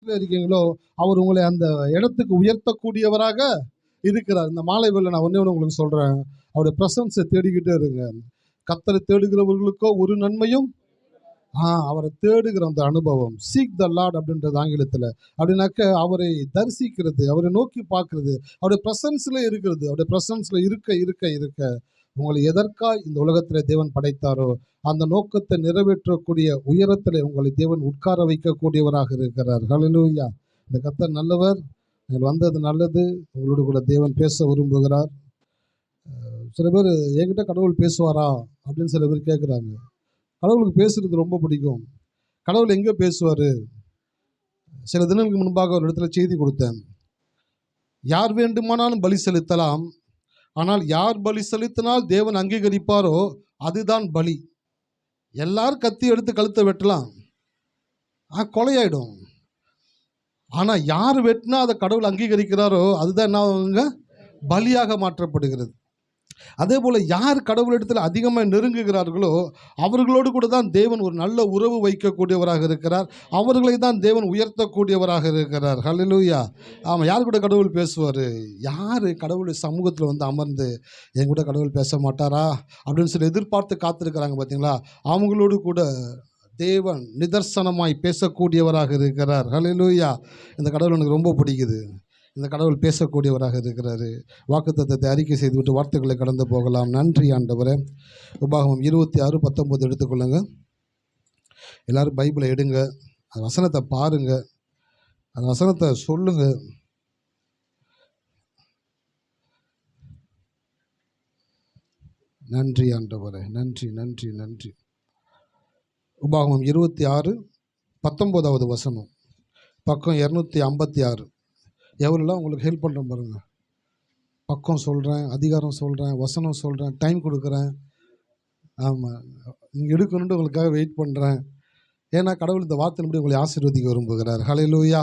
இருக்கீங்களோ அவர் உங்களை அந்த இடத்துக்கு உயர்த்தக்கூடியவராக இருக்கிறார். இந்த மாலை வேளை நான் ஒண்ணே ஒன்று உங்களுக்கு சொல்றேன், அவருடைய பிரசன்ஸை தேடிக்கிட்டே இருங்க. கர்த்தரை தேடுகிறவர்களுக்கோ ஒரு நன்மையும் அவரை தேடுகிற அந்த அனுபவம், சீக் த லார்ட் அப்படின்றது ஆங்கிலத்தில். அப்படின்னாக்க அவரை தரிசிக்கிறது, அவரை நோக்கி பார்க்கறது, அவருடைய பிரசன்ஸ்ல இருக்கிறது. அவருடைய பிரசன்ஸ்ல இருக்க இருக்க இருக்க உங்களை எதற்காக இந்த உலகத்தில் தேவன் படைத்தாரோ அந்த நோக்கத்தை நிறைவேற்றக்கூடிய உயரத்தில் உங்களை தேவன் உட்கார வைக்கக்கூடியவராக இருக்கிறார். ஹல்லேலூயா. இந்த கர்த்தர் நல்லவர், நீங்கள் வந்தது நல்லது. உங்களோடு கூட தேவன் பேச விரும்புகிறார். சில பேர் என்கிட்ட கடவுள் பேசுவாரா அப்படின்னு சில பேர் கேட்குறாங்க. கடவுளுக்கு பேசுறது ரொம்ப பிடிக்கும். கடவுள் எங்கே பேசுவார்? சில தினங்களுக்கு முன்பாக ஒரு இடத்துல செய்தி கொடுத்தேன். யார் வேண்டுமானாலும் பலி செலுத்தலாம், ஆனால் யார் பலி செலுத்தினால் தேவன் அங்கீகரிப்பாரோ அதுதான் பலி. எல்லாரும் கத்தி எடுத்து கழுத்தை வெட்டலாம், கொலையாயிடும். ஆனால் யார் வெட்டினா அதை கடவுள் அங்கீகரிக்கிறாரோ அதுதான் என்ன பலியாக மாற்றப்படுகிறது. அதே போல் யார் கடவுளிடத்தில் அதிகமாக நெருங்குகிறார்களோ அவர்களோடு கூட தான் தேவன் ஒரு நல்ல உறவு வைக்கக்கூடியவராக இருக்கிறார். அவர்களை தான் தேவன் உயர்த்தக்கூடியவராக இருக்கிறார். ஹல்லேலூயா. ஆமாம். யார் கூட கடவுள் பேசுவார்? யார் கடவுள் சமூகத்தில் வந்து அமர்ந்து என் கூட கடவுள் பேச மாட்டாரா அப்படின்னு சொல்லி எதிர்பார்த்து காத்திருக்கிறாங்க பார்த்தீங்களா, அவங்களோடு கூட தேவன் நிதர்சனமாய் பேசக்கூடியவராக இருக்கிறார். ஹல்லேலூயா. இந்த கடவுள் எனக்கு ரொம்ப பிடிக்குது. இந்த கடவுள் பேசக்கூடியவராக இருக்கிறாரு. வாக்குத்தத்தத்தை அறிக்கை செய்துவிட்டு வார்த்தைகளை கடந்து போகலாம். நன்றி ஆண்டவரே. உபாகமம் 26:19 எடுத்துக்கொள்ளுங்க. எல்லாரும் பைபிளை எடுங்க, அந்த வசனத்தை பாருங்க, அந்த வசனத்தை சொல்லுங்க. நன்றி ஆண்டவரே, நன்றி நன்றி நன்றி. உபாகமம் 26:19 வசனம், பக்கம் 256. எவ்வளோலாம் உங்களுக்கு ஹெல்ப் பண்ணுறேன் பாருங்கள். பக்கம் சொல்கிறேன், அதிகாரம் சொல்கிறேன், வசனம் சொல்கிறேன், டைம் கொடுக்குறேன். ஆமாம், நீங்கள் எடுக்கணுன்ட்டு உங்களுக்காக வெயிட் பண்ணுறேன். ஏன்னா கடவுள் இந்த வார்த்தையின்படி உங்களை ஆசீர்வதிக்க விரும்புகிறார். ஹல்லேலூயா.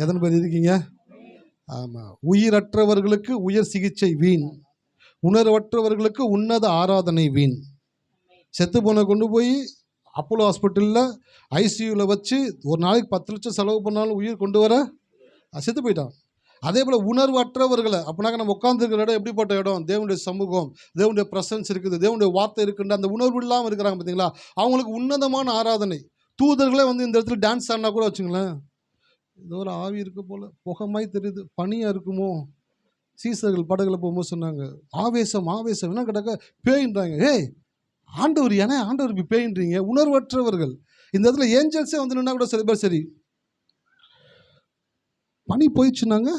எத்தனை பேர் இருக்கீங்க? ஆமாம். உயிரற்றவர்களுக்கு உயர் சிகிச்சை வீண், உணர்வற்றவர்களுக்கு உன்னத ஆராதனை வீண். செத்து போன கொண்டு போய் அப்போலோ ஹாஸ்பிட்டலில் ஐசியூவில் வச்சு ஒரு நாளைக்கு 10 லட்சம் செலவு பண்ணாலும் உயிர் கொண்டு வர செத்து போயிட்டான். அதே போல் உணர்வற்றவர்களை, அப்படின்னாக்க நம்ம உட்காந்துருக்கிற இடம் எப்படிப்பட்ட இடம்? தேவனுடைய சமூகம், தேவனுடைய பிரசன்ஸ் இருக்குது, தேவனுடைய வார்த்தை இருக்குன்ற அந்த உணர்வு இல்லாமல் இருக்கிறாங்க பார்த்தீங்களா, அவங்களுக்கு உன்னதமான ஆராதனை. தூதர்களே வந்து இந்த இடத்துல டான்ஸ் ஆடினா கூட வச்சுங்களேன், ஏதோ ஒரு ஆவி இருக்க போல், புகமாய் தெரியுது, பனியாக இருக்குமோ. சீசர்கள் படகுல போகும்போது சொன்னாங்க, ஆவேசம் ஆவேசம் என்ன கிடக்க பேயின்றாங்க. ஏய் ஆண்டவர், ஏன்னா ஆண்டவர் இப்படி பேயின்றீங்க? உணர்வற்றவர்கள். இந்த இடத்துல ஏஞ்சல்ஸே வந்து நின்னா கூட சில பேர் சரி பனி போயிடுச்சுனாங்க,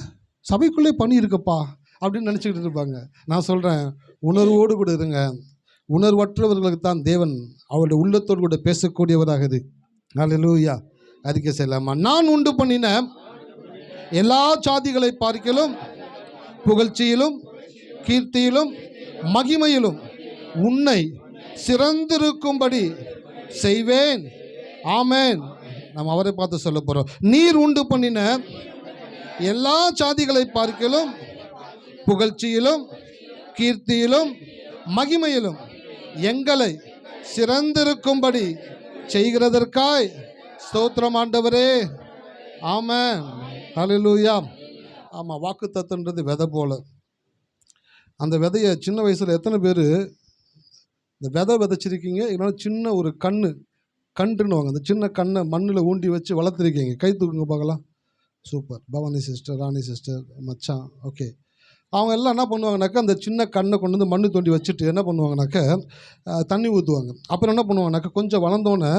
சபைக்குள்ளே பனி இருக்குப்பா அப்படின்னு நினச்சிக்கிட்டு இருப்பாங்க. நான் சொல்கிறேன், உணர்வோடு கூட இருங்க. உணர்வற்றவர்களுக்கு தான் தேவன் அவருடைய உள்ளத்தோடு கூட பேசக்கூடியவராகுது. ஹல்லேலூயா. அறிக்கை செய்யலாமா? நான் உண்டு பண்ணின எல்லா சாதிகளை பார்க்கிலும் புகழ்ச்சியிலும் கீர்த்தியிலும் மகிமையிலும் உன்னை சிறந்திருக்கும்படி செய்வேன். ஆமென். நாம் அவரை பார்த்து சொல்ல போகிறோம். நீர் உண்டு பண்ணின எல்லா சாதிகளை பார்க்கிலும் புகழ்ச்சியிலும் கீர்த்தியிலும் மகிமையிலும் எங்களை சிறந்திருக்கும்படி செய்கிறதற்காய் ஸ்தோத்திரம் ஆண்டவரே. ஆமென். ஹல்லேலூயா. ஆமாம், வாக்குத்தத்தன்றது விதை போல. அந்த விதையை சின்ன வயசில் எத்தனை பேர் இந்த விதை விதைச்சிருக்கீங்க? இல்லைன்னா சின்ன ஒரு கன்றுன்னுவாங்க, அந்த சின்ன கண்ணை மண்ணில் ஊண்டி வச்சு வளர்த்துருக்கீங்க? கை தூக்குங்க பார்க்கலாம். சூப்பர். பவானி சிஸ்டர், ராணி சிஸ்டர், மச்சான். ஓகே. அவங்க எல்லாம் என்ன பண்ணுவாங்கனாக்கா, அந்த சின்ன கண்ணை கொண்டு வந்து மண்ணு தோண்டி வச்சுட்டு என்ன பண்ணுவாங்கனாக்கா தண்ணி ஊற்றுவாங்க. அப்புறம் என்ன பண்ணுவாங்கனாக்கா, கொஞ்சம் வளர்ந்தோன்னே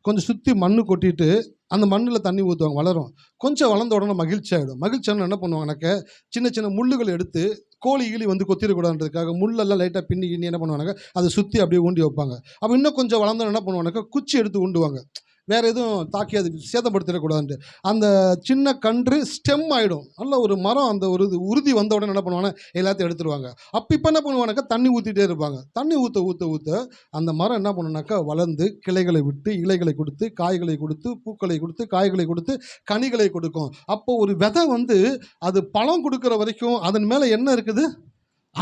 கொஞ்சம் சுற்றி மண்ணு கொட்டிட்டு அந்த மண்ணில் தண்ணி ஊற்றுவாங்க. வளரும். கொஞ்சம் வளர்ந்த உடனே மகிழ்ச்சி ஆகிடும். மகிழ்ச்சியான என்ன பண்ணுவாங்கனாக்கா, சின்ன சின்ன முள்ளுகள் எடுத்து கோழி கீழி வந்து கொத்திடக்கூடாதுன்றதுக்காக முள்ளெல்லாம் லைட்டாக பின்னி என்ன பண்ணுவாங்கனாக்கா அதை சுற்றி அப்படியே ஊண்டி வைப்பாங்க. அப்போ இன்னும் கொஞ்சம் வளர்ந்தோன்னு என்ன பண்ணுவாங்கனாக்கா, குச்சி எடுத்து ஊண்டுவாங்க, வேறு எதுவும் தாக்கி அது சேதப்படுத்திடக்கூடாதுன்ட்டு. அந்த சின்ன கன்று ஸ்டெம் ஆகிடும், நல்ல ஒரு மரம். அந்த ஒரு உறுதி வந்த உடனே என்ன பண்ணுவாங்கன்னா எல்லாத்தையும் எடுத்துருவாங்க. அப்போ இப்போ என்ன பண்ணுவாங்கனாக்கா, தண்ணி ஊற்றிட்டே இருப்பாங்க. தண்ணி ஊற்ற ஊற்ற ஊற்ற அந்த மரம் என்ன பண்ணுனாக்கா வளர்ந்து கிளைகளை விட்டு இலைகளை கொடுத்து காய்களை கொடுத்து பூக்களை கொடுத்து காய்களை கொடுத்து கனிகளை கொடுக்கும். அப்போ ஒரு விதை வந்து அது பழம் கொடுக்குற வரைக்கும் அதன் மேலே என்ன இருக்குது?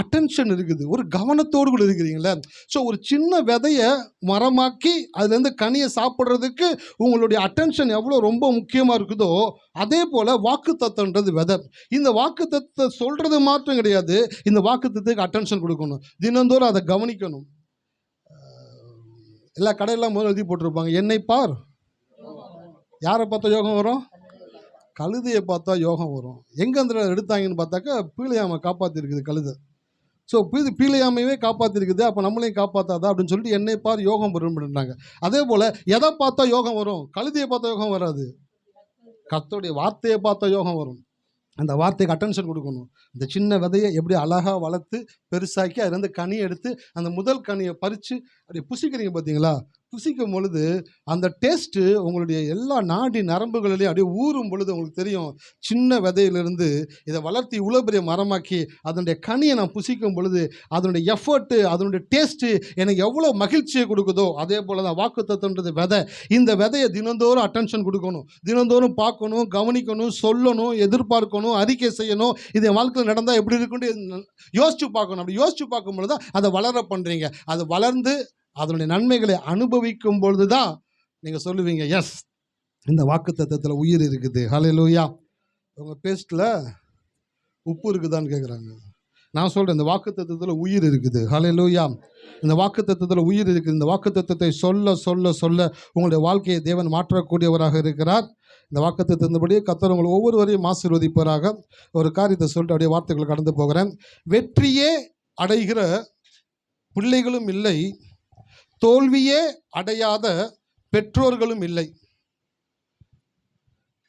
அட்டென்ஷன் இருக்குது, ஒரு கவனத்தோடு கூட இருக்கிறீங்களே. ஸோ ஒரு சின்ன விதையை மரமாக்கி அதுலேருந்து கனியை சாப்பிட்றதுக்கு உங்களுடைய அட்டென்ஷன் எவ்வளோ ரொம்ப முக்கியமாக இருக்குதோ, அதே போல் வாக்குத்தத்தம்ன்றது விதை. இந்த வாக்குத்தத்தை சொல்கிறது மாத்திரம் கிடையாது, இந்த வாக்குத்தத்துக்கு அட்டென்ஷன் கொடுக்கணும், தினந்தோறும் அதை கவனிக்கணும். எல்லா கடையெல்லாம் முதல்ல எழுதி போட்டிருப்பாங்க, என்னை பார். யாரை பார்த்தா யோகம் வரும்? கழுதையை பார்த்தா யோகம் வரும். எங்கே அந்த எடுத்தாங்கன்னு பார்த்தாக்கா பீலையாமை காப்பாற்றிருக்குது கழுதை. ஸோ பீலையாமையே காப்பாற்றிருக்குது, அப்போ நம்மளையும் காப்பாற்றாதா அப்படின்னு சொல்லிட்டு என்னை பார் யோகம் வரும்ன்றாங்க. அதே போல் எதை பார்த்தா யோகம் வரும்? கழுதையை பார்த்தா யோகம் வராது, கர்த்தருடைய வார்த்தையை பார்த்தா யோகம் வரும். அந்த வார்த்தைக்கு அட்டென்ஷன் கொடுக்கணும். இந்த சின்ன விதையை எப்படி அழகாக வளர்த்து பெருசாக்கி அதுலேருந்து கனியை எடுத்து அந்த முதல் கனியை பறித்து அப்படி புசிக்கிறீங்க பார்த்தீங்களா? புசிக்கும் பொழுது அந்த டேஸ்ட்டு உங்களுடைய எல்லா நாடி நரம்புகளிலையும் அப்படியே ஊறும் பொழுது உங்களுக்கு தெரியும், சின்ன விதையிலிருந்து இதை வளர்த்தி இவ்வளோ பெரிய மரமாக்கி அதனுடைய கனியை நான் புசிக்கும் பொழுது அதனுடைய எஃபர்ட்டு, அதனுடைய டேஸ்ட்டு எனக்கு எவ்வளோ மகிழ்ச்சியை கொடுக்குதோ, அதே போல் தான் வாக்குத்தத்தம்ன்றது விதை. இந்த விதையை தினந்தோறும் அட்டென்ஷன் கொடுக்கணும், தினந்தோறும் பார்க்கணும், கவனிக்கணும், சொல்லணும், எதிர்பார்க்கணும், அறிக்கை செய்யணும். இது என் வாழ்க்கையில் நடந்தால் எப்படி இருக்குன்னு யோசித்து பார்க்கணும். அப்படி யோசித்து பார்க்கும் பொழுது தான் அதை வளர பண்ணுறீங்க. அது வளர்ந்து அதனுடைய நன்மைகளை அனுபவிக்கும் பொழுது தான் நீங்கள் சொல்லுவீங்க, எஸ், இந்த வாக்குத்தத்தத்தில் உயிர் இருக்குது. ஹல்லேலூயா. உங்கள் பேஸ்ட்டில் உப்பு இருக்குதான்னு கேட்குறாங்க. நான் சொல்கிறேன், இந்த வாக்குத்தத்தத்தில் உயிர் இருக்குது. ஹல்லேலூயா. இந்த வாக்குத்தத்தத்தில் உயிர் இருக்குது. இந்த வாக்குத்தத்தத்தை சொல்ல சொல்ல சொல்ல உங்களுடைய வாழ்க்கையை தேவன் மாற்றக்கூடியவராக இருக்கிறார். இந்த வாக்குத்தத்தத்தின்படியே கர்த்தர் உங்களை ஒவ்வொருவரையும் ஆசீர்வதிப்பவராக. ஒரு காரியத்தை சொல்லிட்டு அப்படியே வார்த்தைகளை கடந்து போகிறேன். வெற்றியே அடைகிற பிள்ளைகளும் இல்லை, தோல்வியே அடையாத பெற்றோர்களும் இல்லை.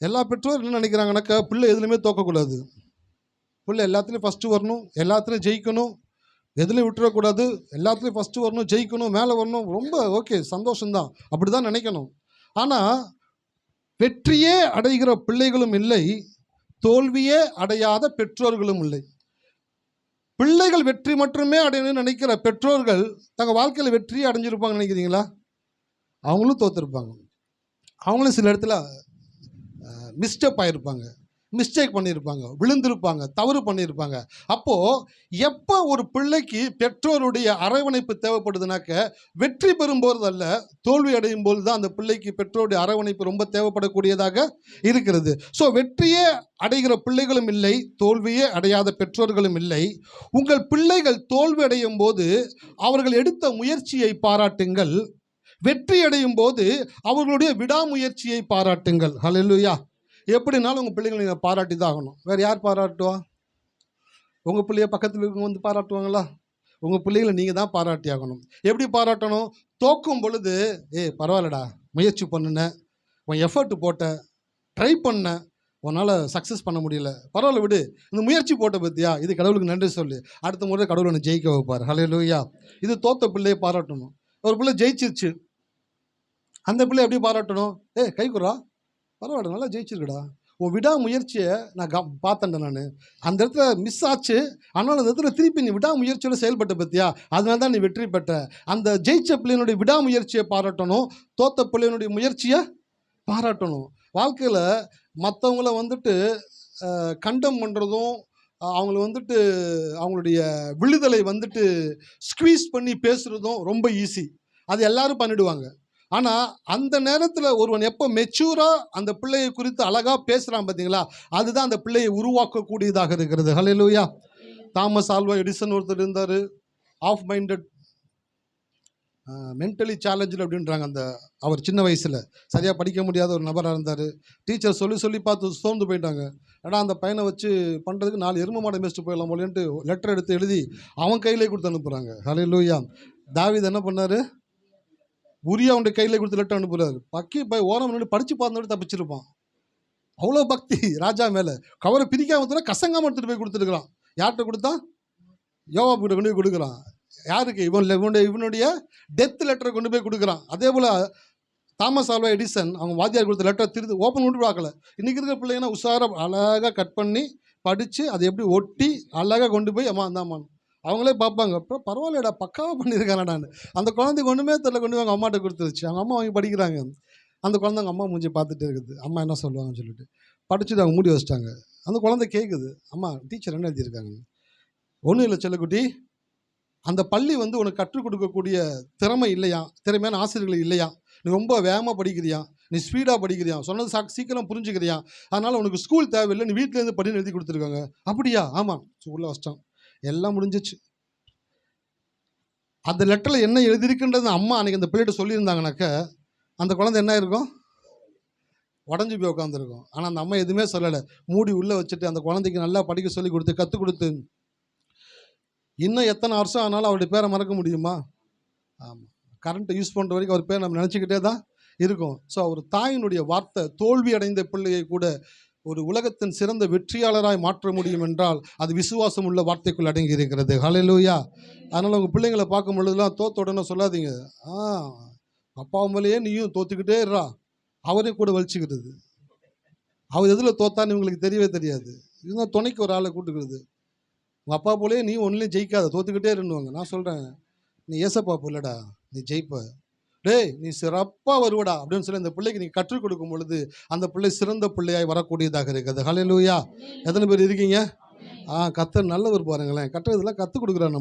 எல்லா பெற்றோரும் என்ன நினைக்கிறாங்கன்னாக்கா, பிள்ளை எதுலையுமே தோக்கக்கூடாது, பிள்ளை எல்லாத்துலேயும் ஃபஸ்ட்டு வரணும், எல்லாத்துலேயும் ஜெயிக்கணும், எதுலையும் விட்டுறக்கூடாது, எல்லாத்துலேயும் ஃபஸ்ட்டு வரணும், ஜெயிக்கணும், மேலே வரணும். ரொம்ப ஓகே, சந்தோஷம்தான், அப்படி தான் நினைக்கணும். ஆனால் வெற்றியே அடைகிற பிள்ளைகளும் இல்லை, தோல்வியே அடையாத பெற்றோர்களும் இல்லை. பிள்ளைகள் வெற்றி மட்டுமே அடையணும்னு நினைக்கிற பெற்றோர்கள் தங்கள் வாழ்க்கையில் வெற்றியே அடைஞ்சிருப்பாங்கன்னு நினைக்கிறீங்களா? அவங்களும் தோற்றுருப்பாங்க, அவங்களும் சில இடத்துல மிஸ்டேக் ஆகிருப்பாங்க, மிஸ்டேக் பண்ணியிருப்பாங்க, விழுந்திருப்பாங்க, தவறு பண்ணியிருப்பாங்க. அப்போது எப்போ ஒரு பிள்ளைக்கு பெற்றோருடைய அரவணைப்பு தேவைப்படுதுனாக்க, வெற்றி பெறும்போது அல்ல, தோல்வி அடையும் போது தான் அந்த பிள்ளைக்கு பெற்றோருடைய அரவணைப்பு ரொம்ப தேவைப்படக்கூடியதாக இருக்கிறது. ஸோ வெற்றியே அடைகிற பிள்ளைகளும் இல்லை, தோல்வியே அடையாத பெற்றோர்களும் இல்லை. உங்கள் பிள்ளைகள் தோல்வி அடையும் போது அவர்கள் எடுத்த முயற்சியை பாராட்டுங்கள், வெற்றி அடையும் போது அவர்களுடைய விடாமுயற்சியை பாராட்டுங்கள். ஹல்லேலூயா. எப்படினாலும் உங்கள் பிள்ளைங்களை நீங்கள் பாராட்டி தான் ஆகணும். வேறு யார் பாராட்டுவா? உங்கள் பிள்ளைய பக்கத்தில் இருக்கவங்க வந்து பாராட்டுவாங்களா? உங்கள் பிள்ளைகளை நீங்கள் தான் பாராட்டி ஆகணும். எப்படி பாராட்டணும்? தோக்கும் பொழுது, பரவாயில்லடா, முயற்சி பண்ணுன, உன் எஃபர்ட் போட்ட, ட்ரை பண்ண, உன்னால் சக்ஸஸ் பண்ண முடியல, பரவாயில்ல விடு, இந்த முயற்சி போட்ட பற்றியா, இது கடவுளுக்கு நன்றி சொல்லு, அடுத்த முறை கடவுள் ஒன்று ஜெயிக்க வைப்பார். ஹல்லேலூயா. இது தோத்த பிள்ளையை பாராட்டணும். ஒரு பிள்ளை ஜெயிச்சிருச்சு, அந்த பிள்ளை எப்படி பாராட்டணும்? கை குறா, பரவாயில்ல, நல்லா ஜெயிச்சிருக்குடா, உன் விடாமுயற்சியை நான் பார்த்தேன்டா, நான் அந்த இடத்துல மிஸ் ஆச்சு, ஆனால் அந்த இடத்துல திருப்பி நீ விடாமுயற்சியோட செயல்பட்ட பற்றியா, அதனால தான் நீ வெற்றி பெற்ற. அந்த ஜெயிச்ச பிள்ளையினுடைய விடாமுயற்சியை பாராட்டணும், தோத்த பிள்ளையினுடைய முயற்சியை பாராட்டணும். வாழ்க்கையில் மற்றவங்கள வந்துட்டு கண்டம் பண்ணுறதும், அவங்கள வந்துட்டு அவங்களுடைய விழுதலை வந்துட்டு ஸ்குவீஸ் பண்ணி பேசுகிறதும் ரொம்ப ஈஸி, அது எல்லாரும் பண்ணிடுவாங்க. ஆனால் அந்த நேரத்தில் ஒருவன் எப்போ மெச்சூராக அந்த பிள்ளையை குறித்து அழகாக பேசுகிறான் பார்த்தீங்களா, அதுதான் அந்த பிள்ளையை உருவாக்கக்கூடியதாக இருக்கிறது. ஹல்லேலூயா. தாமஸ் ஆல்வா எடிசன் ஒருத்தர் இருந்தார், ஆஃப் மைண்டட், மென்டலி சேலஞ்சு அப்படின்றாங்க. அவர் சின்ன வயசில் சரியாக படிக்க முடியாத ஒரு நபராக இருந்தார். டீச்சர் சொல்லி பார்த்து சோர்ந்து போயிட்டாங்க. ஏன்னா அந்த பையனை வச்சு பண்ணுறதுக்கு 4 எருமை மாடை மேய்ச்சிட்டு போயிடலாம் போலேன்ட்டு லெட்டர் எடுத்து எழுதி அவன் கையிலே கொடுத்து அனுப்புகிறாங்க. ஹல்லேலூயா. தாவீது என்ன பண்ணார்? உரியா அவனுடைய கையில் கொடுத்து லெட்டர் அனுப்புகிறாரு. பக்கி போய் ஓரம் நின்று படித்து பார்த்து தப்பிச்சிருப்பான். அவ்வளோ பக்தி ராஜா மேலே. கவரை பிரிக்காம கசங்காமல் எடுத்துகிட்டு போய் கொடுத்துருக்குறான். யார்கிட்ட கொடுத்தான்? யோவாப் கிட்ட கொண்டு போய் கொடுக்குறான். யாருக்கு? இவனுடைய டெத் லெட்டரை கொண்டு போய் கொடுக்குறான். அதே போல் தாமஸ் ஆல்வா எடிசன் அவங்க வாத்தியார் கொடுத்த லெட்டரை திருத்து ஓப்பன் பண்ணி பார்க்கல. இன்றைக்கி இருக்கிற பிள்ளைங்கன்னா உஷாராக அழகாக கட் பண்ணி படித்து அதை எப்படி ஒட்டி அழகாக கொண்டு போய் அம்மா அவங்களே பார்ப்பாங்க. அப்புறம் பரவாயில்லடா, பக்காவாக பண்ணியிருக்கானே. நான் அந்த குழந்தைக்கு ஒன்றுமே தெரியல, கொண்டு போய் அவங்க அம்மாட்ட கொடுத்துருச்சு. அவங்க அம்மா வாங்கி படிக்கிறாங்க. அந்த குழந்தை அவங்க அம்மா மூஞ்சி பார்த்துட்டு இருக்குது, அம்மா என்ன சொல்லுவாங்கன்னு சொல்லிட்டு படிச்சுட்டு அவங்க மூடி வச்சிட்டாங்க. அந்த குழந்தை கேட்குது, அம்மா டீச்சர் என்ன எழுதியிருக்காங்க? ஒன்றும் இல்லை செல்லக்குட்டி, அந்த பள்ளி வந்து உனக்கு கற்றுக் கொடுக்கக்கூடிய திறமை இல்லையா, திறமையான ஆசிரியர்கள் இல்லையா, நீ ரொம்ப வேகமாக படிக்கிறியா, நீ ஸ்பீடாக படிக்கிறியா, சொன்னது சீக்கிரம் புரிஞ்சுக்கிறியா, அதனால் உனக்கு ஸ்கூல் தேவையில்லை, நீ வீட்டிலேருந்து படின்னு எழுதி கொடுத்துருக்காங்க. அப்படியா? ஆமாம், ஸ்கூலில் வச்சிட்டான், எல்லாம் முடிஞ்சிச்சு. அந்த லெட்டரில் என்ன எழுதியிருக்குன்றது அம்மா அன்றைக்கி அந்த பிள்ளைகிட்ட சொல்லியிருந்தாங்கனாக்க அந்த குழந்தை என்ன இருக்கும், உடஞ்சி போய் உட்காந்துருக்கும். ஆனால் அந்த அம்மா எதுவுமே சொல்லலை, மூடி உள்ளே வச்சுட்டு அந்த குழந்தைக்கு நல்லா படிக்க சொல்லி கொடுத்து கற்றுக் கொடுத்து, இன்னும் எத்தனை வருஷம் ஆனாலும் அவருடைய பேரை மறக்க முடியுமா? ஆமாம், கரண்ட்டை யூஸ் பண்ணுற வரைக்கும் அவர் பேர் நம்ம நினச்சிக்கிட்டே தான் இருக்கும். ஸோ அவர் தாயினுடைய வார்த்தை தோல்வி அடைந்த பிள்ளையை கூட ஒரு உலகத்தின் சிறந்த வெற்றியாளராய் மாற்ற முடியும் என்றால் அது விசுவாசம் உள்ள வார்த்தைக்குள் அடங்கி இருக்கிறது. ஹல்லேலூயா. அதனால் உங்கள் பிள்ளைங்களை பார்க்கும் பொழுதுலாம் தோத்த உடனே சொல்லாதீங்க, அப்பா அம்மாலேயே நீயும் தோத்துக்கிட்டே இருறா, அவரையும் கூட வலிச்சுக்கிறது. அவர் எதில் தோத்தான்னு இவங்களுக்கு தெரியவே தெரியாது. இதுதான் துணைக்கு ஒரு ஆளை கூட்டுக்கிறது. உங்கள் அப்பா போலே நீ ஒன்றுலையும் ஜெயிக்காத, தோத்துக்கிட்டே இருந்துவாங்க. நான் சொல்கிறேன், நீ ஏசப்பா போலடா, நீ ஜெயிப்ப, டேய் நீ சிறப்பாக வருவடா அப்படின்னு சொல்லி அந்த பிள்ளைக்கு நீ கற்றுக் கொடுக்கும் பொழுது அந்த பிள்ளை சிறந்த பிள்ளையாய் வரக்கூடியதாக இருக்குது. ஹல்லேலூயா. எத்தனை பேர் இருக்கீங்க? கர்த்தர் நல்லவர் பாருங்களேன். கற்றுறதெல்லாம் கற்றுக் கொடுக்குறார்,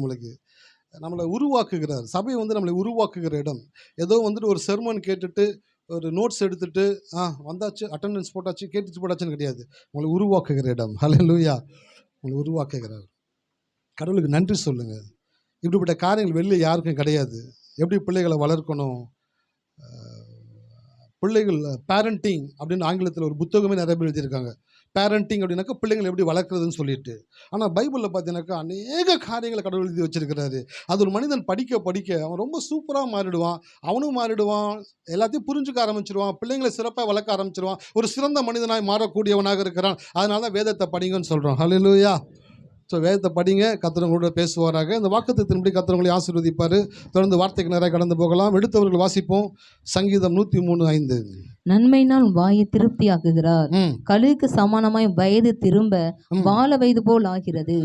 நம்மளை உருவாக்குகிறார். சபை வந்து நம்மளை உருவாக்குகிற இடம். ஏதோ வந்துட்டு ஒரு செர்மன் கேட்டுட்டு ஒரு நோட்ஸ் எடுத்துட்டு வந்தாச்சு, அட்டெண்டன்ஸ் போட்டாச்சு, கேட்டுச்சு போட்டாச்சுன்னு கிடையாது. உங்களை உருவாக்குகிற இடம். ஹல்லேலூயா. உங்களை உருவாக்குகிறார். கடவுளுக்கு நன்றி சொல்லுங்கள். இப்படிப்பட்ட காரியங்கள் வெளியே யாருக்கும் கிடையாது. எப்படி பிள்ளைகளை வளர்க்கணும், பிள்ளைகள் பேரண்டிங் அப்படின்னு ஆங்கிலத்தில் ஒரு புத்தகமே நிறைய பேர் எழுதியிருக்காங்க. பேரண்டிங் அப்படின்னாக்கா பிள்ளைங்களை எப்படி வளர்க்குறதுன்னு சொல்லிட்டு. ஆனால் பைபிளில் பார்த்தீங்கன்னாக்கா அநேக காரியங்களை கடவுள் எழுதி வச்சிருக்கிறாரு. அது ஒரு மனிதன் படிக்க படிக்க அவன் ரொம்ப சூப்பராக மாறிடுவான், அவனும் மாறிடுவான், எல்லாத்தையும் புரிஞ்சுக்க ஆரம்பிச்சிடுவான், பிள்ளைங்களை சிறப்பாக வளர்க்க ஆரம்பிச்சிடுவான், ஒரு சிறந்த மனிதனாய் மாறக்கூடியவனாக இருக்கிறான். அதனால தான் வேதத்தை படிங்கன்னு சொல்கிறோம். ஹல்லேலூயா. ஸோ வேதத்தை படிங்க, கர்த்தர் பேசுவாராக. இந்த வாக்குத்தத்தத்தின்படி கர்த்தர் உங்களை ஆசீர்வதிப்பார். தொடர்ந்து வார்த்தைக்கு நிறைய கடந்து போகலாம். எடுத்தவர்கள் வாசிப்போம். சங்கீதம் 103:5. நன்மையினால் வாயை திருப்தியாக்குகிறார், கழுகுக்கு சமானமாய் வயது திரும்ப வாழ வயது போல் ஆகிறது.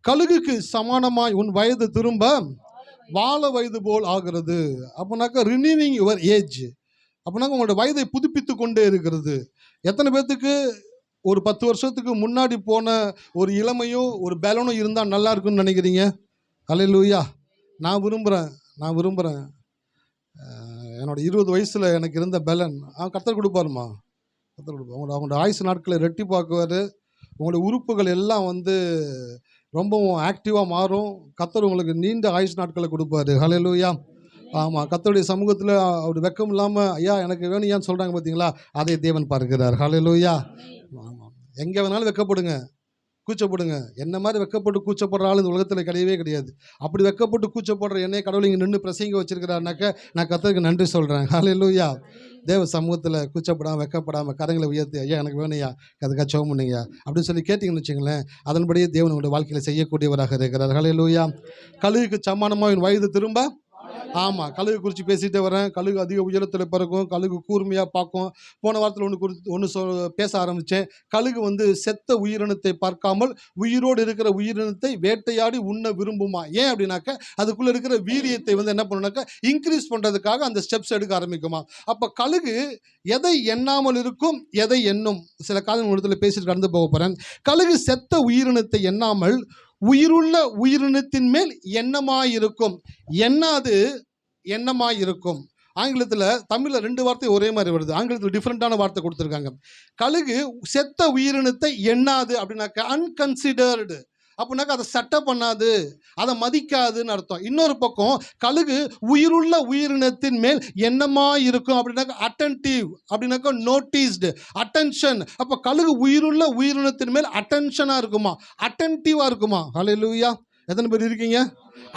கழுகுக்கு சமானமாய் உன் வயது திரும்ப வாழ வயது போல் ஆகிறது. அப்படின்னாக்கா ரினியூவிங் யுவர் ஏஜ், அப்படின்னாக்கா உங்களோட வயதை புதுப்பித்து கொண்டே இருக்கிறது. எத்தனை பேர்த்துக்கு ஒரு 10 வருஷத்துக்கு முன்னாடி போன ஒரு இளமையோ ஒரு பேலனோ இருந்தால் நல்லா இருக்குன்னு நினைக்கிறீங்க? ஹல்லேலூயா. நான் விரும்புகிறேன் என்னோட 20 வயசில் எனக்கு இருந்த பேலன் கர்த்தர் கொடுப்பாருமா, கர்த்தர் கொடுப்பார். அவங்களோட ஆயுசு நாட்களை ரெட்டிப்பாக்குவார். உங்களுடைய உறுப்புகள் எல்லாம் வந்து ரொம்பவும் ஆக்டிவாக மாறும். கர்த்தர் உங்களுக்கு நீண்ட ஆயுசு நாட்களை கொடுப்பாரு. ஹல்லேலூயா. ஆமாம், கர்த்தருடைய சமூகத்தில் அவர் வெக்கம் இல்லாமல் ஐயா எனக்கு வேணும் ஏன்னு சொல்கிறாங்க பார்த்தீங்களா, அதை தேவன் பார்க்கிறார். ஹல்லேலூயா. ஆமாம், எங்கே வேணாலும் வெக்கப்படுங்க, கூச்சப்படுங்க. என்ன மாதிரி வெக்கப்பட்டு கூச்சப்படுற ஆள் இந்த உலகத்தில் கிடையவே கிடையாது. அப்படி வெக்கப்பட்டு கூச்சப்படுற என்னை கடவுள் இங்கே நின்று பிரசங்க வச்சிருக்கிறாருனாக்க நான் கர்த்தருக்கு நன்றி சொல்கிறேன். ஹல்லேலூயா. தேவ சமூகத்தில் கூச்சப்படாமல் வெக்கப்படாமல் கரங்களை உயர்த்தி ஐயா எனக்கு வேணுயா, அதுக்காக ஜெபம் பண்ணுங்க அப்படின்னு சொல்லி கேட்டிங்கன்னு வச்சுங்களேன், அதன்படியே தேவன் உங்களுடைய வாழ்க்கையில் செய்யக்கூடியவராக இருக்கிறார். ஹல்லேலூயா. கழுகுக்கு சமானமாக வயது திரும்ப. ஆமாம், கழுகு குறித்து பேசிகிட்டே வரேன். கழுகு அதிக உயரத்தில் பிறக்கும், கழுகு கூர்மையாக பார்க்கும். போன வாரத்தில் ஒன்று பேச ஆரம்பித்தேன். கழுகு வந்து செத்த உயிரினத்தை பார்க்காமல் உயிரோடு இருக்கிற உயிரினத்தை வேட்டையாடி உண்ண விரும்புமா. ஏன் அப்படின்னாக்க அதுக்குள்ளே இருக்கிற வீரியத்தை வந்து என்ன பண்ணுனாக்கா இன்க்ரீஸ் பண்ணுறதுக்காக அந்த ஸ்டெப்ஸ் எடுக்க ஆரம்பிக்குமா. அப்போ கழுகு எதை எண்ணாமல் இருக்கும், எதை எண்ணும். சில காலம் ஒரு இடத்துல பேசிட்டு கடந்து போக போகிறேன். கழுகு செத்த உயிரினத்தை எண்ணாமல் உயிருள்ள உயிரினத்தின் மேல் எண்ணமாயிருக்கும். எண்ணாது எண்ணமாயிருக்கும். ஆங்கிலத்தில் தமிழில் 2 வார்த்தை ஒரே மாதிரி வருது, ஆங்கிலத்தில் டிஃப்ரெண்ட்டான வார்த்தை கொடுத்துருக்காங்க. கழுகு செத்த உயிரினத்தை எண்ணாது அப்படின்னாக்கா அன்கன்சிடர்டு, அப்படின்னாக்கா அதை சட்டை பண்ணாது, அதை மதிக்காதுன்னு அர்த்தம். இன்னொரு பக்கம் கழுகு உயிருள்ள உயிரினத்தின் மேல் எண்ணமாக இருக்கும் அப்படின்னாக்கா அட்டென்டிவ், அப்படின்னாக்கா நோட்டீஸ்டு, அட்டென்ஷன். அப்போ கழுகு உயிருள்ள உயிரினத்தின் மேல் அட்டென்ஷனாக இருக்குமா, அட்டென்டிவாக இருக்குமா. ஹல்லேலூயா. எத்தனை பேர் இருக்கீங்க?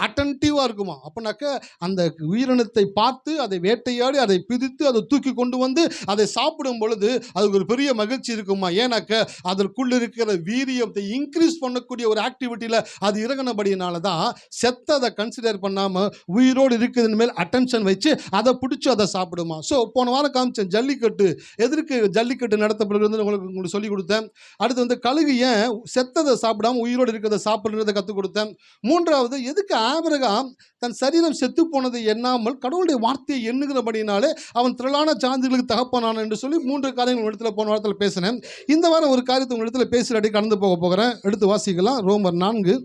அட்டென்டிவாக இருக்குமா. அப்படின்னாக்க அந்த உயிரினத்தை பார்த்து அதை வேட்டையாடி அதை பிதித்து அதை தூக்கி கொண்டு வந்து அதை சாப்பிடும் பொழுது அதுக்கு ஒரு பெரிய மகிழ்ச்சி இருக்குமா. ஏன்னாக்க அதற்குள்ள இருக்கிற வீரியத்தை இன்க்ரீஸ் பண்ணக்கூடிய ஒரு ஆக்டிவிட்டியில் அது இறங்கினபடியினால தான் செத்ததை கன்சிடர் பண்ணாமல் உயிரோடு இருக்கிறது மேல் அட்டென்ஷன் வச்சு அதை பிடிச்சி அதை சாப்பிடுமா. ஸோ போன வாரம் காமிச்சேன் ஜல்லிக்கட்டு, எதற்கு ஜல்லிக்கட்டு நடத்தப்படுகிறது உங்களுக்கு சொல்லிக் கொடுத்தேன். அடுத்து வந்து கழுகு ஏன் செத்ததை சாப்பிடாமல் உயிரோடு இருக்கிறத சாப்பிடுறதை கற்றுக் கொடுத்தேன். மூன்றாவது, எதுக்கு ஆபிரகாம் தன் சரீரம் செத்து போனதை எண்ணாமல் கடவுளுடைய வார்த்தையை எண்ணுகிறபடினாலே அவன் திரளான சான்றுகளுக்கு தகப்பனான் என்று சொல்லி 3 காரியங்கள் இடத்துல போன வாரத்தில் பேசினேன். இந்த வாரம் ஒரு காரியத்தை உங்கள் இடத்துல பேசுகிறடி கடந்து போகிறேன். எடுத்து வாசிக்கலாம். ரோமர் 4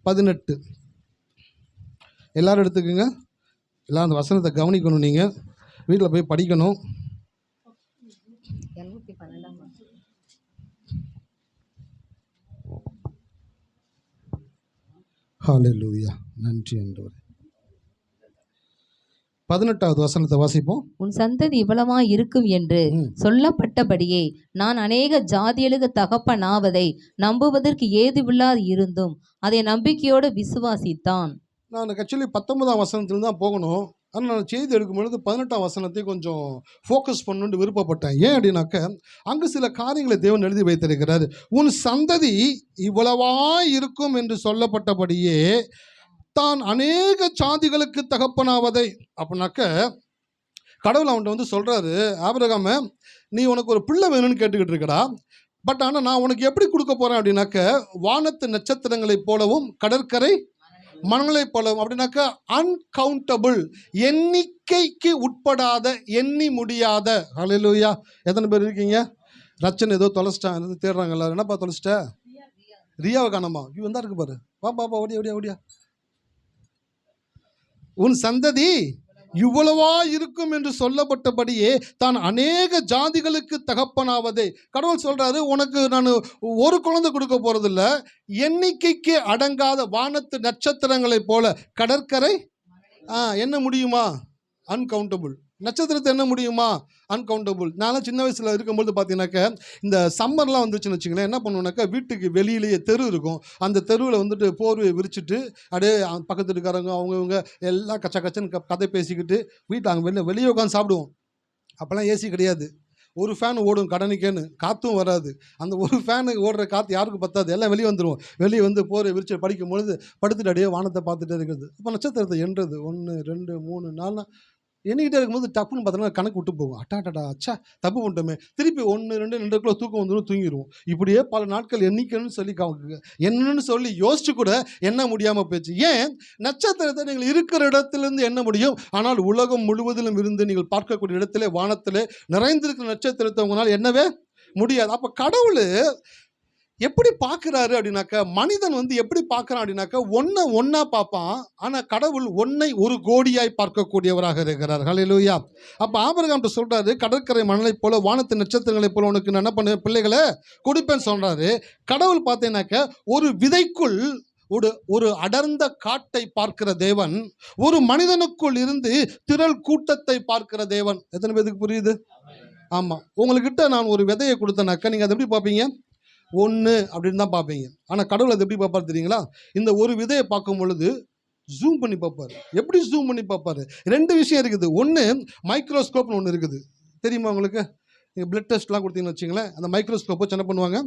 18. எல்லாரும் எடுத்துக்கோங்க. எல்லாம் அந்த வசனத்தை கவனிக்கணும். நீங்கள் வீட்டில் போய் படிக்கணும். ஹல்லேலூயா, நன்றி ஆண்டவரே. 18வது வசனத்தை வாசிப்போம். உன் சந்ததி இவ்வளவாய் இருக்கும் என்று சொல்லப்பட்டபடியே நான் அநேக ஜாதிகளுக்கு தகப்பனாவதை நம்புவதற்கு ஏதுவில்லாது இருந்தும் அதை நம்பிக்கையோடு விசுவாசித்தான். நான் ஆக்சுவலி 19ஆம் வசனத்துல தான் போகணும். ஆனால் நான் செய்தி எடுக்கும் பொழுது 18ஆம் வசனத்தை கொஞ்சம் ஃபோக்கஸ் பண்ணணுன்னு விருப்பப்பட்டேன். ஏன் அப்படின்னாக்க, அங்கு சில காரியங்களை தேவன் எழுதி வைத்திருக்கிறார். உன் சந்ததி இவ்வளவா இருக்கும் என்று சொல்லப்பட்டபடியே தான் அநேக சாதிகளுக்கு தகப்பனாவதை. அப்படின்னாக்க கடவுள் அவன்கிட்ட வந்து சொல்கிறாரு, ஆபிரகாம நீ உனக்கு ஒரு பிள்ளை வேணும்னு கேட்டுக்கிட்டு இருக்கடா. பட் ஆனால் நான் உனக்கு எப்படி கொடுக்க போகிறேன் அப்படின்னாக்க, வானத்து நட்சத்திரங்களைப் போலவும் கடற்கரை மணலை போலவும். அப்படின்னாக்க அன்கவுண்டபிள், எண்ணிக்கைக்கு உட்படாத, எண்ணி முடியாத. ஹல்லேலூயா. எத்தனை பேர் இருக்கீங்க? ரச்சன் ஏதோ தொலைச்சிட்டான், எதாவது தேடுறாங்க எல்லாரும். என்னப்பா தொலைச்சிட்ட? ரியாவை காணாமா? இவன் தான் இருக்கு பாரு. வா பாப்பா, ஓடியா ஓடியா ஓடியா. உன் சந்ததி இவ்வளவா இருக்கும் என்று சொல்லப்பட்டபடியே தான் அநேக ஜாதிகளுக்கு தகப்பனாவதே. கடவுள் சொல்றாரு, உனக்கு நான் ஒரு குழந்தை கொடுக்க போறதில்ல, எண்ணிக்கைக்கு அடங்காத வானத்து நட்சத்திரங்களைப் போல கடற்கரை என்ன முடியுமா? அன்கவுண்டபிள். நட்சத்திரத்தை என்ன முடியுமா? அன்கவுண்டபிள். நான்லாம் சின்ன வயசில் இருக்கும்போது பார்த்தீங்கன்னாக்க, இந்த சம்மர்லாம் வந்துச்சுன்னு வச்சுங்களேன், என்ன பண்ணுவோன்னாக்கா, வீட்டுக்கு வெளியிலேயே தெரு இருக்கும். அந்த தெருவில் வந்துட்டு போர்வையை விரிச்சிட்டு அப்படியே பக்கத்து வீட்டுக்காரங்க அவங்கவுங்க எல்லாம் கச்சா கச்சன்னு கதை பேசிக்கிட்டு வீட்டில் அங்கே வெளியே உட்காந்து சாப்பிடுவோம். அப்போல்லாம் ஏசி கிடையாது. ஒரு ஃபேன் ஓடும் கடனுக்கேன்னு, காற்றும் வராது. அந்த ஒரு ஃபேனுக்கு ஓடுற காற்று யாருக்கு பத்தாது, எல்லாம் வெளியே வந்துடுவோம். வெளியே வந்து போர்வை விரிச்சு படிக்கும் பொழுது படுத்துட்டு அப்படியே வானத்தை பார்த்துட்டே இருக்கிறது. இப்போ நட்சத்திரத்தை எண்ணுறது 1 2 3 4 எண்ணிக்கிட்டே இருக்கும்போது டப்புன்னு பார்த்தோன்னா கணக்கு விட்டு போகும். அட்டாட்டா அச்சா தப்பு பண்ணிட்டோமே. திருப்பி 1 2 2 தூக்கம் வந்துடும், தூங்கிடுவோம். இப்படியே பல நாட்கள் எண்ணிக்கணும்னு சொல்லி என்னன்னு சொல்லி யோசிச்சு கூட எண்ண முடியாமல் போயிடுச்சு. ஏன்? நட்சத்திரத்தை நீங்கள் இருக்கிற இடத்திலிருந்து எண்ண முடியும், ஆனால் உலகம் முழுவதிலும் இருந்து நீங்கள் பார்க்கக்கூடிய இடத்திலே வானத்திலே நிறைந்திருக்கிற நட்சத்திரத்தை உங்களால் எண்ணவே முடியாது. அப்போ கடவுள் எப்படி பார்க்குறாரு அப்படின்னாக்கா, மனிதன் வந்து எப்படி பார்க்குறான் அப்படின்னாக்கா, ஒன்றா பார்ப்பான். ஆனால் கடவுள் ஒன்றை ஒரு கோடியாய் பார்க்கக்கூடியவராக இருக்கிறார். ஹல்லேலூயா. அப்போ ஆபிரகாம்கிட்ட சொல்கிறாரு, கடற்கரை மணலைப் போல வானத்து நட்சத்திரங்களைப் போல உனக்கு நான் என்ன பண்ண பிள்ளைகளை கொடுப்பேன்னு சொல்கிறாரு. கடவுள் பார்த்தீங்கன்னாக்கா, ஒரு விதைக்குள் ஒரு அடர்ந்த காட்டை பார்க்கிற தேவன், ஒரு மனிதனுக்குள் இருந்து திரள் கூட்டத்தை பார்க்கிற தேவன். எத்தனை பேருக்கு புரியுது? ஆமாம். உங்கள்கிட்ட நான் ஒரு விதையை கொடுத்தேனாக்கா, நீங்கள் அதை எப்படி பார்ப்பீங்க? 1 அப்படின்னு தான் பார்ப்பீங்க. ஆனால் கடவுள் அதை எப்படி பார்ப்பார் தெரியுங்களா? இந்த ஒரு விதையை பார்க்கும் பொழுது ஜூம் பண்ணி பார்ப்பார். எப்படி ஜூம் பண்ணி பார்ப்பார்? 2 விஷயம் இருக்குது. ஒன்று, மைக்ரோஸ்கோப்னு ஒன்று இருக்குது. தெரியுமா உங்களுக்கு? நீங்கள் பிளட் டெஸ்ட்லாம் கொடுத்தீங்கன்னு வச்சிங்களேன், அந்த மைக்ரோஸ்கோப் வச்சு என்ன பண்ணுவாங்க,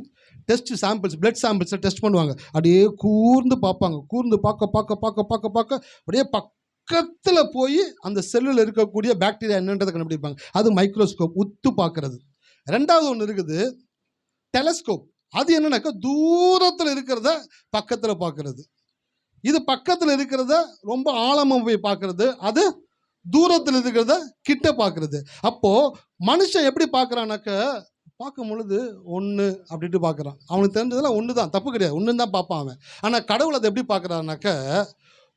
டெஸ்ட் சாம்பிள்ஸ், பிளட் சாம்பிள்ஸை டெஸ்ட் பண்ணுவாங்க. அப்படியே கூர்ந்து பார்ப்பாங்க. கூர்ந்து பார்க்க அப்படியே பக்கத்தில் போய் அந்த செல்லில் இருக்கக்கூடிய பாக்டீரியா என்னன்றதை கண்டுபிடிப்பாங்க. அது மைக்ரோஸ்கோப், உத்து பார்க்கறது. 2வது ஒன்று இருக்குது, டெலஸ்கோப். அது என்னன்னாக்கா, தூரத்தில் இருக்கிறத பக்கத்தில் பார்க்கறது. இது பக்கத்தில் இருக்கிறத ரொம்ப ஆழமாக போய் பார்க்கறது, அது தூரத்தில் இருக்கிறத கிட்ட பார்க்கறது. அப்போ மனுஷன் எப்படி பார்க்குறான்னாக்க, பார்க்கும் பொழுது 1 அப்படின்ட்டு பார்க்குறான். அவனுக்கு தெரிஞ்சதெல்லாம் 1 தான், தப்பு கிடையாது, 1 தான் பார்ப்பான் அவன். ஆனால் கடவுள் அதை எப்படி பார்க்குறாருனாக்க,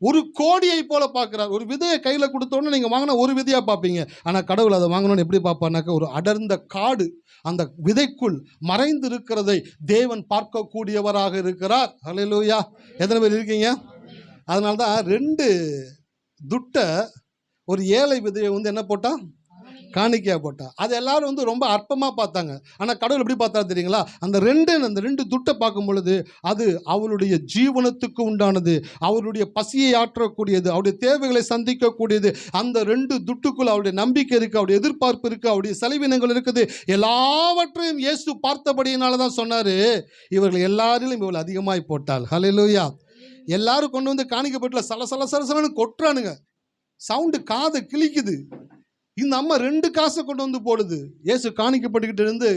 ஒரு கோடியை போல பார்க்குறார். ஒரு விதையை கையில் கொடுத்தோன்னு நீங்கள் வாங்கினா ஒரு விதையாக பார்ப்பீங்க. ஆனால் கடவுள் அதை வாங்கணும்னு எப்படி பார்ப்பார்னாக்க, ஒரு அடர்ந்த காடு, அந்த விதைக்குள் மறைந்து இருக்கிறதை தேவன் பார்க்கக்கூடியவராக இருக்கிறார். ஹல்லேலூயா. எத்தனை பேர் இருக்கீங்க? அதனால தான் 2 துட்டை ஒரு ஏழை விதையை வந்து என்ன போட்டான்? காணிக்கையாக போட்டா. அது எல்லாரும் வந்து ரொம்ப அற்பமாக பார்த்தாங்க. ஆனால் கடவுள் எப்படி பார்த்தா தெரியுங்களா? அந்த 2 துட்டை பார்க்கும் பொழுது அது அவளுடைய ஜீவனத்துக்கு உண்டானது, அவருடைய பசியை ஆற்றக்கூடியது, அவருடைய தேவைகளை சந்திக்கக்கூடியது. அந்த 2 துட்டுக்குள் அவருடைய நம்பிக்கை இருக்குது, அவருடைய எதிர்பார்ப்பு இருக்குது, அவருடைய செலவினங்கள் இருக்குது. எல்லாவற்றையும் இயேசு பார்த்தபடியினால தான் சொன்னார், இவர்கள் எல்லாரிலும் இவள் அதிகமாய் போட்டாள். ஹல்லேலூயா. எல்லாரும் கொண்டு வந்து காணிக்கப்பட்டுல சலசலன்னு கொட்டுறானுங்க. சவுண்டு காதை கிழிக்குது. இந்த அம்மா 2 காசை கொண்டு வந்து போடுது. இயேசு காணிக்கப்பட்டுக்கிட்டு இருந்து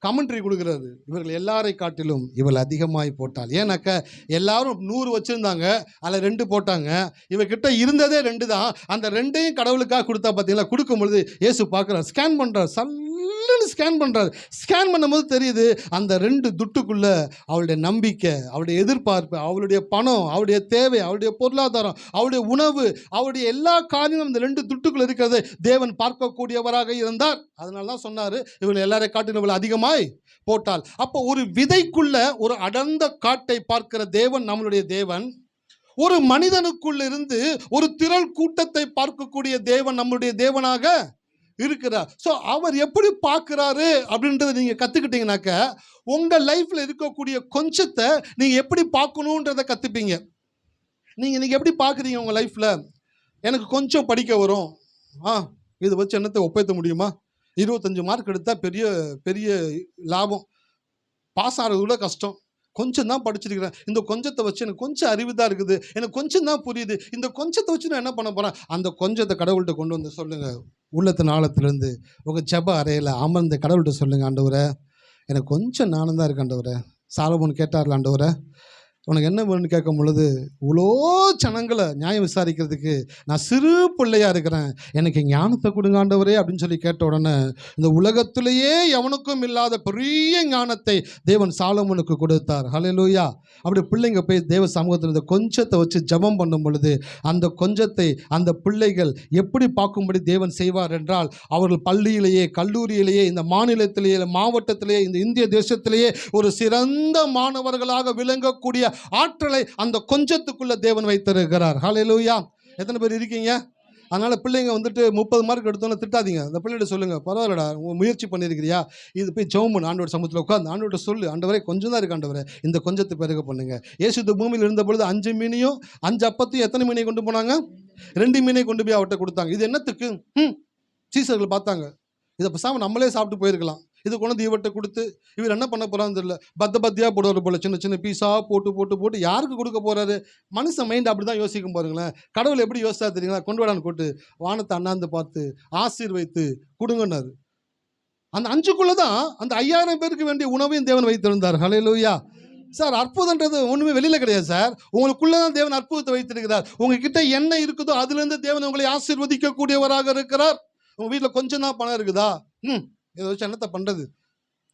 கமெண்ட்ரி கொடுக்குறாரு, இவர்கள் எல்லாரை காட்டிலும் இவள் அதிகமாய் போட்டாள். ஏன்னாக்க எல்லாரும் 100 வச்சுருந்தாங்க, அதில் 2 போட்டாங்க. இவகிட்ட இருந்ததே 2 தான். அந்த 2ஐயும் கடவுளுக்காக கொடுத்தா பார்த்தீங்களா? கொடுக்கும் பொழுது இயேசு பார்க்குறார், ஸ்கேன் பண்ணுறார், இல்லைன்னு ஸ்கேன் பண்ணுறாரு. ஸ்கேன் பண்ணும்போது தெரியுது அந்த 2 துட்டுக்குள்ள அவளுடைய நம்பிக்கை, அவளுடைய எதிர்பார்ப்பு, அவளுடைய பணம், அவளுடைய தேவை, அவளுடைய பொருளாதாரம், அவளுடைய உணவு, அவளுடைய எல்லா காரியமும் அந்த 2 துட்டுக்குள்ள இருக்கிறதை தேவன் பார்க்கக்கூடியவராக இருந்தார். அதனால தான் சொன்னார், இவள் எல்லாரை காட்டிலும் இவள் அதிகமாய் போட்டாள். அப்போ ஒரு விதைக்குள்ள ஒரு அடர்ந்த காட்டை பார்க்கிற தேவன் நம்மளுடைய தேவன். ஒரு மனிதனுக்குள்ள இருந்து ஒரு திரள் கூட்டத்தை பார்க்கக்கூடிய தேவன் நம்முடைய தேவனாக இருக்கிறார். ஸோ அவர் எப்படி பார்க்கிறாரு அப்படின்றத நீங்க கத்துக்கிட்டீங்கன்னாக்க உங்க லைஃப்ல இருக்கக்கூடிய கொஞ்சத்தை நீங்க எப்படி பார்க்கணுன்றத கத்துப்பீங்க. நீங்க எப்படி பார்க்குறீங்க உங்க லைஃப்ல? எனக்கு கொஞ்சம் படிக்க வரும், இதை வச்சு என்னத்தை ஒப்பேற்ற முடியுமா? 25 மார்க் எடுத்தா பெரிய பெரிய லாபம், பாஸ் ஆகிறது கூட கஷ்டம், கொஞ்சம் தான் படிச்சிருக்கிறேன், இந்த கொஞ்சத்தை வச்சு எனக்கு கொஞ்சம் அறிவு தான் இருக்குது, எனக்கு கொஞ்சம் தான் புரியுது, இந்த கொஞ்சத்தை வச்சு நான் என்ன பண்ண போகிறேன்? அந்த கொஞ்சத்தை கடவுள்கிட்ட கொண்டு வந்து சொல்லுங்கள். உள்ளத்தின் ஆழத்துலேருந்து உங்கள் ஜெப அறையில் அமர்ந்த கடவுள்கிட்ட சொல்லுங்கள், ஆண்டவரே எனக்கு கொஞ்சம் ஞானம் தான் இருக்கு ஆண்டவரே. சாலமோன் கேட்டார்ல, ஆண்டவரே உனக்கு என்ன வேணும்னு கேட்கும் பொழுது, இவ்வளோ ஜனங்களை நியாயம் விசாரிக்கிறதுக்கு நான் சிறு பிள்ளையாக இருக்கிறேன், எனக்கு ஞானத்தை கொடுங்க ஆண்டவரே அப்படின்னு சொல்லி கேட்ட உடனே இந்த உலகத்திலேயே எவனுக்கும் இல்லாத பெரிய ஞானத்தை தேவன் சாலமோனுக்கு கொடுத்தார். ஹல்லேலூயா. அப்படி பிள்ளைங்க போய் தேவ சமூகத்தில் இந்த கொஞ்சத்தை வச்சு ஜெபம் பண்ணும் பொழுது அந்த கொஞ்சத்தை அந்த பிள்ளைகள் எப்படி பார்க்கும்படி தேவன் செய்வார் என்றால், அவர்கள் பள்ளியிலேயே, கல்லூரியிலேயே, இந்த மாநிலத்திலேயே, மாவட்டத்திலேயே, இந்த இந்திய தேசத்திலேயே ஒரு சிறந்த மாணவர்களாக விளங்கக்கூடிய ஆற்றலை அந்த கொஞ்சத்துக்குள்ள தேவன் வைத்திருக்கிறார். ஹல்லேலூயா. எத்தனை பேர் இருக்கீங்க? அதனால பிள்ளைங்க வந்துட்டு 30 மார்க் எடுத்தோன்னு திட்டாதீங்க. அந்த பிள்ளைகிட்ட சொல்லுங்க, பரவாயில்லடா முயற்சி பண்ணியிருக்கிறியா, இது போய் ஜெபம் பண்ணு, ஆண்டவர் சமூகத்தில் உட்காந்து ஆண்டவர்கிட்ட சொல்லு, ஆண்டவரே கொஞ்சம் தான் இருக்கு ஆண்டவரே, இந்த கொஞ்சத்தை பெருக பண்ணுங்க. இயேசு இந்த பூமியில் இருந்த பொழுது 5 மீனையும் 5 அப்பத்தையும் எத்தனை மீனை கொண்டு போனாங்க? 2 மீனை கொண்டு போய் அவர்கிட்ட கொடுத்தாங்க. இது என்னத்துக்கு? சீசர்கள் பார்த்தாங்க, இதை பேசாம நம்மளே சாப்பிட்டு போயிருக்கலாம், இது கொண்டு இவர்கிட்ட கொடுத்து இவர் என்ன பண்ண போறான்னு தெரியல, பத்தியாக போடுவார் போல, சின்ன சின்ன பீஸா போட்டு போட்டு போட்டு யாருக்கு கொடுக்க போறாரு? மனுஷன் மைண்ட் அப்படி தான் யோசிக்கும் பாருங்களேன். கடவுள் எப்படி யோசிச்சா தெரியுங்களா? கொண்டு வரான்னு கூட்டு வானத்தை அண்ணாந்து பார்த்து ஆசீர்வைத்து கொடுங்கன்னாரு. அந்த 5க்குள்ள தான் அந்த 5000 பேருக்கு வேண்டிய உணவையும் தேவன் வைத்திருந்தார். ஹல்லேலூயா. சார், அற்புதன்றது ஒன்றுமே வெளியில் கிடையாது சார், உங்களுக்குள்ளே தான் தேவன் அற்புதத்தை வைத்திருக்கிறார். உங்ககிட்ட என்ன இருக்குதோ அதுலேருந்து தேவன் உங்களை ஆசீர்வதிக்கக்கூடியவராக இருக்கிறார். உங்கள் வீட்டில் கொஞ்சம் தான் பணம் இருக்குதா? இதை வச்சு என்னத்தை பண்ணுறது?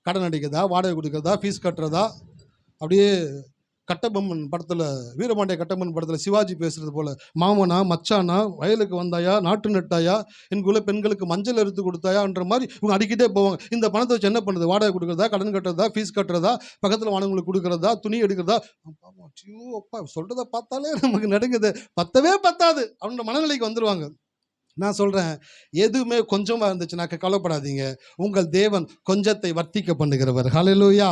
கடன் அடிக்கிறதா, வாடகை கொடுக்குறதா, ஃபீஸ் கட்டுறதா? அப்படியே கட்டபொம்மன் படத்தில், வீரபாண்டிய கட்டபொம்மன் படத்தில் சிவாஜி பேசுகிறது போல், மாமனா மச்சானா வயலுக்கு வந்தாயா, நாட்டு நட்டாயா, எனக்குள்ள பெண்களுக்கு மஞ்சள் எடுத்து கொடுத்தாயான்ற மாதிரி இவங்க அடிக்கிட்டே போவாங்க. இந்த பணத்தை வச்சு என்ன பண்ணுறது? வாடகை கொடுக்குறதா, கடன் கட்டுறதா, ஃபீஸ் கட்டுறதா, பக்கத்தில் வானவங்களுக்கு கொடுக்குறதா, துணி எடுக்கிறதா? அப்பா சொல்கிறத பார்த்தாலே நமக்கு நடுங்குது, பத்தவே பத்தாது அப்படின்ற மனநிலைக்கு வந்துடுவாங்க. நான் சொல்கிறேன், எதுவுமே கொஞ்சமாக இருந்துச்சுனாக்க கவலைப்படாதீங்க, உங்கள் தேவன் கொஞ்சத்தை வர்த்திக்க பண்ணுகிறவர். ஹல்லேலூயா.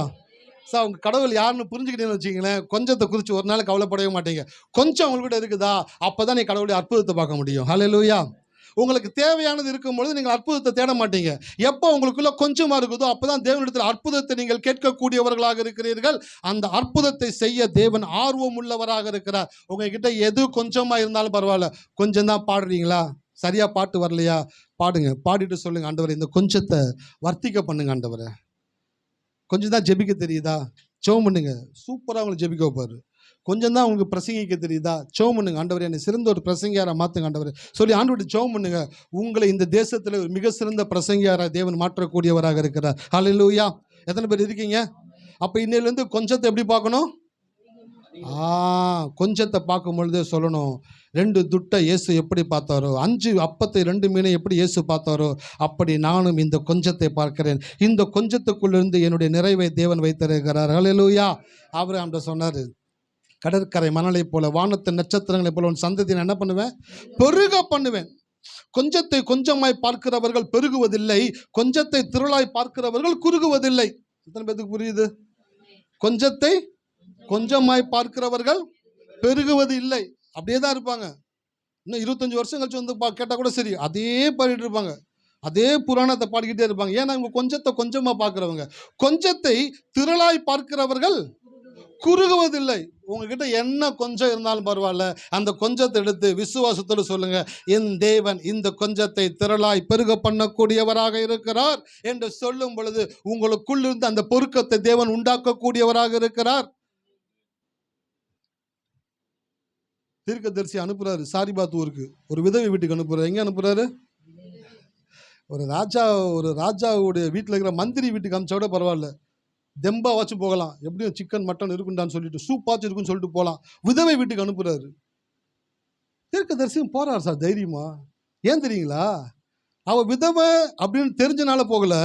சார், உங்கள் கடவுள் யாருன்னு புரிஞ்சுக்கிட்டேன்னு வச்சிங்களேன், கொஞ்சத்தை குறித்து ஒரு நாள் கவலைப்படவே மாட்டீங்க. கொஞ்சம் உங்கள்கிட்ட இருக்குதா, அப்போ தான் நீ கடவுளுடைய அற்புதத்தை பார்க்க முடியும். ஹல்லேலூயா. உங்களுக்கு தேவையானது இருக்கும்பொழுது நீங்கள் அற்புதத்தை தேட மாட்டீங்க. எப்போ உங்களுக்குள்ள கொஞ்சமாக இருக்குதோ அப்போ தான் தேவனிடத்தில் அற்புதத்தை நீங்கள் கேட்கக்கூடியவர்களாக இருக்கிறீர்கள். அந்த அற்புதத்தை செய்ய தேவன் ஆர்வம் உள்ளவராக இருக்கிறார். உங்ககிட்ட எது கொஞ்சமாக இருந்தாலும் பரவாயில்ல, கொஞ்சம் தான் பாடுறீங்களா, சரியா பாட்டு வரலையா, பாடுங்க, பாடிட்டு சொல்லுங்க, ஆண்டவரே இந்த கொஞ்சத்தை வர்த்திக்க பண்ணுங்க ஆண்டவரே. கொஞ்சம் தான் ஜெபிக்க தெரியுதா, ஜெபம் பண்ணுங்க, சூப்பராக உங்களுக்கு ஜெபிக்க வைப்பாரு. கொஞ்சம் தான் உங்களுக்கு பிரசங்கிக்க தெரியுதா, ஜெபம் பண்ணுங்க, ஆண்டவரே என்னை சிறந்த ஒரு பிரசங்கியாரை மாற்றுங்க ஆண்டவரே சொல்லி ஆண்டவர்கிட்ட ஜெபம் பண்ணுங்க. உங்களை இந்த தேசத்தில் ஒரு மிக சிறந்த பிரசங்கியாராக தேவன் மாற்றக்கூடியவராக இருக்கிறார். ஹல்லேலூயா. எத்தனை பேர் இருக்கீங்க? அப்போ இன்னையிலேருந்து கொஞ்சத்தை எப்படி பார்க்கணும்? கொஞ்சத்தை பார்க்கும் பொழுதே சொல்லணும், 2 துட்டை இயேசு எப்படி பார்த்தாரோ, 5 அப்பத்தை 2 மீனை எப்படி இயேசு பார்த்தாரோ, அப்படி நானும் இந்த கொஞ்சத்தை பார்க்கிறேன். இந்த கொஞ்சத்துக்குள்ளிருந்து என்னுடைய நிறைவை தேவன் வைத்திருக்கிறார். ஹல்லேலூயா. ஆபிரகாம்கிட்ட சொன்னார், கடற்கரை மணலை போல, வானத்து நட்சத்திரங்களை போல உன் சந்ததியை என்ன பண்ணுவேன்? பெருக பண்ணுவேன். கொஞ்சத்தை கொஞ்சமாய் பார்க்கிறவர்கள் பெருகுவதில்லை, கொஞ்சத்தை திரளாய் பார்க்கிறவர்கள் குறுகுவதில்லை. எத்தனை பேருக்கு புரியுது? கொஞ்சத்தை கொஞ்சமாய் பார்க்கிறவர்கள் பெருகுவது இல்லை, அப்படியே தான் இருப்பாங்க. இன்னும் 25 வருஷம் கழிச்சு வந்து கேட்டால் கூட சரி, அதே பாடிட்டு இருப்பாங்க, அதே புராணத்தை பாடிக்கிட்டே இருப்பாங்க. ஏன்னா இவங்க கொஞ்சத்தை கொஞ்சமாக பார்க்குறவங்க. கொஞ்சத்தை திரளாய் பார்க்கிறவர்கள் குறுகுவதில்லை. உங்ககிட்ட என்ன கொஞ்சம் இருந்தாலும் பரவாயில்ல, அந்த கொஞ்சத்தை எடுத்து விசுவாசத்தோடு சொல்லுங்க, என் தேவன் இந்த கொஞ்சத்தை திரளாய் பெருக பண்ணக்கூடியவராக இருக்கிறார் என்று சொல்லும் பொழுது உங்களுக்குள்ளிருந்து அந்த பொறுக்கத்தை தேவன் உண்டாக்கக்கூடியவராக இருக்கிறார். தீர்க்கதரிசி அனுப்புறாரு சாரிபாத் ஊருக்கு, ஒரு விதவை வீட்டுக்கு அனுப்புறாரு. எங்க அனுப்புறாரு? ஒரு ராஜாவுடைய வீட்டில் இருக்கிற மந்திரி வீட்டுக்கு அமிச்சா கூட பரவாயில்ல, தெம்பா வச்சு போகலாம், எப்படியும் சிக்கன் மட்டன் இருக்குண்டான்னு சொல்லிட்டு, சூப்பாச்சும் இருக்குன்னு சொல்லிட்டு போகலாம். விதவை வீட்டுக்கு அனுப்புறாரு. தீர்க்கதரிசியும் போறாரு சார் தைரியமா. ஏன் தெரியுங்களா? அவ விதவை அப்படின்னு தெரிஞ்சனால போகல,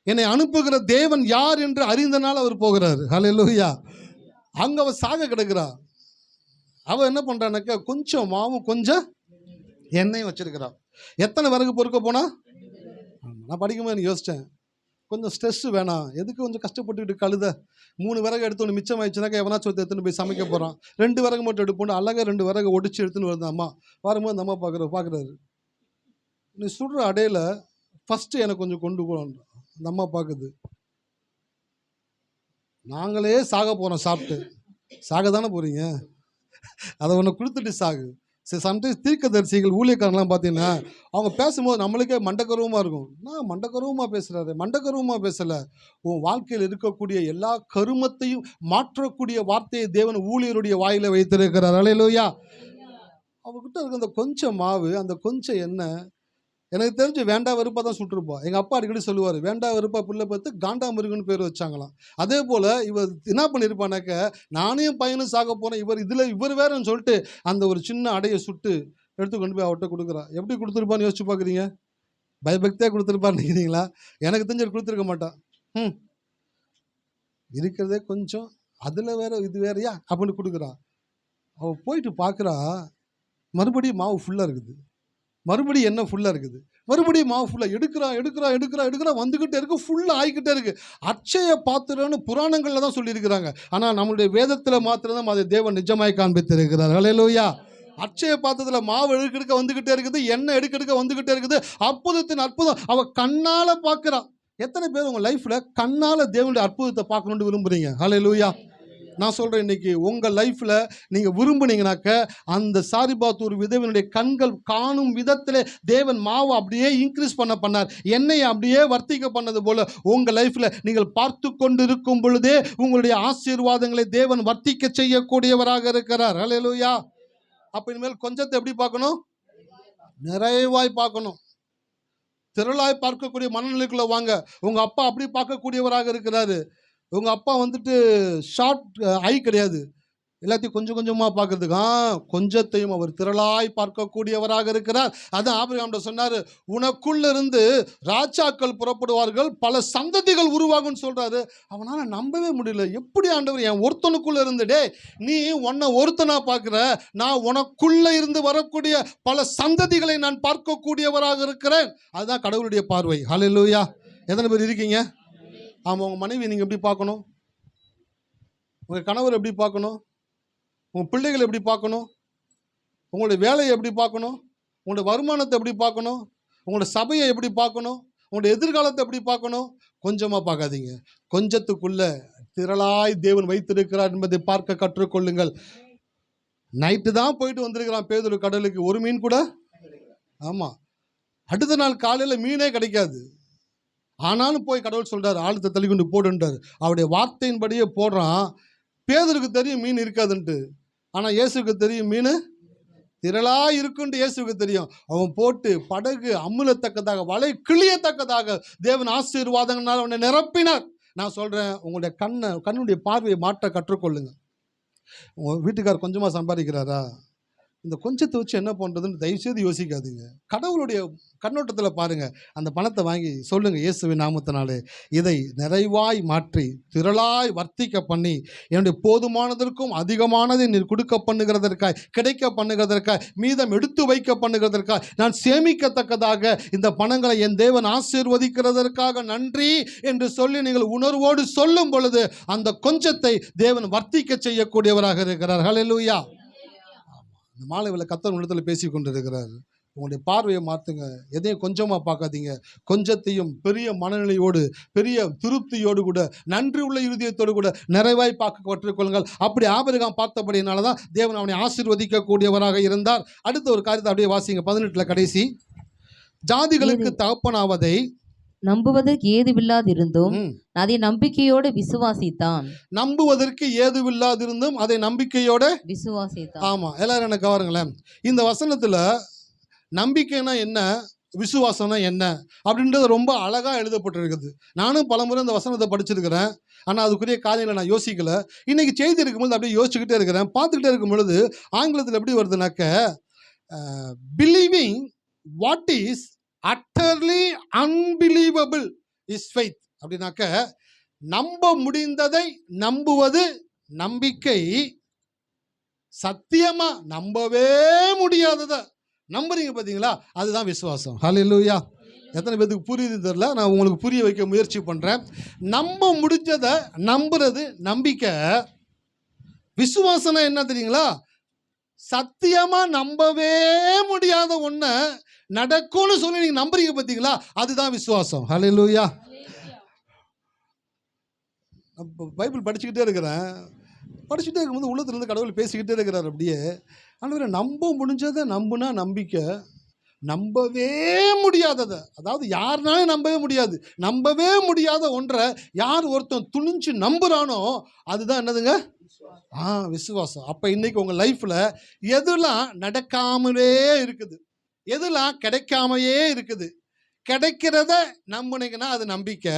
என்னை அனுப்புகிற தேவன் யார் என்று அறிந்தனால அவர் போகிறாரு. ஹல்லேலூயா. அங்க அவ சாக கிடக்குறா. அவ என்ன பண்றானாக்கா, கொஞ்சம் மாவும் கொஞ்சம் எண்ணெயும் வச்சிருக்கிறா. எத்தனை விறகு பொறுக்க போனா? நான் படிக்கும்போது யோசிச்சேன், கொஞ்சம் ஸ்ட்ரெஸ் வேணாம், எதுக்கு கொஞ்சம் கஷ்டப்பட்டுக்கிட்டு கழுத. 3 விறகு எடுத்து ஒன்று மிச்சம் ஆயிடுச்சுனாக்கா எவனாச்சும் ஒருத்தர் எடுத்துன்னு போய் சமைக்க போகிறான். 2 விறகு மட்டும் எடுப்போம். அழகாக 2 விறகு ஒடிச்சு எடுத்துன்னு வருது அம்மா. வரும்போது அந்த அம்மா பார்க்குறாரு, நீ சுடுற அடையில ஃபஸ்ட்டு எனக்கு கொஞ்சம் கொண்டு போகணும். அந்த அம்மா பார்க்குது, நாங்களே சாக போகிறோம் சாப்பிட்டு, சாக தானே போகிறீங்க, அதை ஒன்று கொடுத்துட்டு சாகு. சரி, சம்டைம்ஸ் தீர்க்கதரிசிகள் ஊழியக்காரங்களாம் பார்த்தீங்கன்னா அவங்க பேசும்போது நம்மளுக்கே மண்டக்கருவமாக இருக்கும். நான் மண்டக்கருவமாக பேசுகிறாரு, மண்டக்கருவமாக பேசலை. உன் வாழ்க்கையில் இருக்கக்கூடிய எல்லா கருமத்தையும் மாற்றக்கூடிய வார்த்தையை தேவன் ஊழியருடைய வாயில வைத்திருக்கிறார். அல்லேலூயா. அவங்ககிட்ட இருக்க அந்த கொஞ்சம் மாவு, அந்த கொஞ்சம் எண்ணெய், எனக்கு தெரிஞ்சு வேண்டா வெறுப்பாக தான் சுட்டுருப்பா. எங்கள் அப்பா அடிக்கடி சொல்லுவார், வேண்டா வெறுப்பா பிள்ளை பார்த்து காண்டா மிருகன்னு பேர் வச்சாங்களாம். அதே போல் இவர் என்ன பண்ணியிருப்பானாக்க, நானே என் பையனும் சாக போகிறேன், இவர் வேறன்னு சொல்லிட்டு அந்த ஒரு சின்ன அடையை சுட்டு எடுத்து கொண்டு போய் அவர்கிட்ட கொடுக்குறா. எப்படி கொடுத்துருப்பான்னு யோசிச்சு பார்க்குறீங்க? பயபக்தியாக கொடுத்துருப்பான்னு நினைக்கிறீங்களா? எனக்கு தெரிஞ்சு கொடுத்துருக்க மாட்டான். இருக்கிறதே கொஞ்சம், அதில் வேற இது வேறையா அப்படின்னு கொடுக்குறா. அவள் போயிட்டு பார்க்குறா, மறுபடியும் மாவு ஃபுல்லாக இருக்குது, மறுபடியும் எண்ணெய் ஃபுல்லாக இருக்குது, மறுபடியும் மாவு ஃபுல்லாக எடுக்கிறா வந்துக்கிட்டே இருக்கு, ஃபுல்லாக ஆகிக்கிட்டே இருக்கு. அட்சய பாத்திரம்னு புராணங்களில் தான் சொல்லியிருக்கிறாங்க. ஆனால் நம்மளுடைய வேதத்தில் மாத்திரம் தான் அதை தேவன் நிஜமாய் காண்பித்திருக்கிறார். ஹல்லேலூயா. அட்சய பாத்திரத்தில் மாவு எடுக்க வந்துக்கிட்டே இருக்குது, எண்ணெய் எடுக்க வந்துக்கிட்டே இருக்குது. அற்புதத்தின் அற்புதம் அவள் கண்ணால் பார்க்குறா. எத்தனை பேர் உங்கள் லைஃப்பில் கண்ணால் தேவனுடைய அற்புதத்தை பார்க்கணுன்னு விரும்புகிறீங்க? ஹல்லேலூயா. நான் சொல்கிறேன், இன்றைக்கி உங்கள் லைஃப்பில் நீங்கள் விரும்புனீங்கனாக்க, அந்த சாரிபாத்தூர் விதவினுடைய கண்கள் காணும் விதத்தில் தேவன் மாவை அப்படியே இன்க்ரீஸ் பண்ணார், எண்ணெயை அப்படியே வர்த்திக்க பண்ணது போல் உங்கள் லைஃப்பில் நீங்கள் பார்த்து கொண்டு இருக்கும் பொழுதே உங்களுடைய ஆசீர்வாதங்களை தேவன் வர்த்திக்க செய்யக்கூடியவராக இருக்கிறார். ஹல்லேலூயா. அப்போ இனிமேல் கொஞ்சத்தை எப்படி பார்க்கணும்? நிறைவாய் பார்க்கணும். திரளாய் பார்க்கக்கூடிய மனநிலைக்குள்ளே வாங்க. உங்கள் அப்பா அப்படி பார்க்கக்கூடியவராக இருக்கிறாரு. உங்கள் அப்பா வந்துட்டு ஷார்ட் ஐ கிடையாது, எல்லாத்தையும் கொஞ்சம் கொஞ்சமாக பார்க்கறதுக்கு. கொஞ்சத்தையும் அவர் திரளாய் பார்க்கக்கூடியவராக இருக்கிறார். அதான் ஆபிரகாம்கிட்ட சொன்னார், உனக்குள்ளிருந்து ராஜாக்கள் புறப்படுவார்கள், பல சந்ததிகள் உருவாகும்னு சொல்கிறாரு. அவனால் நம்பவே முடியல. எப்படி ஆண்டவர், என் ஒருத்தனுக்குள்ளே இருந்து, டே நீ உன்னை ஒருத்தனா பார்க்குற, நான் உனக்குள்ளே இருந்து வரக்கூடிய பல சந்ததிகளை நான் பார்க்கக்கூடியவராக இருக்கிறேன். அதுதான் கடவுளுடைய பார்வை. ஹல்லேலூயா. எத்தனை பேர் இருக்கீங்க? ஆமாம். உங்கள் மனைவி நீங்கள் எப்படி பார்க்கணும்? உங்கள் கணவர் எப்படி பார்க்கணும்? உங்கள் பிள்ளைகள் எப்படி பார்க்கணும்? உங்களுடைய வேலையை எப்படி பார்க்கணும்? உங்களுடைய வருமானத்தை எப்படி பார்க்கணும்? உங்களுடைய சபையை எப்படி பார்க்கணும்? உங்களுடைய எதிர்காலத்தை எப்படி பார்க்கணும்? கொஞ்சமாக பார்க்காதீங்க. கொஞ்சத்துக்குள்ளே திரளாய் தேவன் வைத்திருக்கிறார் என்பதை பார்க்க கற்றுக்கொள்ளுங்கள். நைட்டு தான் போயிட்டு வந்திருக்கிறான் பேதுரு கடலுக்கு, ஒரு மீன் கூட. ஆமாம். அடுத்த நாள் காலையில் மீனே கிடைக்காது. ஆனாலும் போய் கடவுள் சொல்கிறார், ஆழத்தை தள்ளி கொண்டு போடுன்றார். அவருடைய வார்த்தையின்படியே போடுறான். பேதுருக்கு தெரியும் மீன் இருக்காதுன்ட்டு, ஆனால் இயேசுக்கு தெரியும் மீன் திரளாக இருக்குன்ட்டு இயேசுக்கு தெரியும். அவன் போட்டு படகு அமுலத்தக்கதாக, வலை கிளியத்தக்கதாக தேவன் ஆசீர்வாதங்களால் அவனை நிரப்பினார். நான் சொல்கிறேன், உங்களுடைய கண்ணுடைய பார்வையை மாற்ற கற்றுக்கொள்ளுங்க. உங்கள் வீட்டுக்கார் கொஞ்சமாக சம்பாதிக்கிறாரா, இந்த கொஞ்சத்தை வச்சு என்ன பண்ணுறதுன்னு தயவுசெய்து யோசிக்காதீங்க. கடவுளுடைய கண்ணோட்டத்தில் பாருங்கள். அந்த பணத்தை வாங்கி சொல்லுங்கள், இயேசுவின் நாமத்தினாலே இதை நிறைவாய் மாற்றி திரளாய் வர்த்திக்க பண்ணி என்னுடைய போதுமானதற்கும் அதிகமானதை நீர் கொடுக்க பண்ணுகிறதற்காய், கிடைக்க பண்ணுகிறதற்காய், மீதம் எடுத்து வைக்க பண்ணுகிறதற்காய், நான் சேமிக்கத்தக்கதாக இந்த பணங்களை என் தேவன் ஆசீர்வதிக்கிறதற்காக நன்றி என்று சொல்லி நீங்கள் உணர்வோடு சொல்லும் பொழுது அந்த கொஞ்சத்தை தேவன் வர்த்திக்க செய்யக்கூடியவராக இருக்கிறார். ஹல்லேலூயா. இந்த மாலை வேளை கர்த்தர் உள்ளத்தில் பேசி கொண்டிருக்கிறார். உங்களுடைய பார்வையை மாற்றுங்க. எதையும் கொஞ்சமாக பார்க்காதீங்க. கொஞ்சத்தையும் பெரிய மனநிலையோடு, பெரிய திருப்தியோடு கூட, நன்றி உள்ள இருதயத்தோடு கூட நிறைவாய் பார்க்க கற்றுக்கொள்ளுங்கள். அப்படி ஆபிரகாம் பார்த்தபடினால தான் தேவன் அவனை ஆசீர்வதிக்கக்கூடியவராக இருந்தார். அடுத்த ஒரு காரியத்தை அப்படியே வாசிங்க, 18 கடைசி. ஜாதிகளுக்கு தகப்பனாவதை நம்புவதற்கு ஏதுவில்லாதிருந்தும் அதை நம்பிக்கையோடு விசுவாசித்தான். நம்புவதற்கு ஏதுவில்லாதிருந்தும் அதை நம்பிக்கையோட விசுவாசித்தான். ஆமா, எல்லாரும் எனக்கு கவருங்களேன். இந்த வசனத்துல நம்பிக்கைனா என்ன, விசுவாசம்னா என்ன அப்படின்றது ரொம்ப அழகாக எழுதப்பட்டிருக்குது. நானும் பலமுறை இந்த வசனத்தை படிச்சிருக்கிறேன். ஆனால் அதுக்குரிய காரியங்களை நான் யோசிக்கல. இன்னைக்கு செய்தி இருக்கும்போது அப்படியே யோசிச்சுக்கிட்டே இருக்கிறேன். பார்த்துக்கிட்டே இருக்கும் பொழுது ஆங்கிலத்தில் எப்படி வருதுனாக்க, believing what is utterly unbelievable is faith. அப்படின்னாக்க நம்ப முடிந்ததை நம்புவது நம்பிக்கை, சத்தியமா நம்பவே முடியாததை நம்புறீங்க பார்த்தீங்களா, அதுதான் விசுவாசம். ஹல்லேலூயா. எத்தனை பேருக்கு புரியுது தெரியல, நான் உங்களுக்கு புரிய வைக்க முயற்சி பண்ணுறேன். நம்ப முடிஞ்சதை நம்புறது நம்பிக்கை. விசுவாசம்னா என்ன தெரியுங்களா, சத்தியமா நம்பவே முடியாத ஒன்றை நடக்கும்னு சொல்லி நீங்க நம்புறீங்க பார்த்தீங்களா, அதுதான் விசுவாசம். ஹல்லேலூயா. பைபிள் படிச்சுக்கிட்டே இருக்கிறேன். படிச்சுட்டே இருக்கும்போது உள்ளத்துலேருந்து கடவுள் பேசிக்கிட்டே இருக்கிறார். அப்படியே ஆண்டவரே, நம்ப முடிஞ்சதை நம்புனா நம்பிக்கை, நம்பவே முடியாததை, அதாவது யாருனாலும் நம்பவே முடியாது, நம்பவே முடியாத ஒன்றை யார் ஒருத்தன் துணிஞ்சு நம்புறானோ அதுதான் என்னதுங்க, விசுவாசம். அப்போ இன்னைக்கு உங்கள் லைஃப்பில் எதெல்லாம் நடக்காமலே இருக்குது, எதெல்லாம் கிடைக்காமையே இருக்குது, கிடைக்கிறத நம்புனீங்கன்னா அது நம்பிக்கை,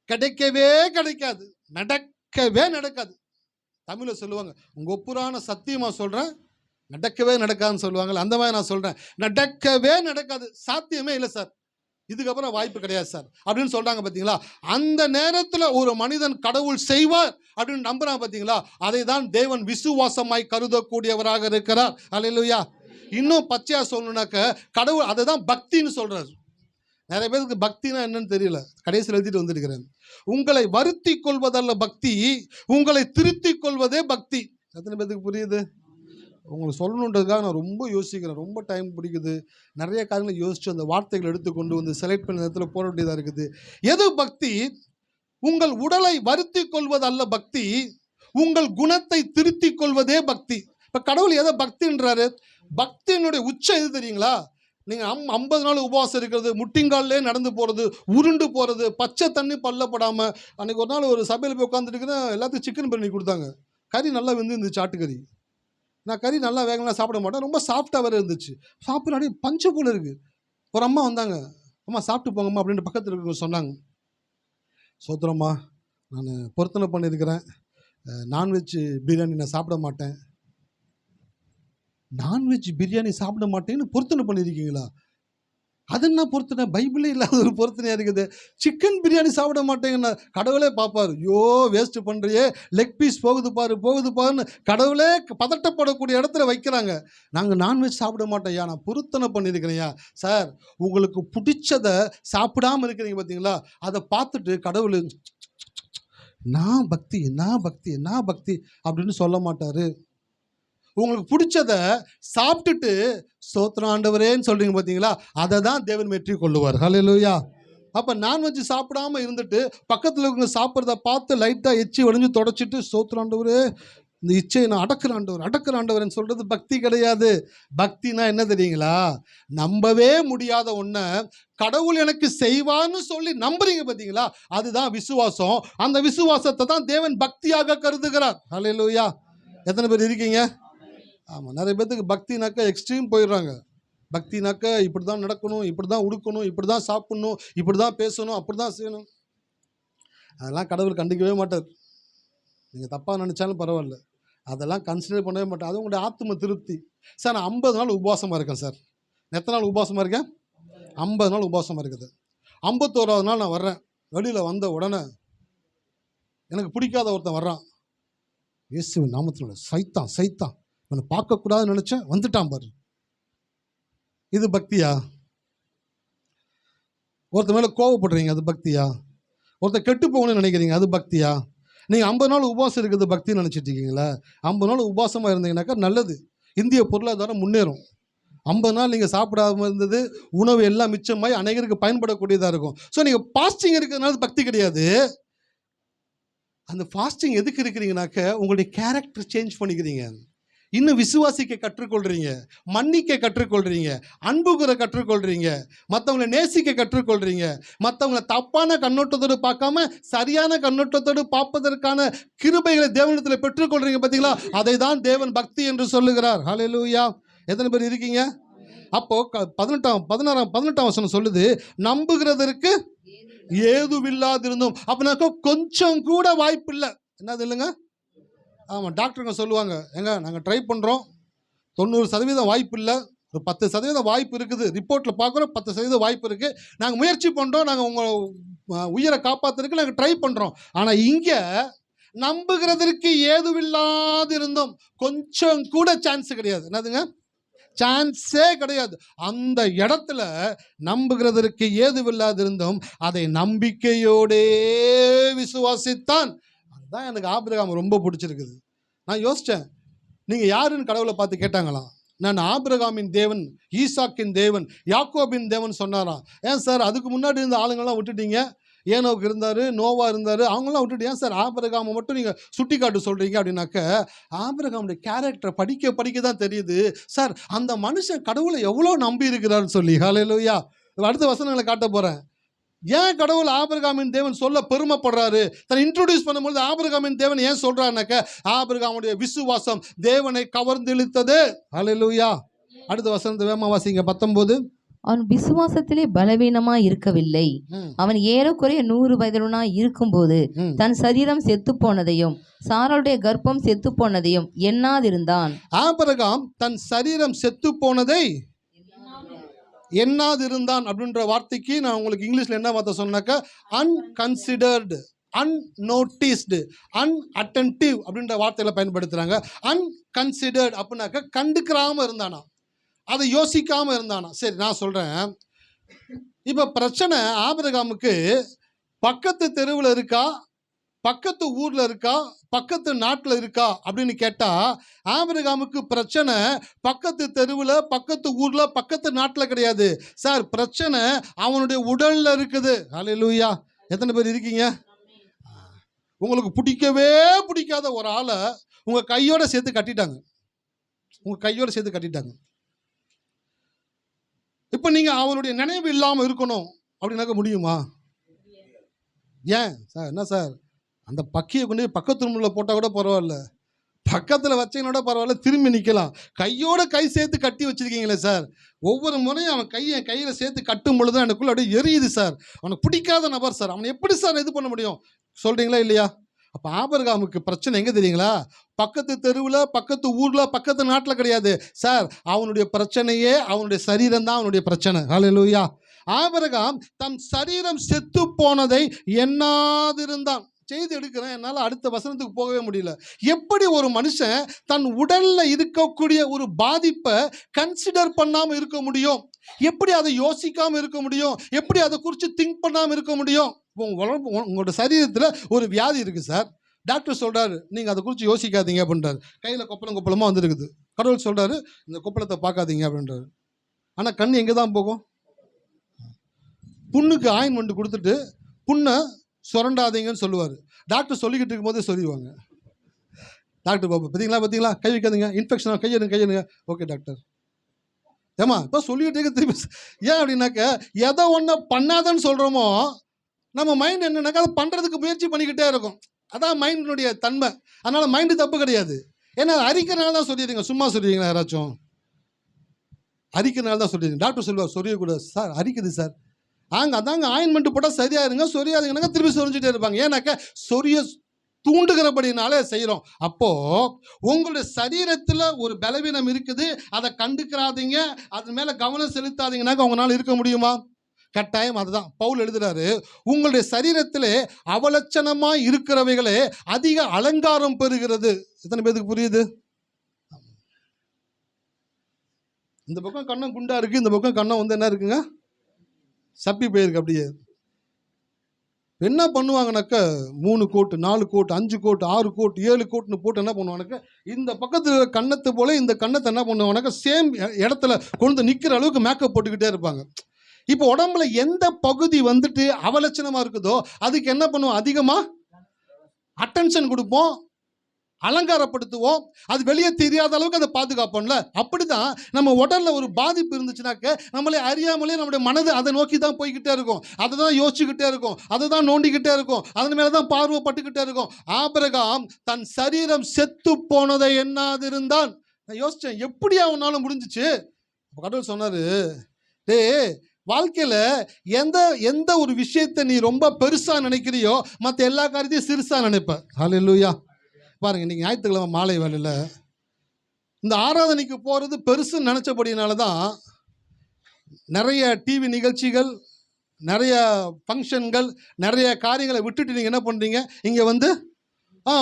கிடைக்கவே கிடைக்காது, நடக்கவே நடக்காது. தமிழில் சொல்லுவாங்க, உங்கள் ஒப்புரான சத்தியமாக சொல்கிறேன், நடக்கவே நடக்காதுன்னு சொல்லுவாங்கள்ல, அந்த மாதிரி நான் சொல்கிறேன், நடக்கவே நடக்காது, சாத்தியமே இல்லை சார், இதுக்கப்புறம் வாய்ப்பு கிடையாது சார் அப்படின்னு சொல்கிறாங்க பார்த்தீங்களா. அந்த நேரத்தில் ஒரு மனிதன் கடவுள் செய்வார் அப்படின்னு நம்புறான் பார்த்தீங்களா, அதை தான் தேவன் விசுவாசமாய் கருதக்கூடியவராக இருக்கிறார். அல்லேலூயா. இன்னும் பச்சையாக சொல்லணுன்னாக்க கடவுள் அதை தான் பக்தின்னு சொல்கிறார். நிறைய பேருக்கு பக்தினா என்னன்னு தெரியல, கடைசியில் எழுதிட்டு வந்துருக்கிறேன். உங்களை வருத்தி கொள்வதல்ல பக்தி, உங்களை திருத்திக் கொள்வதே பக்தி. எத்தனை பேருக்கு புரியுது? உங்களுக்கு சொல்லணுன்றதுக்காக நான் ரொம்ப யோசிக்கிறேன், ரொம்ப டைம் பிடிக்குது, நிறைய காரியங்களை யோசிச்சு அந்த வார்த்தைகளை எடுத்துக்கொண்டு வந்து செலக்ட் பண்ண நேரத்தில் போட வேண்டியதாக இருக்குது. எது பக்தி? உங்கள் உடலை வருத்தி கொள்வது அல்ல பக்தி, உங்கள் குணத்தை திருத்திக் கொள்வதே பக்தி. இப்போ கடவுள் எதை பக்தின்றாரு? பக்தியினுடைய உச்சம் எது தெரியுங்களா? நீங்கள் 50 நாள் உபவாசம் இருக்கிறது, முட்டிங்கால்லே நடந்து போகிறது, உருண்டு போகிறது, பச்சை தண்ணி பல்லப்படாமல். அன்றைக்கி ஒரு நாள் ஒரு சபையில் போய் உட்காந்துருக்கிறேன், எல்லாத்துக்கும் சிக்கன் பிரியாணி கொடுத்தாங்க. கறி நல்லா வெந்து இருந்துச்சு, ஆட்டுக்கறி. நான் கறி நல்லா வேகலாம் சாப்பிட மாட்டேன், ரொம்ப சாஃப்டாக வேறு இருந்துச்சு. சாப்பிட்ற பஞ்சு போல் இருக்குது. ஒரு அம்மா வந்தாங்க, அம்மா சாப்பிட்டு போங்கம்மா அப்படின்ட்டு பக்கத்தில் இருக்க சொன்னாங்க. சோத்திரம்மா, நான் பொருத்தனை பண்ணியிருக்கிறேன், நான்வெஜ் பிரியாணி நான் சாப்பிட மாட்டேன். நான்வெஜ் பிரியாணி சாப்பிட மாட்டேன்னு பொருத்தனை பண்ணியிருக்கீங்களா? அது என்ன பொருத்தனை? பைபிளே இல்லாத ஒரு பொருத்தனையாக இருக்குது. சிக்கன் பிரியாணி சாப்பிட மாட்டேங்கண்ணா, கடவுளே பார்ப்பார். ஐயோ வேஸ்ட் பண்ணுறியே, லெக் பீஸ் போகுது பாருன்னு கடவுளே பதட்டப்படக்கூடிய இடத்துல வைக்கிறாங்க. நாங்கள் நான்வெஜ் சாப்பிட மாட்டோம்யா, நான் பொருத்தனை பண்ணியிருக்கிறேன்யா. சார், உங்களுக்கு பிடிச்சதை சாப்பிடாமல் இருக்கிறீங்க பார்த்தீங்களா, அதை பார்த்துட்டு கடவுள் நான் பக்தி அப்படின்னு சொல்ல மாட்டார். உங்களுக்கு பிடிச்சதை சாப்பிட்டுட்டு ஸ்தோத்திரம் ஆண்டவரேன்னு சொல்கிறீங்க பார்த்தீங்களா, அதை தான் தேவன் வெற்றி கொள்ளுவார். ஹல்லேலூயா. அப்போ நான்வெஜ் சாப்பிடாம இருந்துட்டு பக்கத்தில் இருக்கிற சாப்பிட்றத பார்த்து லைட்டாக எச்சி வடிஞ்சு தொடச்சிட்டு ஸ்தோத்திரம் ஆண்டவரே, இந்த இச்சையை நான் அடக்கிற ஆண்டவரேன்னு சொல்கிறது பக்தி கிடையாது. பக்தினா என்ன தெரியுங்களா? நம்பவே முடியாத ஒன்றை கடவுள் எனக்கு செய்வான்னு சொல்லி நம்புறீங்க பார்த்தீங்களா, அதுதான் விசுவாசம். அந்த விசுவாசத்தை தான் தேவன் பக்தியாக கருதுகிறார். ஹல்லேலூயா. எத்தனை பேர் இருக்கீங்க? ஆமாம், நிறைய பேர்த்துக்கு பக்தினாக்கா எக்ஸ்ட்ரீம் போயிடுறாங்க. பக்தினாக்கா இப்படி தான் நடக்கணும், இப்படி தான் உடுக்கணும், இப்படி தான் சாப்பிட்ணும், இப்படி தான் பேசணும், அப்படி தான் செய்யணும். அதெல்லாம் கடவுள் கண்டிக்கவே மாட்டார். நீங்கள் தப்பாக நினச்சாலும் பரவாயில்ல, அதெல்லாம் கன்சிடர் பண்ணவே மாட்டார். அது உங்களுடைய ஆத்ம திருப்தி. சார், நான் 50 நாள் உபவாசமாக இருக்கேன் சார். எத்தனை நாள் உபவாசமாக இருக்கேன்? 50 நாள் உபவாசமாக இருக்குது. 51வது நாள் நான் வர்றேன். வெளியில் வந்த உடனே எனக்கு பிடிக்காத ஒருத்தன் வர்றான். இயேசு நாமத்தினோட சைத்தான் அவனை பார்க்கக்கூடாதுன்னு நினச்சேன், வந்துட்டான் பாரு. இது பக்தியா? ஒருத்தர் மேலே கோவப்படுறீங்க, அது பக்தியா? ஒருத்தர் கெட்டு போகணும்னு நினைக்கிறீங்க, அது பக்தியா? நீங்கள் 50 நாள் உபவாசம் இருக்குது பக்தின்னு நினச்சிட்டு இருக்கீங்களா? 50 நாள் உபவாசமாக இருந்தீங்கன்னாக்கா நல்லது, இந்திய பொருளாதாரம் முன்னேறும். 50 நாள் நீங்கள் சாப்பிடாம இருந்தது, உணவு எல்லாம் மிச்சமாய் அநேகருக்கு பயன்படக்கூடியதாக இருக்கும். ஸோ நீங்கள் ஃபாஸ்டிங் இருக்கிறதுனால பக்தி கிடையாது. அந்த ஃபாஸ்டிங் எதுக்கு இருக்கிறீங்கனாக்க உங்களுடைய கேரக்டர் சேஞ்ச் பண்ணிக்கிறீங்க, இன்னும் விசுவாசிக்க கற்றுக்கொள்கிறீங்க, மன்னிக்க கற்றுக்கொள்கிறீங்க, அன்புகுற கற்றுக்கொள்கிறீங்க, மற்றவங்களை நேசிக்க கற்றுக்கொள்கிறீங்க, மற்றவங்களை தப்பான கண்ணோட்டத்தோடு பார்க்காம சரியான கண்ணோட்டத்தோடு பார்ப்பதற்கான கிருபைகளை தேவனிடத்தில் பெற்றுக்கொள்கிறீங்க பார்த்தீங்களா, அதை தான் தேவன் பக்தி என்று சொல்லுகிறார். ஹல்லேலூயா. எத்தனை பேர் இருக்கீங்க? அப்போ 18 வசனம் சொல்லுது, நம்புகிறதற்கு ஏதுவில்லாதிருந்தும். அப்படின்னாக்கா கொஞ்சம் கூட வாய்ப்பு இல்லை. என்னது இல்லைங்க? ஆமாம், டாக்டருங்க சொல்லுவாங்க, ஏங்க நாங்கள் ட்ரை பண்ணுறோம், 90% வாய்ப்பு இல்லை, ஒரு 10% வாய்ப்பு இருக்குது, ரிப்போர்ட்டில் பார்க்குறோம் 10% வாய்ப்பு இருக்குது, நாங்கள் முயற்சி பண்ணுறோம், நாங்கள் உங்கள் உயிரை காப்பாற்றுறதுக்கு நாங்கள் ட்ரை பண்ணுறோம். ஆனால் இங்கே நம்புகிறதற்கு ஏதுவில்லாதிருந்தோம், கொஞ்சம் கூட சான்ஸ் கிடையாது. என்னதுங்க? சான்ஸே கிடையாது. அந்த இடத்துல நம்புகிறதற்கு ஏதுவில்லாதிருந்தோம், அதை நம்பிக்கையோடே விசுவாசித்தான். அதுதான் எனக்கு ஆபிரகாம் ரொம்ப பிடிச்சிருக்குது. நான் யோசித்தேன், நீங்கள் யாருன்னு கடவுளை பார்த்து கேட்டாங்களாம். நான் ஆபிரகாமின் தேவன், ஈசாக்கின் தேவன், யாக்கோபின் தேவன் சொன்னாராம். ஏன் சார் அதுக்கு முன்னாடி இருந்த ஆளுங்கள்லாம் விட்டுட்டீங்க? ஏனோக்கு இருந்தார், நோவா இருந்தார், அவங்களாம் விட்டுட்டு ஏன் சார் ஆபிரகாமை மட்டும் நீங்கள் சுட்டி காட்டு சொல்கிறீங்க அப்படின்னாக்க, ஆபிரகாமுடைய கேரக்டரை படிக்க தான் தெரியுது சார், அந்த மனுஷன் கடவுளை எவ்வளோ நம்பி இருக்கிறான்னு சொல்லி. ஹல்லேலூயா. அடுத்த வசனங்களை காட்ட போகிறேன். ஏன் கடவுள் ஆபிரகாமின் தேவன் சொல்ல பெருமைப்படுறாரு? தன்னை இன்ட்ரோடியூஸ் பண்ணும்போது ஆபிரகாமின் தேவன் ஏன் சொல்றாருனாக்க, ஆபிரகாமுடைய விசுவாசம் தேவனை கவர்ந்து இழுத்தது. ஹல்லேலூயா. அடுத்த வசனத்தை வேகமா வாசிங்க. 19. அவன் விசுவாசத்திலே பலவீனமாய் இருக்கவில்லை. அவன் ஏறக்குறைய 100 வயதுடனாய் இருக்கும்போது தன் சரீரம் செத்து போனதையும் சாராளுடைய கர்ப்பம் செத்து போனதையும் எண்ணாதிருந்தான். ஆபிரகாம் தன் சரீரம் செத்து போனதை எண்ணாதிருந்தான் அப்படின்ற வார்த்தைக்கு நான் உங்களுக்கு இங்கிலீஷ்ல என்ன வார்த்தை சொன்னாக்க, அன்கன்சிடர்டு, அன்நோட்டிஸ்டு, அன்அட்டென்டிவ் அப்படின்ற வார்த்தையில பயன்படுத்துறாங்க. அன்கன்சிடர்ட் அப்படின்னாக்க கண்டுக்கிறாம இருந்தானா, அதை யோசிக்காம இருந்தானா. சரி, நான் சொல்றேன், இப்ப பிரச்சனை ஆபிரகாமுக்கு பக்கத்து தெருவில் இருக்கா, பக்கத்து ஊர்ல இருக்கா, பக்கத்து நாட்டில் இருக்கா அப்படின்னு கேட்டா, ஆபிரகாமுக்கு பிரச்சனை பக்கத்து தெருவில், பக்கத்து ஊர்ல, பக்கத்து நாட்டில் கிடையாது சார். பிரச்சனை அவனுடைய உடல்ல இருக்குது. ஹல்லேலூயா. எத்தனை பேர் இருக்கீங்க? உங்களுக்கு பிடிக்கவே பிடிக்காத ஒரு ஆளை உங்க கையோட சேர்த்து கட்டிட்டாங்க. இப்ப நீங்க அவனுடைய நினைவு இல்லாம இருக்கணும் அப்படின்னாக்க முடியுமா? ஏன் சார்? என்ன சார், அந்த பக்கியை கொண்டு பக்கத்து ரூம்ல போட்டால் கூட பரவாயில்ல, பக்கத்தில் வச்சீங்கன்னோட பரவாயில்ல, திரும்பி நிற்கலாம். கையோட கை சேர்த்து கட்டி வச்சிருக்கீங்களே சார். ஒவ்வொரு முறையும் அவன் என் கையில் சேர்த்து கட்டும் பொழுது எனக்குள்ள அப்படியே எரியுது சார். அவனுக்கு பிடிக்காத நபர் சார், அவனை எப்படி சார் இது பண்ண முடியும்? சொல்றீங்களா இல்லையா? அப்போ ஆபிரகாமுக்கு பிரச்சனை எங்கே தெரியுங்களா? பக்கத்து தெருவில், பக்கத்து ஊரில், பக்கத்து நாட்டில் கிடையாது சார். அவனுடைய பிரச்சனையே அவனுடைய சரீரம் தான் அவனுடைய பிரச்சனை. ஹல்லேலூயா. ஆபிரகாம் தன் சரீரம் செத்து போனதை எண்ணாதிருந்தான். செய்தி எடுக்கிறேன், என்னால் அடுத்த வசனத்துக்கு போகவே முடியல. எப்படி ஒரு மனுஷன் தன் உடல்ல இருக்கக்கூடிய ஒரு பாதிப்பை கன்சிடர் பண்ணாமல் இருக்க முடியும்? எப்படி அதை யோசிக்காமல் இருக்க முடியும்? எப்படி அதை குறித்து திங்க் பண்ணாமல் இருக்க முடியும்? உங்களோட சரீரத்தில் ஒரு வியாதி இருக்குது சார், டாக்டர் சொல்கிறாரு நீங்கள் அதை குறித்து யோசிக்காதீங்க அப்படின்றாரு. கையில் கொப்பளமாக வந்துருக்குது. கடவுள் சொல்கிறாரு இந்த கொப்பளத்தை பார்க்காதீங்க அப்படின்றாரு. ஆனால் கண் எங்கே தான் போகும்? புண்ணுக்கு ஆயின்மெண்ட் கொடுத்துட்டு புண்ணை சுரண்டாதீங்கன்னு சொல்லுவார். டாக்டர் சொல்லிக்கிட்டு இருக்கும்போதே சொல்லிடுவாங்க. டாக்டர் பாபு பார்த்தீங்களா, கை வைக்காதீங்க, இன்ஃபெக்ஷன், கையெடுங்க. Okay doctor. ஏமா இப்போ சொல்லிக்கிட்டே திருப்பி. ஏன் அப்படின்னாக்க, எதை ஒன்று பண்ணாதன்னு சொல்கிறோமோ நம்ம மைண்ட் என்னன்னாக்கா அதை பண்ணுறதுக்கு முயற்சி பண்ணிக்கிட்டே இருக்கும். அதான் மைண்டினுடைய தன்மை. அதனால் மைண்டு தப்பு கிடையாது. ஏன்னா அரிக்கிறனால தான் சொல்லிடுறீங்க. சும்மா சொல்லிடுறீங்களா யாராச்சும்? அரிக்கிறனால தான் சொல்லிடுறீங்க. டாக்டர் சொல்லுவார் சொரியக்கூடாது சார், அரிக்குது சார். அதாங்க ஆயின்மெண்ட் போட்டால் சரியாயிருங்க, சொரியாதுங்கனாக்கா திருப்பி சொரிஞ்சிட்டே இருப்பாங்க. ஏன்னாக்கா சொரிய தூண்டுகிறபடினாலே செய்கிறோம். அப்போது உங்களுடைய சரீரத்தில் ஒரு பலவீனம் இருக்குது, அதை கண்டுக்கிறாதீங்க, அது மேலே கவனம் செலுத்தாதீங்கன்னாக்க உங்களால் இருக்க முடியுமா? கட்டாயம். அதுதான் பவுல் எழுதுறாரு, உங்களுடைய சரீரத்திலே அவலட்சணமாய் இருக்கிறவைகளே அதிக அலங்காரம் பெறுகிறது. எத்தனை பேருக்கு புரியுது? இந்த பக்கம் கண்ணம் குண்டா இருக்கு, இந்த பக்கம் கண்ணம் என்ன இருக்குங்க, சப்பி போயிருக்கு. அப்படியே என்ன பண்ணுவாங்கனாக்க 3 கோட்டு 4 கோட்டு 5 கோட்டு 6 கோட்டு 7 கோட்டுன்னு போட்டு என்ன பண்ணுவாங்கனாக்க, இந்த பக்கத்தில் கண்ணத்து போல இந்த கண்ணத்தை என்ன பண்ணுவாங்கனாக்க சேம் இடத்துல கொண்டு நிற்கிற அளவுக்கு மேக்கப் போட்டுக்கிட்டே இருப்பாங்க. இப்போ உடம்புல எந்த பகுதி அவலட்சணமா இருக்குதோ அதுக்கு என்ன பண்ணுவோம்? அதிகமாக அட்டென்ஷன் கொடுப்போம், அலங்காரப்படுத்துவோம், அது வெளியே தெரியாத அளவுக்கு அதை பாதுகாப்போம்ல. அப்படிதான் நம்ம உடல்ல ஒரு பாதிப்பு இருந்துச்சுனாக்க நம்மளே அறியாமலே நம்முடைய மனது அதை நோக்கி தான் போய்கிட்டே இருக்கும், அதை தான் யோசிச்சுக்கிட்டே இருக்கும், அதை தான் நோண்டிக்கிட்டே இருக்கும், அதன் மேலே தான் பார்வைப்பட்டுக்கிட்டே இருக்கும். ஆபிரகாம் தன் சரீரம் செத்து போனதை எண்ணாதிருந்தான். நான் யோசித்தேன், எப்படி அவனால முடிஞ்சிச்சு? கடவுள் சொன்னாரு, டேய் வாழ்க்கையில எந்த எந்த ஒரு விஷயத்தை நீ ரொம்ப பெருசா நினைக்கிறியோ மற்ற எல்லா காரியத்தையும் சிறுசா நினைப்ப. ஹல்லேலூயா. பாருங்க, இன்னைக்கு ஞாயிற்றுக்கிழமை மாலை வேளையில இந்த ஆராதனைக்கு போறது பெருசுன்னு நினைச்சபடினால தான் நிறைய டிவி நிகழ்ச்சிகள், நிறைய ஃபங்க்ஷன்கள், நிறைய காரியங்களை விட்டுட்டு நீங்கள் என்ன பண்ணுறீங்க, இங்கே வந்து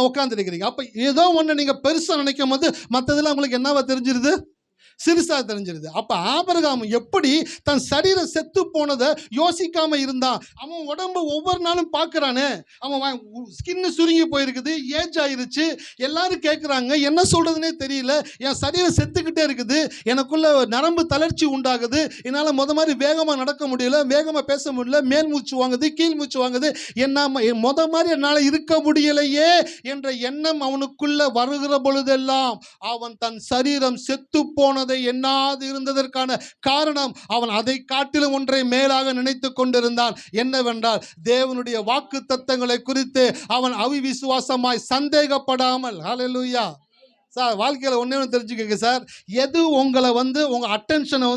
உட்காந்துருக்கிறீங்க. அப்போ ஏதோ ஒன்று நீங்கள் பெருசாக நினைக்கும் போது மற்றதெல்லாம் உங்களுக்கு என்னவா தெரிஞ்சிருது, சிறுசாக தெரிஞ்சிருது. அப்போ ஆபிரகாம் எப்படி தன் சரீரம் செத்து போனதை யோசிக்காம இருந்தான். அவன் உடம்பு ஒவ்வொரு நாளும் பார்க்குறானே, அவன் ஸ்கின்னு சுருங்கி போயிருக்குது, ஏஜ் ஆயிருச்சு, எல்லாரும் கேட்குறாங்க, என்ன சொல்கிறதுனே தெரியல, என் சரீரம் செத்துக்கிட்டே இருக்குது, எனக்குள்ள நரம்பு தளர்ச்சி உண்டாகுது, என்னால் மாதிரி வேகமாக நடக்க முடியல, வேகமாக பேச முடியல, மேல் மூச்சு வாங்குது, கீழ் மூச்சு வாங்குது, என்ன மாதிரி என்னால் இருக்க முடியலையே என்ற எண்ணம் அவனுக்குள்ள வருகிற பொழுதெல்லாம் அவன் தன் சரீரம் செத்து போனதை எண்ணாது இருந்ததற்கான காரணம், அவன் அதை காட்டிலும் ஒன்றை மேலாக நினைத்து கொண்டிருந்தான். என்னவென்றால் தேவனுடைய வாக்கு தத்தங்களை குறித்து அவன் அவிவிசுவாசமாய் சந்தேகப்படாமல். ஹல்லேலூயா. சார், வாழ்க்கையில் ஒன்றே ஒன்று தெரிஞ்சுக்கங்க சார், எது உங்களை உங்கள் அட்டென்ஷனை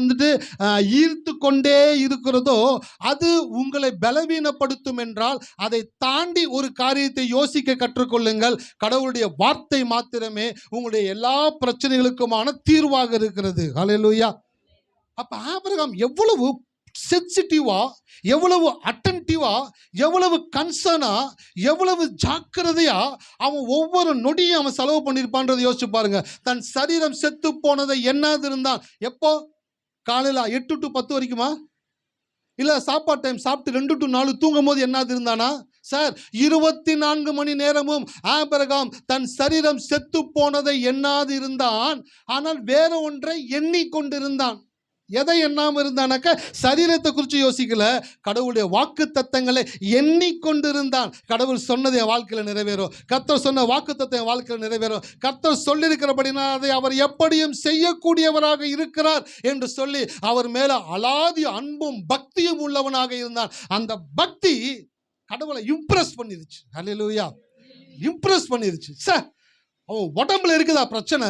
ஈர்த்து கொண்டே இருக்கிறதோ அது உங்களை பலவீனப்படுத்தும் என்றால் அதை தாண்டி ஒரு காரியத்தை யோசிக்க கற்றுக்கொள்ளுங்கள். கடவுளுடைய வார்த்தை மாத்திரமே உங்களுடைய எல்லா பிரச்சனைகளுக்குமான தீர்வாக இருக்கிறது. ஹல்லேலூயா. அப்போ ஆபிரகாம் எவ்வளவு சென்சிட்டிவா, எவ்வளவு அட்டென்டிவா, எவ்வளவு கன்சர்னா, எவ்வளவு ஜாக்கிரதையா அவன் ஒவ்வொரு நொடியும் அவன் செலவு பண்ணியிருப்பான்றதை யோசிச்சு பாருங்க. தன் சரீரம் செத்து போனதை எண்ணாது இருந்தான். எப்போ? காலையில் 8 to 10 வரைக்குமா, இல்லை சாப்பாடு டைம் சாப்பிட்டு 2 to 4 தூங்கும் போது எண்ணாது இருந்தானா? சார், 24 மணி நேரமும் ஆபிரகாம் தன் சரீரம் செத்து போனதை எண்ணாது இருந்தான். ஆனால் வேற ஒன்றை எண்ணிக்கொண்டிருந்தான். எதை எண்ணாமல் இருந்தானாக்க, சரீரத்தை குறித்து யோசிக்கல, கடவுளுடைய வாக்கு தத்தங்களை எண்ணிக்கொண்டிருந்தான். கடவுள் சொன்னது என் வாழ்க்கையில் நிறைவேறும், கர்த்தர் சொன்ன வாக்கு தத்தம் என் வாழ்க்கையில் நிறைவேறும், கர்த்தர் சொல்லியிருக்கிறபடினால் அதை அவர் எப்படியும் செய்யக்கூடியவராக இருக்கிறார் என்று சொல்லி அவர் மேல அலாதி அன்பும் பக்தியும் உள்ளவனாக இருந்தான். அந்த பக்தி கடவுளை இம்ப்ரெஸ் பண்ணிருச்சு. ஹல்லேலூயா. இம்ப்ரெஸ் பண்ணிருச்சு. சார், அவன் உடம்புல இருக்குதா பிரச்சனை,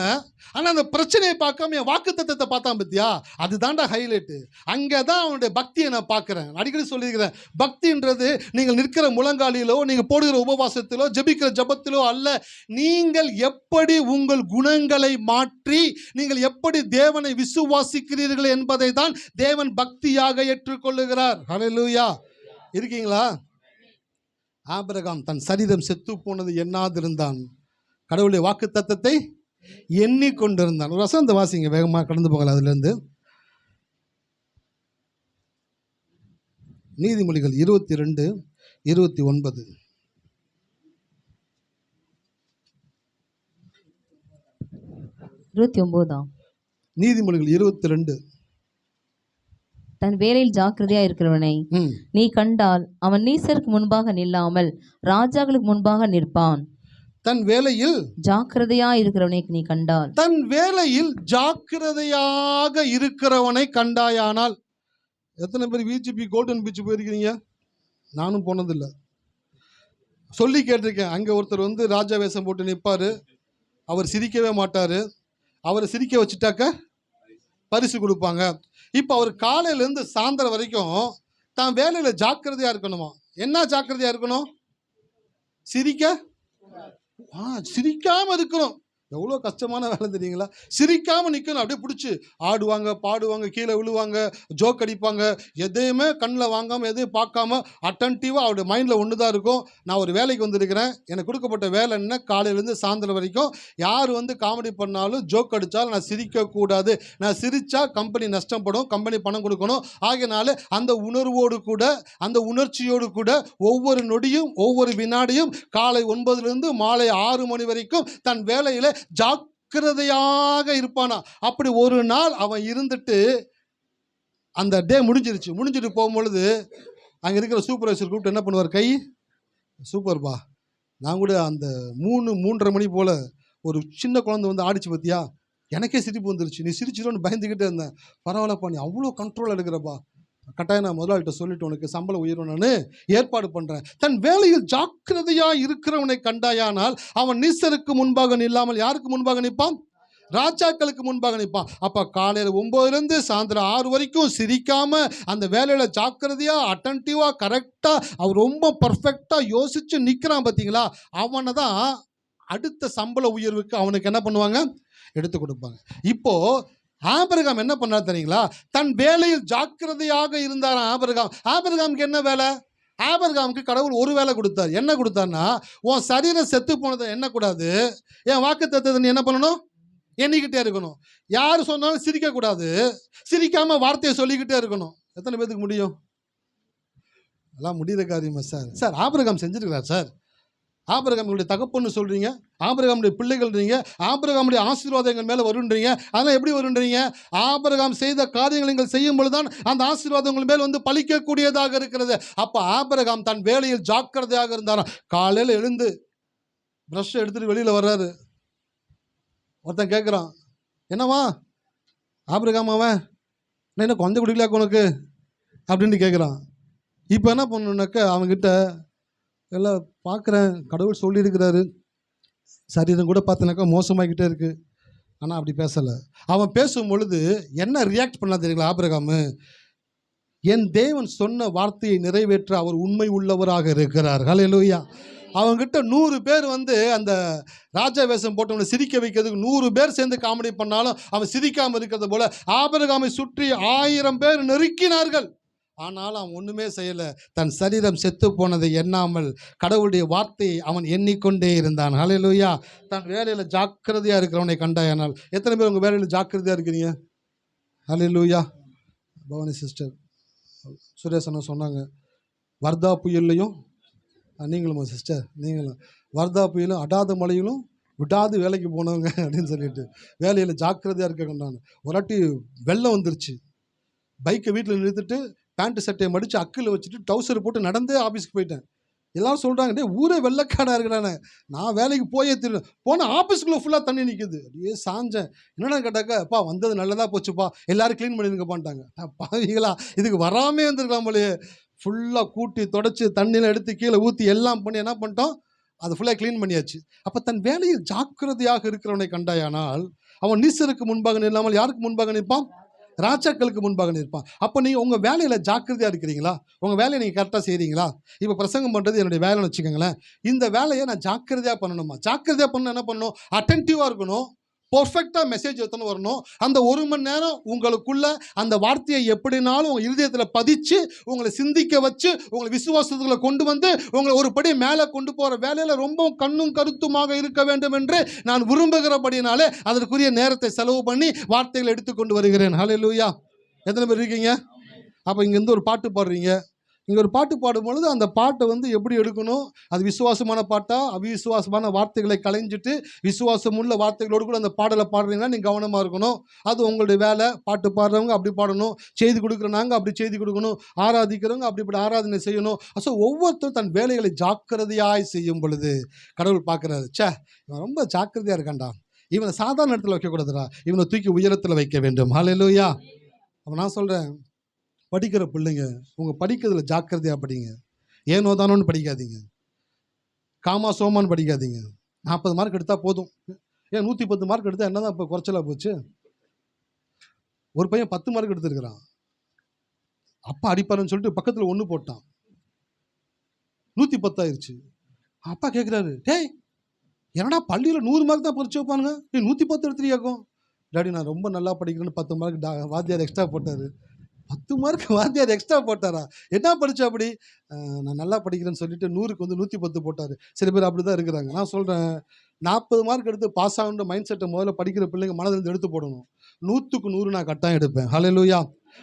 ஆனால் அந்த பிரச்சனையை பார்க்காம என் வாக்கு தத்தத்தை பார்த்தான் பத்தியா, அதுதான்டா ஹைலைட்டு. அங்கே தான் அவனுடைய பக்தியை நான் பார்க்குறேன். அடிக்கடி சொல்லியிருக்கிறேன், பக்தின்றது நீங்கள் நிற்கிற முழங்காலிலோ, நீங்கள் போடுகிற உபவாசத்திலோ, ஜெபிக்கிற ஜபத்திலோ அல்ல. நீங்கள் எப்படி உங்கள் குணங்களை மாற்றி நீங்கள் எப்படி தேவனை விசுவாசிக்கிறீர்கள் என்பதை தான் தேவன் பக்தியாக ஏற்றுக்கொள்ளுகிறார். ஹல்லேலூயா. இருக்கீங்களா? ஆபிரகாம் தன் சரீரம் செத்து போனது எண்ணாதிருந்தான், கடவுளுடைய வாக்கு தத்தத்தை எண்ணிக்கொண்டிருந்தான். ஒரு வசனத்தை வாசிங்க, வேகமாக கடந்து போகல. அதிலிருந்து நீதிமொழிகள் 22:29. நீதிமொழிகள் 22. தன் வேலையில் ஜாக்கிரதையா இருக்கிறவனை நீ கண்டால் அவன் நீசருக்கு முன்பாக நில்லாமல் ராஜாக்களுக்கு முன்பாக நிற்பான். தன் வேலையில் ஜாக்கிரதையா இருக்கிறவனை நீ கண்டால், தன் வேலையில் ஜாக்கிரதையாக இருக்கிறவனை கண்டாயானால். எத்தனை பேர் விஜிபி கோல்டன் பீச் போயிருக்கிறீங்க? நானும் போனதில்லை, சொல்லி கேட்டிருக்கேன். அங்கே ஒருத்தர் ராஜா வேஷம் போட்டு நிற்பார், அவர் சிரிக்கவே மாட்டார், அவரை சிரிக்க வச்சுட்டாக்க பரிசு கொடுப்பாங்க. இப்போ அவர் காலையிலேருந்து சாயந்தரம் வரைக்கும் தான் வேலையில் ஜாக்கிரதையாக இருக்கணுமா? என்ன ஜாக்கிரதையாக இருக்கணும்? சிரிக்காமல் இருக்கணும். எவ்வளோ கஷ்டமான வேலை தெரியுங்களா? சிரிக்காமல் நிற்கணும். அப்படியே பிடிச்சி ஆடுவாங்க, பாடுவாங்க, கீழே விழுவாங்க, ஜோக் அடிப்பாங்க, எதையுமே கண்ணில் வாங்காமல் எதையும் பார்க்காம அட்டன்டிவாக அவருடைய மைண்டில் ஒன்று தான் இருக்கும். நான் ஒரு வேலைக்கு வந்திருக்கிறேன், எனக்கு கொடுக்கப்பட்ட வேலை என்ன, காலையிலேருந்து சாயந்தரம் வரைக்கும் யார் காமெடி பண்ணாலும் ஜோக் அடித்தாலும் நான் சிரிக்கக்கூடாது. நான் சிரித்தா கம்பெனி நஷ்டப்படும், கம்பெனி பணம் கொடுக்கணும். ஆகையினால அந்த உணர்வோடு கூட, அந்த உணர்ச்சியோடு கூட ஒவ்வொரு நொடியும் ஒவ்வொரு வினாடியும் காலை 9லிருந்து மாலை 6 மணி வரைக்கும் தன் வேலையில் ஜாக்கிரதையாக இருப்பானா. அப்படி ஒரு நாள் அவன் இருந்துட்டு அந்த டே முடிஞ்சிட்டு போகும்பொழுது அங்கே இருக்கிற சூப்பர்வைசர் கூப்பிட்டு என்ன பண்ணுவார், கை சூப்பர்பா, நான் கூட அந்த 3:30 மணி போல் ஒரு சின்ன குழந்தை ஆடிச்சு பத்தியா, எனக்கே சிரிப்பு வந்துருச்சு, நீ சிரிச்சிடும்னு பயந்துக்கிட்டே இருந்தேன், பரவாயில்லப்பா, நீ அவ்வளோ கண்ட்ரோல் எடுக்கிறப்பா, கட்டாயம் நான் முதலாளிகிட்ட சொல்லிட்டு உனக்கு சம்பளம் உயரும் நான் ஏற்பாடு பண்ணுறேன். தன் வேலையில் ஜாக்கிரதையாக இருக்கிறவனை கண்டாயானால் அவன் நீசருக்கு முன்பாக நில்லாமல் யாருக்கு முன்பாக நிற்பான்? ராஜாக்களுக்கு முன்பாக நிற்பான். அப்போ காலையில் 9லேருந்து சாயந்தரம் 6 வரைக்கும் சிரிக்காம அந்த வேலையில் ஜாக்கிரதையாக அட்டன்டிவாக கரெக்டாக அவர் ரொம்ப பர்ஃபெக்டாக யோசித்து நிற்கிறான் பார்த்தீங்களா, அவனை தான் அடுத்த சம்பள உயர்வுக்கு அவனுக்கு என்ன பண்ணுவாங்க, எடுத்து கொடுப்பாங்க. இப்போ ஆபிரகாம் என்ன பண்ணார் தெரியுங்களா, தன் வேலையில் ஜாக்கிரதையாக இருந்தார். ஆபிரகாமுக்கு என்ன வேலை? ஆபிரகாமுக்கு கடவுள் ஒரு வேலை கொடுத்தார். என்ன கொடுத்தார்னா, உன் சரீரம் செத்து போனதை எண்ணக்கூடாது, என் வாக்குத்தத்தத்தை நீ என்ன பண்ணணும், எண்ணிக்கிட்டே இருக்கணும். யார் சொன்னாலும் சிரிக்கக்கூடாது, சிரிக்காம வார்த்தையை சொல்லிக்கிட்டே இருக்கணும். எத்தனை பேருக்கு முடியும்? எல்லாம் முடிகிற காரியமா சார்? சார் ஆபிரகாம் செஞ்சிருக்கிறார் சார். ஆபிரகாமுடைய தகப்பன்னு சொல்றீங்க, ஆபிரகாமுடைய பிள்ளைகள்ன்றீங்க, ஆபிரகாமுடைய ஆசீர்வாதங்கள் மேலே வருன்றீங்க. அதெல்லாம் எப்படி வருன்றீங்க? ஆபிரகாம் செய்த காரியங்கள் நீங்கள் செய்யும் பொழுதுதான் அந்த ஆசீர்வாதங்கள் மேல் வந்து பலிக்கக்கூடியதாக இருக்கிறது. அப்போ ஆபிரகாம் தன் வேலையில் ஜாக்கிரதையாக இருந்தாராம். காலையில் எழுந்து ப்ரஷ் எடுத்துட்டு வெளியில் வர்றாரு. ஒருத்தன் கேட்குறான், என்னவா ஆபிரகாம் அவன் என்ன கொஞ்சம் குடிக்கல உனக்கு அப்படின்னு கேட்குறான். இப்போ என்ன பண்ணணுன்னாக்க அவன்கிட்ட எல்லாம் பார்க்குறேன், கடவுள் சொல்லியிருக்கிறாரு, சரீரம் கூட பார்த்தனாக்கா மோசமாகிக்கிட்டே இருக்குது. ஆனால் அப்படி பேசலை. அவன் பேசும் பொழுது என்ன ரியாக்ட் பண்ணலாம் தெரியுங்களா ஆபிரகாமு? என் தேவன் சொன்ன வார்த்தையை நிறைவேற்ற அவர் உண்மை உள்ளவராக இருக்கிறார். ஹல்லேலூயா. அவங்ககிட்ட 100 பேர் வந்து அந்த ராஜா வேஷம் போட்டவனை சிரிக்க வைக்கிறதுக்கு 100 பேர் சேர்ந்து காமெடி பண்ணாலும் அவன் சிரிக்காமல் இருக்கிறது போல ஆபிரகாமை சுற்றி 1000 பேர் நெருக்கினார்கள். ஆனாலும் அவன் ஒன்றுமே செய்யலை. தன் சரீரம் செத்து போனதை எண்ணாமல் கடவுளுடைய வார்த்தையை அவன் எண்ணிக்கொண்டே இருந்தான். ஹல்லேலூயா. தன் வேலையில் ஜாக்கிரதையாக இருக்கிறவனை கண்டாயானால் எத்தனை பேர் உங்கள் வேலையில் ஜாக்கிரதையாக இருக்கிறீங்க? ஹல்லேலூயா. பவானி சிஸ்டர் சுரேஷ் அண்ணா சொன்னாங்க, வர்தா புயல்லையும், நீங்களும் சிஸ்டர் நீங்களும் வர்தா புயலும் அடாத மழையிலும் விடாது வேலைக்கு போனவங்க அப்படின்னு சொல்லிட்டு வேலையில் ஜாக்கிரதையாக இருக்க கண்டான். ஒரு வாட்டி வெள்ளம் வந்துருச்சு, பைக்கை வீட்டில் நிறுத்திட்டு பேண்ட்டு சட்டையை மடித்து அக்கில் வச்சுட்டு டவுசர் போட்டு நடந்தே ஆஃபீஸ்க்கு போயிட்டேன். எல்லோரும் சொல்கிறாங்க, டே ஊரே வெள்ளக்காடாக இருக்கிறானே. நான் வேலைக்கு போயே தெரியும், போனால் ஆஃபீஸ்க்குள்ளே ஃபுல்லாக தண்ணி நிற்குது. அப்படியே சாஞ்சேன். என்னென்னு கேட்டாக்கா, அப்பா வந்தது நல்லதாக போச்சுப்பா, எல்லோரும் க்ளீன் பண்ணிருங்கப்பான்ட்டாங்க. பாவீங்களா, இதுக்கு வராமே இருந்திருக்கலாம் போலயே. ஃபுல்லாக கூட்டி தொடச்சி தண்ணியில் எடுத்து கீழே ஊற்றி எல்லாம் பண்ணி என்ன பண்ணிட்டோம், அது ஃபுல்லாக க்ளீன் பண்ணியாச்சு. அப்போ தன் வேலையில் ஜாக்கிரதையாக இருக்கிறவனை கண்டாயானால் அவன் நீசருக்கு முன்பாக நில்லாமல் யாருக்கு முன்பாக நிற்பான்? ராஜாக்களுக்கு முன்பாக நிற்பான். அப்போ நீங்கள் உங்கள் வேலையில் ஜாக்கிரதையாக இருக்கிறீங்களா? உங்கள் வேலையை நீங்கள் கரெக்டாக செய்கிறீங்களா? இப்போ பிரசங்கம் பண்ணுறது என்னுடைய வேலைன்னு வச்சுக்கோங்களேன். இந்த வேலையை நான் ஜாக்கிரதையாக பண்ணணுமா? ஜாக்கிரதையாக பண்ண என்ன பண்ணணும்? அட்டென்டிவாக இருக்கணும், பர்ஃபெக்டாக மெசேஜ் எத்தனை வரணும். அந்த 1 மணி நேரம் உங்களுக்குள்ள அந்த வார்த்தையை எப்படினாலும் உங்கள் இருதயத்தில் பதிச்சு உங்களை சிந்திக்க வச்சு உங்களை விசுவாசத்துக்குள்ள கொண்டு வந்து உங்களை ஒரு படி மேலே கொண்டு போகிற வேலையில் ரொம்ப கண்ணும் கருத்துமாக இருக்க வேண்டும் என்று நான் விரும்புகிறபடினாலே அதற்குரிய நேரத்தை செலவு பண்ணி வார்த்தைகளை எடுத்துக்கொண்டு வருகிறேன். ஹல்லேலூயா. எத்தனை பேர் இருக்கீங்க? அப்போ இங்கேருந்து ஒரு பாட்டு பாடுறீங்க, இங்கே ஒரு பாட்டு பாடும்பொழுது அந்த பாட்டை வந்து எப்படி எடுக்கணும்? அது விசுவாசமான பாட்டா, அவிசுவாசமான வார்த்தைகளை களைஞ்சிட்டு விசுவாசமுள்ள வார்த்தைகளோடு கூட அந்த பாடலை பாடுறீங்கன்னா நீங்கள் கவனமாக இருக்கணும். அது உங்களுடைய வேலை. பாட்டு பாடுறவங்க அப்படி பாடணும், செய்தி கொடுக்குறவங்க அப்படி செய்தி கொடுக்கணும், ஆராதிக்கிறவங்க அப்படி ஆராதனை செய்யணும். ஸோ ஒவ்வொருத்தரும் தன் வேலைகளை ஜாக்கிரதையாய் செய்யும் பொழுது கடவுள் பார்க்குறாரு, சே இவன் ரொம்ப ஜாக்கிரதையாக இருக்கான்டா, இவனை சாதாரண இடத்துல வைக்கக்கூடாதுடா, இவனை தூக்கி உயரத்தில் வைக்க வேண்டும். ஹல்லேலூயா. அப்போ நான் சொல்கிறேன், படிக்கிற பிள்ளைங்க உங்கள் படிக்கிறதுல ஜாக்கிரதையாக படிங்க. ஏனோ தானோன்னு படிக்காதீங்க, காமா சோமான்னு படிக்காதீங்க. 40 மார்க் எடுத்தால் போதும். ஏன் 110 மார்க் எடுத்தால் என்ன தான் இப்போ குறைச்சலாக போச்சு? ஒரு பையன் 10 மார்க் எடுத்துருக்கிறான், அப்பா அடிப்பாருன்னு சொல்லிட்டு பக்கத்தில் 1 போட்டான், 110 ஆயிடுச்சு. அப்பா கேட்குறாரு, டேய் என்னடா பள்ளியில் 100 மார்க் தான் பறிச்சு வைப்பானுங்க, நீ 110 எடுத்துருக்கும். டாடி நான் ரொம்ப நல்லா படிக்கிறேன்னு 10 மார்க் வாத்தியார் எக்ஸ்ட்ரா போட்டார். 10 மார்க் வாத்தியார் எக்ஸ்ட்ரா போட்டாரா? என்ன படித்தா அப்படி? நான் நல்லா படிக்கிறேன்னு சொல்லிட்டு 100க்கு வந்து 110 போட்டார். சில பேர் அப்படி தான் இருக்கிறாங்க. நான் சொல்கிறேன், 40 மார்க் எடுத்து பாஸ் ஆகுன்ற மைண்ட் செட்டை முதல்ல படிக்கிற பிள்ளைங்க மனதிலிருந்து எடுத்து போடணும். 100க்கு 100 நான் கட்டாயம் எடுப்பேன். ஹல்லேலூயா.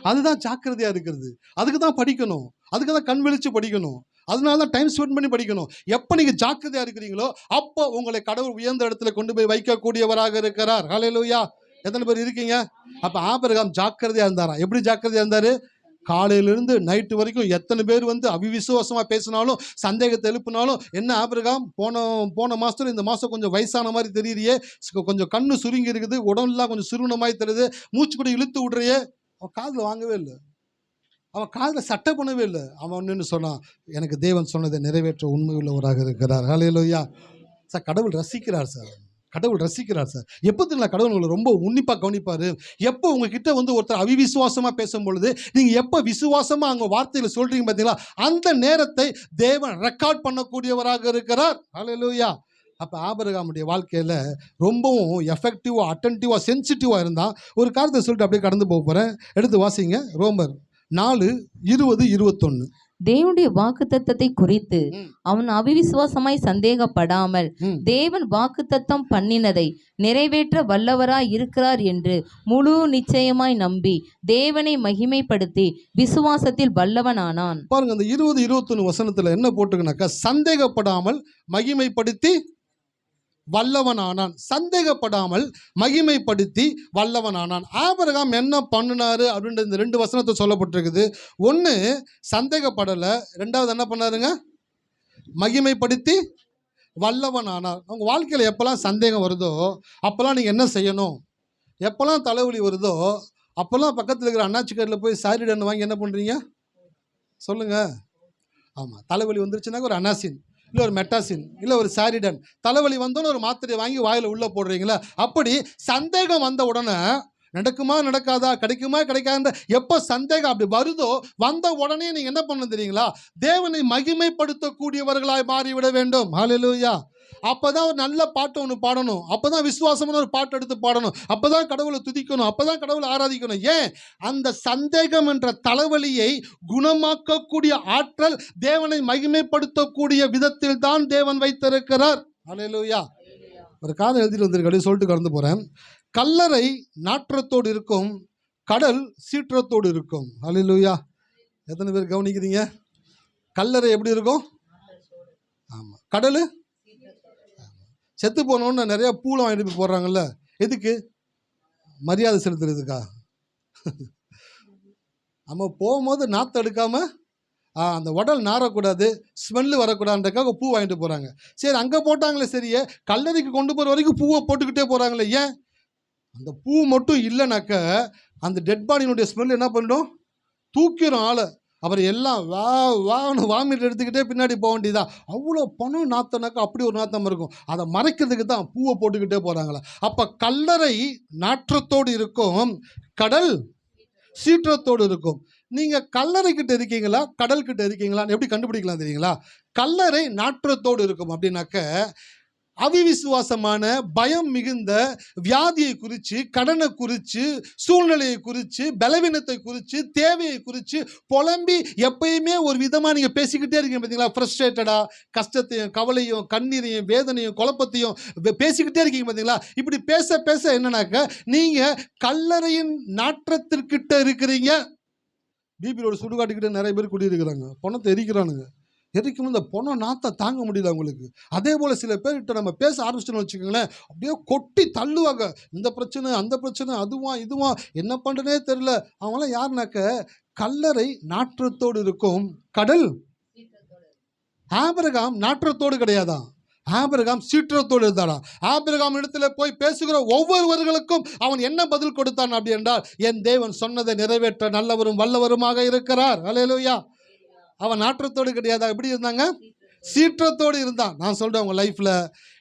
அதுதான் ஜாக்கிரதையாக இருக்கிறது. அதுக்கு தான் படிக்கணும், அதுக்கு தான் கண் விழிச்சு படிக்கணும், அதனால தான் டைம் ஸ்பெண்ட் பண்ணி படிக்கணும். எப்போ நீங்கள் ஜாக்கிரதையாக இருக்கிறீங்களோ அப்போ உங்களை கடவுள் உயர்ந்த இடத்துல கொண்டு போய் வைக்கக்கூடியவராக இருக்கிறார். ஹல்லேலூயா. எத்தனை பேர் இருக்கீங்க? அப்போ ஆபிரகாம் ஜாக்கிரதையாக இருந்தாரா? எப்படி ஜாக்கிரதையாக இருந்தார்? காலையிலிருந்து நைட்டு வரைக்கும் எத்தனை பேர் வந்து அவிவிசுவாசமாக பேசினாலும் சந்தேகத்தை எழுப்பினாலும், என்ன ஆபிரகாம் போன மாதத்துல இந்த மாதம் கொஞ்சம் வயசான மாதிரி தெரியுறியே, கொஞ்சம் கண்ணு சுருங்கி இருக்குது, உடம்புலாம் கொஞ்சம் சுருங்கின மாதிரி தெரியுது, மூச்சு கூட இழுத்து விடுறியே. அவன் காதில் வாங்கவே இல்லை, அவன் காதில் சட்டை பண்ணவே இல்லை. அவன் ஒன்றுன்னு சொன்னான், எனக்கு தேவன் சொன்னதை நிறைவேற்ற உண்மை உள்ளவராக இருக்கிறார். ஹல்லேலூயா. சார் கடவுள் ரசிக்கிறார் சார். கடவுள் ரசிக்கிறார் சார். எப்போ தெரியுங்களா கடவுள் உங்களை ரொம்ப உன்னிப்பாக கவனிப்பார்? எப்போ உங்ககிட்ட வந்து ஒருத்தர் அவிவிசுவாசமாக பேசும் பொழுது நீங்கள் எப்போ விசுவாசமாக அவங்க வார்த்தையில் சொல்கிறீங்க பார்த்தீங்களா, அந்த நேரத்தை தேவன் ரெக்கார்ட் பண்ணக்கூடியவராக இருக்கிறார். ஹல்லேலூயா. அப்போ ஆபிரகாமுடைய வாழ்க்கையில் ரொம்பவும் எஃபெக்டிவாக, அட்டென்டிவாக, சென்சிட்டிவாக இருந்தால் ஒரு காரியத்தை சொல்லிட்டு அப்படியே கடந்து போக போகிறேன். எடுத்து வாசிங்க. ரோமர் 4:20-21. தேவனுடைய வாக்குத்தத்தத்தை குறித்து அவன் அவிவிசுவாசமாய் சந்தேகப்படாமல் தேவன் வாக்குத்தத்தம் பண்ணினதை நிறைவேற்ற வல்லவராய் இருக்கிறார் என்று முழு நிச்சயமாய் நம்பி தேவனை மகிமைப்படுத்தி விசுவாசத்தில் வல்லவனானான். பாருங்க, அந்த 20-21 வசனத்துல என்ன போட்டுக்கனாக்கா, சந்தேகப்படாமல் மகிமைப்படுத்தி வல்லவனானான். சந்தேகப்படாமல் மகிமைப்படுத்தி வல்லவனானான். ஆபிரகாம் என்ன பண்ணினாரு அப்படின்ற இந்த 2 வசனத்தை சொல்லப்பட்டிருக்குது. ஒன்று சந்தேகப்படலை, ரெண்டாவது என்ன பண்ணாருங்க, மகிமைப்படுத்தி வல்லவனானார். உங்கள் வாழ்க்கையில் எப்போல்லாம் சந்தேகம் வருதோ அப்போல்லாம் நீங்கள் என்ன செய்யணும்? எப்போல்லாம் தலைவலி வருதோ அப்போல்லாம் பக்கத்தில் இருக்கிற அண்ணாச்சி கடையில் போய் சாரிடன் வாங்கி என்ன பண்ணுறீங்க சொல்லுங்கள். ஆமாம், தலைவலி வந்துருச்சுனாக்க ஒரு அனாசின், இல்லை ஒரு மெட்டாசின், இல்லை ஒரு சாரிடன். தலைவலி வந்தோன்னு ஒரு மாத்திரையை வாங்கி வாயில் உள்ளே போடுறீங்களா? அப்படி சந்தேகம் வந்த உடனே நடக்குமா நடக்காதா, கிடைக்குமா கிடைக்காத, எப்போ சந்தேகம் அப்படி வருதோ வந்த உடனே நீங்கள் என்ன பண்ண தெரியுங்களா, தேவனை மகிமைப்படுத்தக்கூடியவர்களாய் மாறிவிட வேண்டும். ஹல்லேலூயா. அப்போ தான் ஒரு நல்ல பாட்டு ஒன்று பாடணும், அப்போ தான் விசுவாசமான ஒரு பாட்டு எடுத்து பாடணும், அப்போ தான் கடவுளை துதிக்கணும், அப்போ தான் கடவுளை ஆராதிக்கணும். ஏன்? அந்த சந்தேகம் என்ற தலைவலியை குணமாக்கக்கூடிய ஆற்றல் தேவனை மகிமைப்படுத்தக்கூடிய விதத்தில் தான் தேவன் வைத்திருக்கிறார். ஹல்லேலூயா. ஒரு காலம் எழுதிட்டு வந்திருக்க சொல்லிட்டு கடந்து போகிறேன். கல்லறை நாற்றத்தோடு இருக்கும், கடல் சீற்றத்தோடு இருக்கும். ஹல்லேலூயா. எத்தனை பேர் கவனிக்கிறீங்க? கல்லறை எப்படி இருக்கும்? ஆமாம். கடல் செத்து போனோன்னு நிறையா பூலம் வாங்கிட்டு போய் போடுறாங்கல்ல, எதுக்கு? மரியாதை செலுத்துறதுக்கா? நம்ம போகும்போது நாற்று எடுக்காமல் அந்த உடல் நாரக்கூடாது, ஸ்மெல்லு வரக்கூடாதுன்றக்காக பூ வாங்கிட்டு போகிறாங்க. சரி, அங்கே போட்டாங்களே சரியே, கல்லறைக்கு கொண்டு போகிற வரைக்கும் பூவை போட்டுக்கிட்டே போகிறாங்களே, ஏன்? அந்த பூ மட்டும் இல்லைனாக்க அந்த டெட் பாடியினுடைய ஸ்மெல் என்ன பண்ணிடும்? தூக்கிடும் ஆளை. அப்புறம் எல்லாம் வான்னு வாமிட் எடுத்துக்கிட்டே பின்னாடி போக வேண்டியதா. அவ்வளோ பணம் நாத்தனாக்கா அப்படி ஒரு நாத்தம் இருக்கும். அதை மறைக்கிறதுக்கு தான் பூவை போட்டுக்கிட்டே போகிறாங்களா. அப்போ கல்லறை நாற்றத்தோடு இருக்கும், கடல் சீற்றத்தோடு இருக்கும். நீங்கள் கல்லறை கிட்ட இருக்கீங்களா, கடல் கிட்ட இருக்கீங்களான்னு எப்படி கண்டுபிடிக்கலாம் தெரியுங்களா? கல்லறை நாற்றத்தோடு இருக்கும் அப்படின்னாக்க அவிவிசுவாசமான பயம் மிகுந்த வியாதியை குறித்து, கடனை குறித்து, சூழ்நிலையை குறித்து, பலவீனத்தை குறித்து, தேவையை குறித்து புலம்பி எப்பயுமே ஒரு விதமாக நீங்கள் பேசிக்கிட்டே இருக்கீங்க பார்த்தீங்களா? ஃப்ரஸ்ட்ரேட்டடாக கஷ்டத்தையும் கவலையும் கண்ணீரையும் வேதனையும் குழப்பத்தையும் பேசிக்கிட்டே இருக்கீங்க பார்த்தீங்களா? இப்படி பேச பேச என்னன்னாக்க நீங்கள் கல்லறையின் நாற்றத்திற்கிட்ட இருக்கிறீங்க. பிபியோட சுடுகாட்டுக்கிட்ட நிறைய பேர் குடியிருக்கிறாங்க, பணத்தை எரிக்கிறானுங்க. எரிக்கும் இந்த பொண்ணை நாற்றை தாங்க முடியல அவங்களுக்கு. அதே போல் சில பேர்கிட்ட நம்ம பேச ஆரம்பிச்சிட்டோம்னு வச்சுக்கோங்களேன், அப்படியே கொட்டி தள்ளுவாங்க. இந்த பிரச்சனை அந்த பிரச்சனை, அதுவா இதுவா, என்ன பண்ணுறனே தெரில. அவங்களாம் யாருனாக்க கல்லறை நாற்றத்தோடு இருக்கும், கடல். ஆபிரகாம் நாற்றத்தோடு கிடையாதான், ஆபிரகாம் சீற்றத்தோடு இருந்தானா. ஆபிரகாம் இடத்துல போய் பேசுகிற ஒவ்வொருவர்களுக்கும் அவன் என்ன பதில் கொடுத்தான் அப்படி என்றால், என் தேவன் சொன்னதை நிறைவேற்ற நல்லவரும் வல்லவருமாக இருக்கிறார். ஹல்லேலூயா. அவன் நாற்றத்தோடு கிடையாதா? எப்படி இருந்தாங்க? சீற்றத்தோடு இருந்தான். நான் சொல்கிறேன், உங்கள் லைஃப்பில்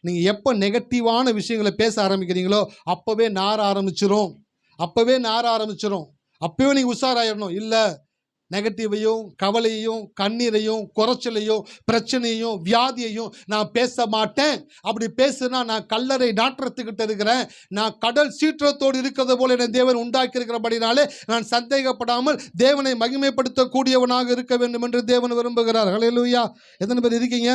நீங்கள் எப்போ நெகட்டிவான விஷயங்களை பேச ஆரம்பிக்கிறீங்களோ அப்போவே நார ஆரம்பிச்சிரும். அப்போவே நீங்கள் உஷாராயிடணும். இல்லை, நெகட்டிவையும் கவலையையும் கண்ணீரையும் குறைச்சலையும் பிரச்சனையும் வியாதியையும் நான் பேச மாட்டேன். அப்படி பேசுனா நான் கல்லறை நாற்றத்துக்கிட்ட இருக்கிறேன், நான் கடல் சீற்றத்தோடு இருக்கிறது போல என் தேவன் உண்டாக்கி இருக்கிறபடினாலே நான் சந்தேகப்படாமல் தேவனை மகிமைப்படுத்தக்கூடியவனாக இருக்க வேண்டும் என்று தேவன் விரும்புகிறார். ஹல்லேலூயா. எத்தனை பேர் இருக்கீங்க?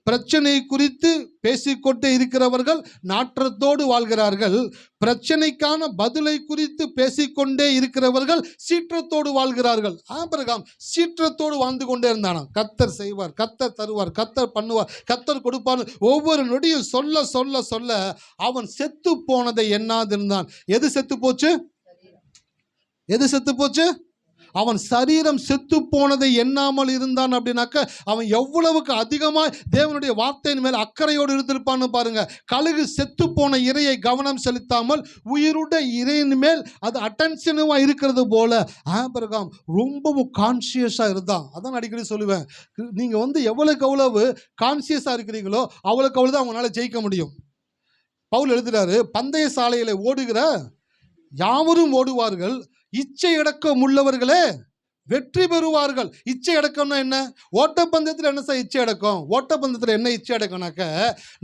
பிரச்சனை குறித்து பேசிக்கொண்டே இருக்கிறவர்கள் நாற்றத்தோடு வாழ்கிறார்கள். பிரச்சனைக்கான பதிலை குறித்து பேசிக்கொண்டே இருக்கிறவர்கள் சீற்றத்தோடு வாழ்கிறார்கள். ஆபிரகாம் சீற்றத்தோடு வாழ்ந்து கொண்டே இருந்தானாம். கர்த்தர் செய்வார், கர்த்தர் தருவார், கர்த்தர் பண்ணுவார், கர்த்தர் கொடுப்பார். ஒவ்வொரு நொடியும் சொல்ல சொல்ல சொல்ல அவன் செத்து போனதை எண்ணாதிருந்தான். எது செத்து போச்சு? அவன் சரீரம் செத்து போனதை எண்ணாமல் இருந்தான். அப்படின்னாக்க அவன் எவ்வளவுக்கு அதிகமாக தேவனுடைய வார்த்தையின் மேல் அக்கறையோடு இருந்திருப்பான்னு பாருங்க. கழுகு செத்து போன இரையை கவனம் செலுத்தாமல் உயிருடைய இறையின் மேல் அது அட்டென்ஷனாக இருக்கிறது போல ஆபிரகாம் ரொம்பவும் கான்சியஸாக இருந்தான். அதான் அடிக்கடி சொல்லுவேன், நீங்கள் எவ்வளவுக்கு எவ்வளவு கான்சியஸாக இருக்கிறீங்களோ அவ்வளோக்கு அவ்வளோதான் அவங்களால ஜெயிக்க முடியும். பவுல் எழுதுறாரு, பந்தய சாலையில ஓடுகிற யாவரும் ஓடுவார்கள், இச்சை அடக்கம் உள்ளவர்களே வெற்றி பெறுவார்கள். இச்சை அடக்கம்னா என்ன? ஓட்டப்பந்தயத்தில் என்ன சார் இச்சை அடக்கம்? ஓட்டப்பந்தயத்தில் என்ன இச்சை அடக்கம்னாக்க,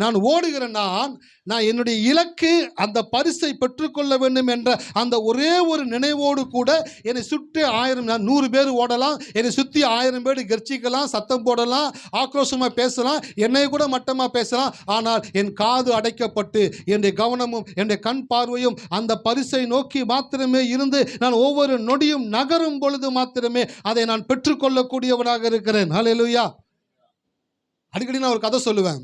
நான் ஓடுகிறேன், நான் என்னுடைய இலக்கு அந்த பரிசை பெற்றுக்கொள்ள வேண்டும் என்ற அந்த ஒரே ஒரு நினைவோடு கூட என்னை சுற்றி 100 பேர் ஓடலாம், என்னை சுற்றி 1000 பேர் கர்ச்சிக்கலாம், சத்தம் போடலாம், ஆக்ரோஷமாக பேசலாம், என்னை கூட மட்டமாக பேசலாம். ஆனால் என் காது அடைக்கப்பட்டு என்னுடைய கவனமும் என்னுடைய கண் பார்வையும் அந்த பரிசை நோக்கி மாத்திரமே இருந்து நான் ஒவ்வொரு நொடியும் நகரும் பொழுது மாத்திரமே அதை நான் பெற்றுக்கொள்ளக்கூடியவனாக இருக்கிறேன். ஹல்லேலூயா. அடிக்கடி நான் ஒரு கதை சொல்லுவேன்.